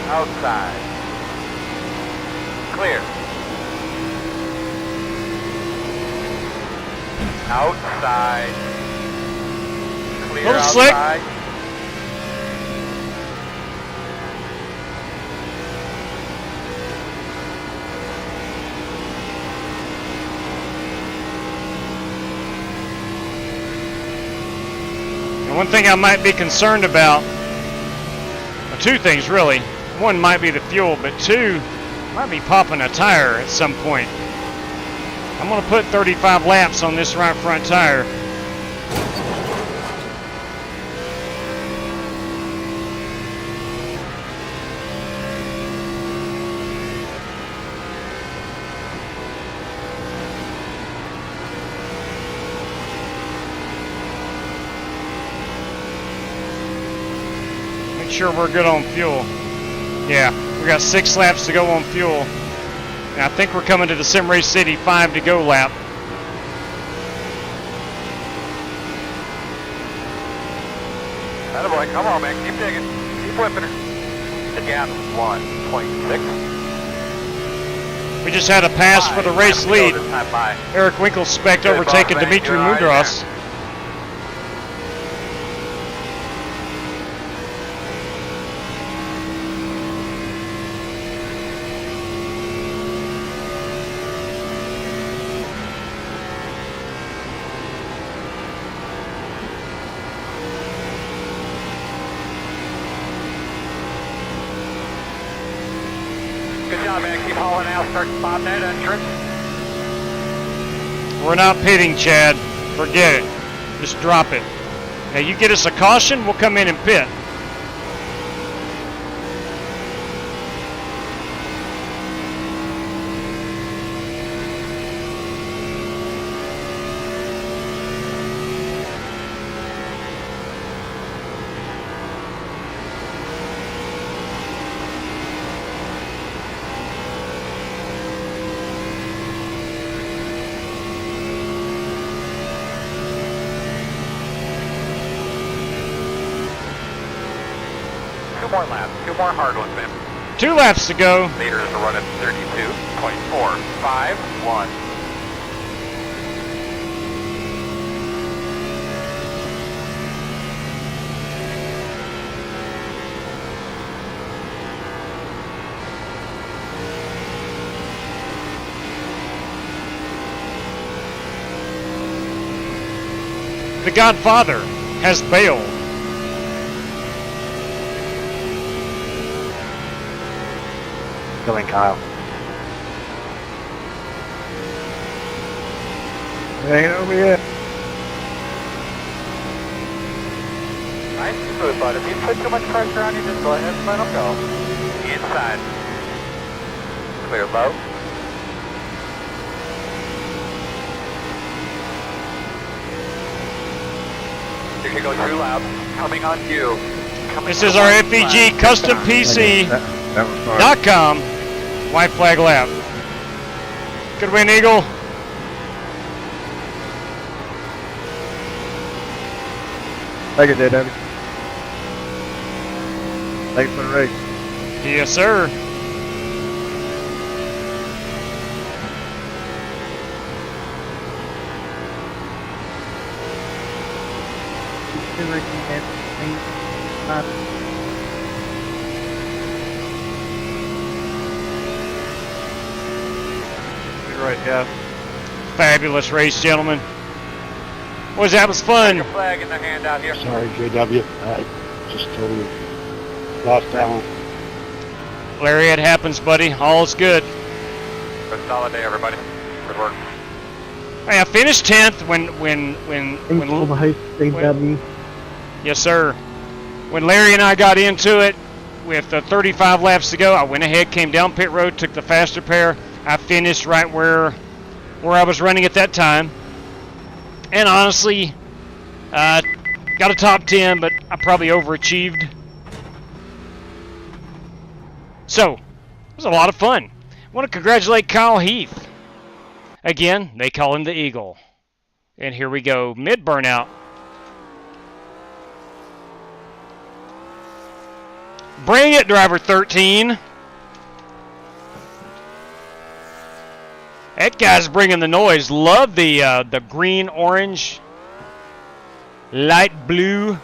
S1: Outside. Clear. Outside. Clear
S3: Little slick.
S1: outside.
S3: And one thing I might be concerned about, well, two things really. One might be the fuel, but two, might be popping a tire at some point. I'm going to put 35 laps on this right front tire. Make sure we're good on fuel. Yeah, we got 6 laps to go on fuel. And I think we're coming to the Sim Race City 5 to go lap.
S1: Attaboy, come on, man. Keep digging. Keep whipping her. Again, 1.6.
S3: We just had a pass for the race lead. Eric Winkelspect
S1: Good
S3: overtaking
S1: boss, man.
S3: Dimitri
S1: You're all right
S3: Mudras.
S1: Good job, man. Keep hauling out. Start spotting that entrance.
S3: We're not pitting, Chad. Forget it. Just drop it. Now you get us a caution, we'll come in and pit.
S1: More laps. 2 more hard ones, man.
S3: 2 laps to go.
S1: Leaders are running 32.451.
S3: The Godfather has bailed.
S6: Going, Kyle.
S9: It ain't over yet.
S1: smooth, bud. If you put too much pressure on you, just go ahead and let them go. Inside. Clear low. You can go through loud. Coming on you.
S3: This is our FEG custom PC .com white flag lap. Good win, Eagle.
S6: Thank you, Debbie. Thanks for the race.
S3: Yes, sir.
S9: You're right, yeah.
S3: Fabulous race, gentlemen. Was that was fun.
S1: Your flag in the hand out here.
S11: Sorry, JW. I just totally lost balance.
S3: Larry, it happens, buddy. All's good.
S1: Good solid day, everybody. Good work.
S3: Hey, I finished 10th when
S7: the host, CW.
S3: Yes, sir. When Larry and I got into it with 35 laps to go, I went ahead, came down pit road, took the faster pair. I finished right where I was running at that time. And honestly, got a top 10, but I probably overachieved. So, it was a lot of fun. I want to congratulate Kyle Heath. Again, they call him the Eagle. And here we go, mid-burnout. Bring it, driver 13. That guy's bringing the noise. Love the green, orange, light blue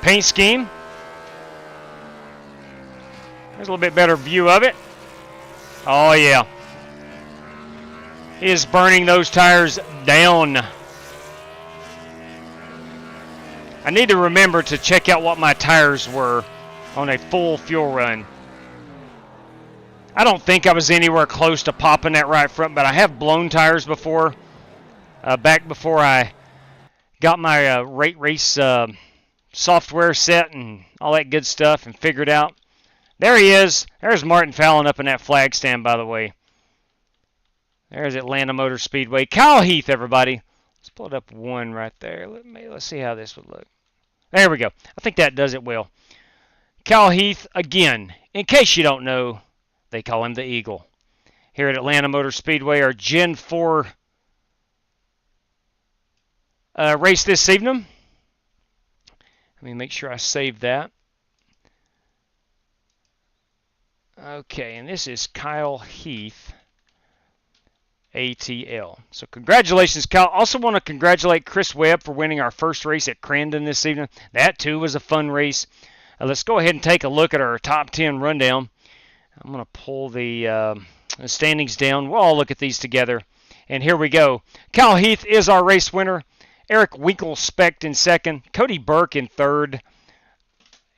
S3: paint scheme. There's a little bit better view of it. Oh, yeah. He is burning those tires down. I need to remember to check out what my tires were on a full fuel run. I don't think I was anywhere close to popping that right front, but I have blown tires before. Back before I got my race software set and all that good stuff and figured out. There he is. There's Martin Fallon up in that flag stand, by the way. There's Atlanta Motor Speedway. Kyle Heath, everybody. Let's pull it up one right there. Let's see how this would look. There we go. I think that does it well. Kyle Heath, again, in case you don't know, they call him the Eagle. Here at Atlanta Motor Speedway, our Gen 4 race this evening. Let me make sure I save that. Okay, and this is Kyle Heath, ATL. So congratulations, Kyle. Also want to congratulate Chris Webb for winning our first race at Crandon this evening. That, too, was a fun race. Let's go ahead and take a look at our top 10 rundown. I'm going to pull the standings down. We'll all look at these together. And here we go. Kyle Heath is our race winner. Eric Winkle-Specht in second. Cody Burke in third.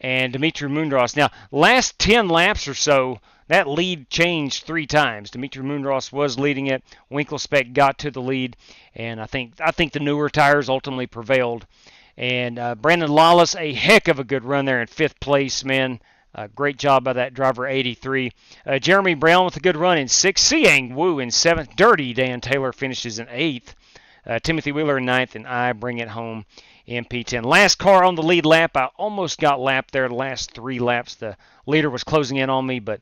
S3: And Dimitri Mundros. Now, last 10 laps or so, that lead changed 3 times. Dimitri Mundros was leading it. Winkle-Specht got to the lead. And I think the newer tires ultimately prevailed. And Brandon Lawless, a heck of a good run there in 5th place, man. Great job by that driver, 83. Jeremy Brown with a good run in 6th. Siang Wu in 7th. Dirty Dan Taylor finishes in 8th. Timothy Wheeler in 9th. And I bring it home in P10. Last car on the lead lap. I almost got lapped there the last 3 laps. The leader was closing in on me, but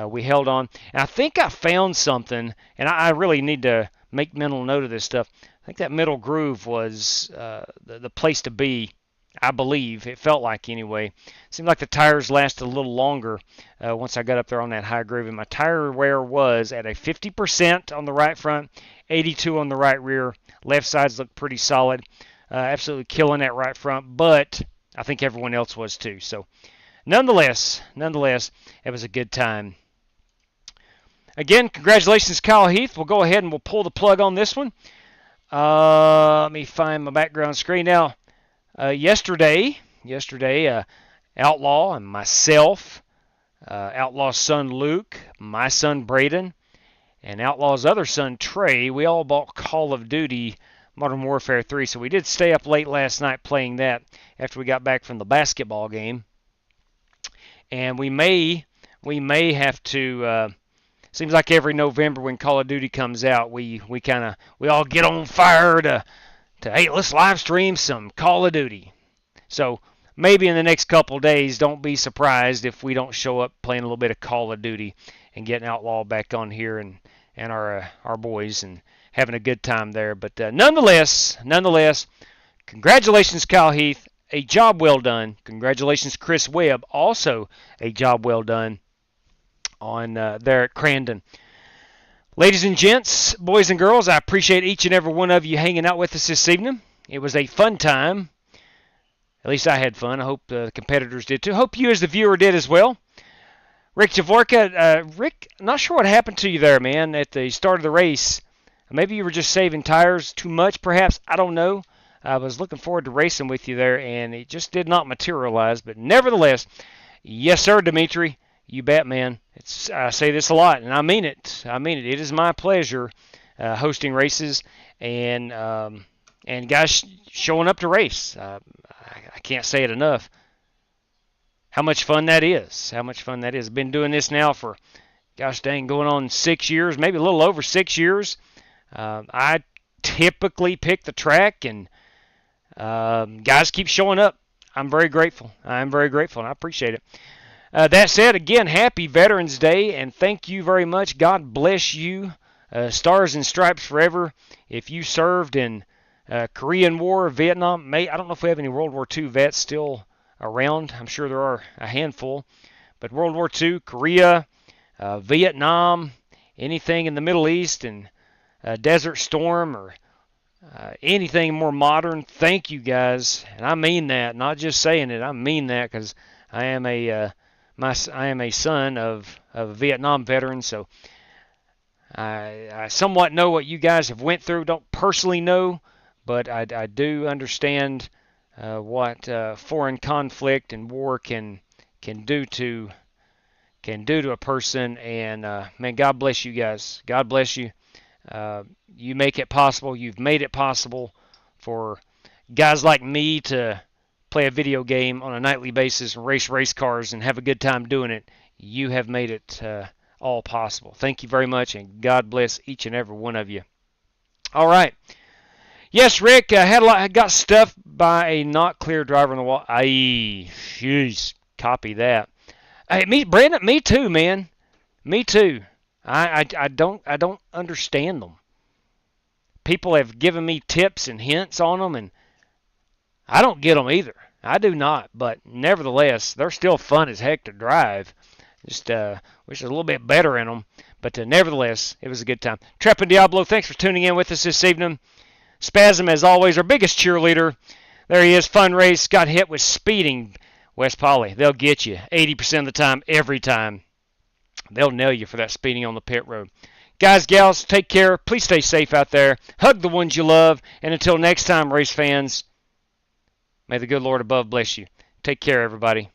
S3: we held on. And I think I found something, and I really need to make mental note of this stuff. I think that middle groove was the place to be, I believe. It felt like anyway. Seemed like the tires lasted a little longer once I got up there on that high groove. And my tire wear was at a 50% on the right front, 82 on the right rear. Left sides looked pretty solid. Absolutely killing that right front, but I think everyone else was too. So nonetheless, it was a good time. Again, congratulations, Kyle Heath. We'll go ahead and we'll pull the plug on this one. Let me find my background screen now. Yesterday, Outlaw and myself, Outlaw's son Luke, my son Braden, and Outlaw's other son Trey, we all bought Call of Duty Modern Warfare 3. So we did stay up late last night playing that after we got back from the basketball game. And we may have to. Seems like every November when Call of Duty comes out, we all get on fire to hey, let's live stream some Call of Duty. So maybe in the next couple of days, don't be surprised if we don't show up playing a little bit of Call of Duty and getting Outlaw back on here and our boys and having a good time there. But nonetheless, congratulations, Kyle Heath, a job well done. Congratulations, Chris Webb, also a job well done on there at Crandon. Ladies and gents, boys and girls, I appreciate each and every one of you hanging out with us this evening. It was a fun time. At least I had fun. I hope the competitors did too. Hope you as the viewer did as well. Rick Javorka, Rick, not sure what happened to you there, man, at the start of the race. Maybe you were just saving tires too much, perhaps. I don't know. I was looking forward to racing with you there, and it just did not materialize. But nevertheless, yes, sir, Dimitri. You bet, man. I say this a lot, and I mean it. It is my pleasure hosting races and guys showing up to race. I can't say it enough. How much fun that is. I've been doing this now for, gosh dang, going on 6 years, maybe a little over 6 years. I typically pick the track, and guys keep showing up. I'm very grateful, and I appreciate it. That said, again, happy Veterans Day, and thank you very much. God bless you. Stars and stripes forever. If you served in Korean War, Vietnam, I don't know if we have any World War II vets still around. I'm sure there are a handful. But World War II, Korea, Vietnam, anything in the Middle East, and Desert Storm, or anything more modern, thank you guys. And I mean that, not just saying it. I mean that, because I am a son of a Vietnam veteran, so I somewhat know what you guys have went through. Don't personally know, but I do understand what foreign conflict and war can do to a person. And man, God bless you guys. God bless you. You make it possible. You've made it possible for guys like me to play a video game on a nightly basis and race cars and have a good time doing it. You have made it all possible. Thank you very much, and God bless each and every one of you. All right. Yes, Rick, I got stuffed by a not clear driver on the wall. Jeez, copy that. Hey, Brandon, me too, man. Me too. I don't understand them. People have given me tips and hints on them, and I don't get them either. I do not, but nevertheless, they're still fun as heck to drive. Just wish a little bit better in them, but nevertheless, it was a good time. Trep and Diablo, thanks for tuning in with us this evening. Spasm, as always, our biggest cheerleader. There he is, fun race, got hit with speeding. West Poly, they'll get you 80% of the time, every time. They'll nail you for that speeding on the pit road. Guys, gals, take care. Please stay safe out there. Hug the ones you love. And until next time, race fans, may the good Lord above bless you. Take care, everybody.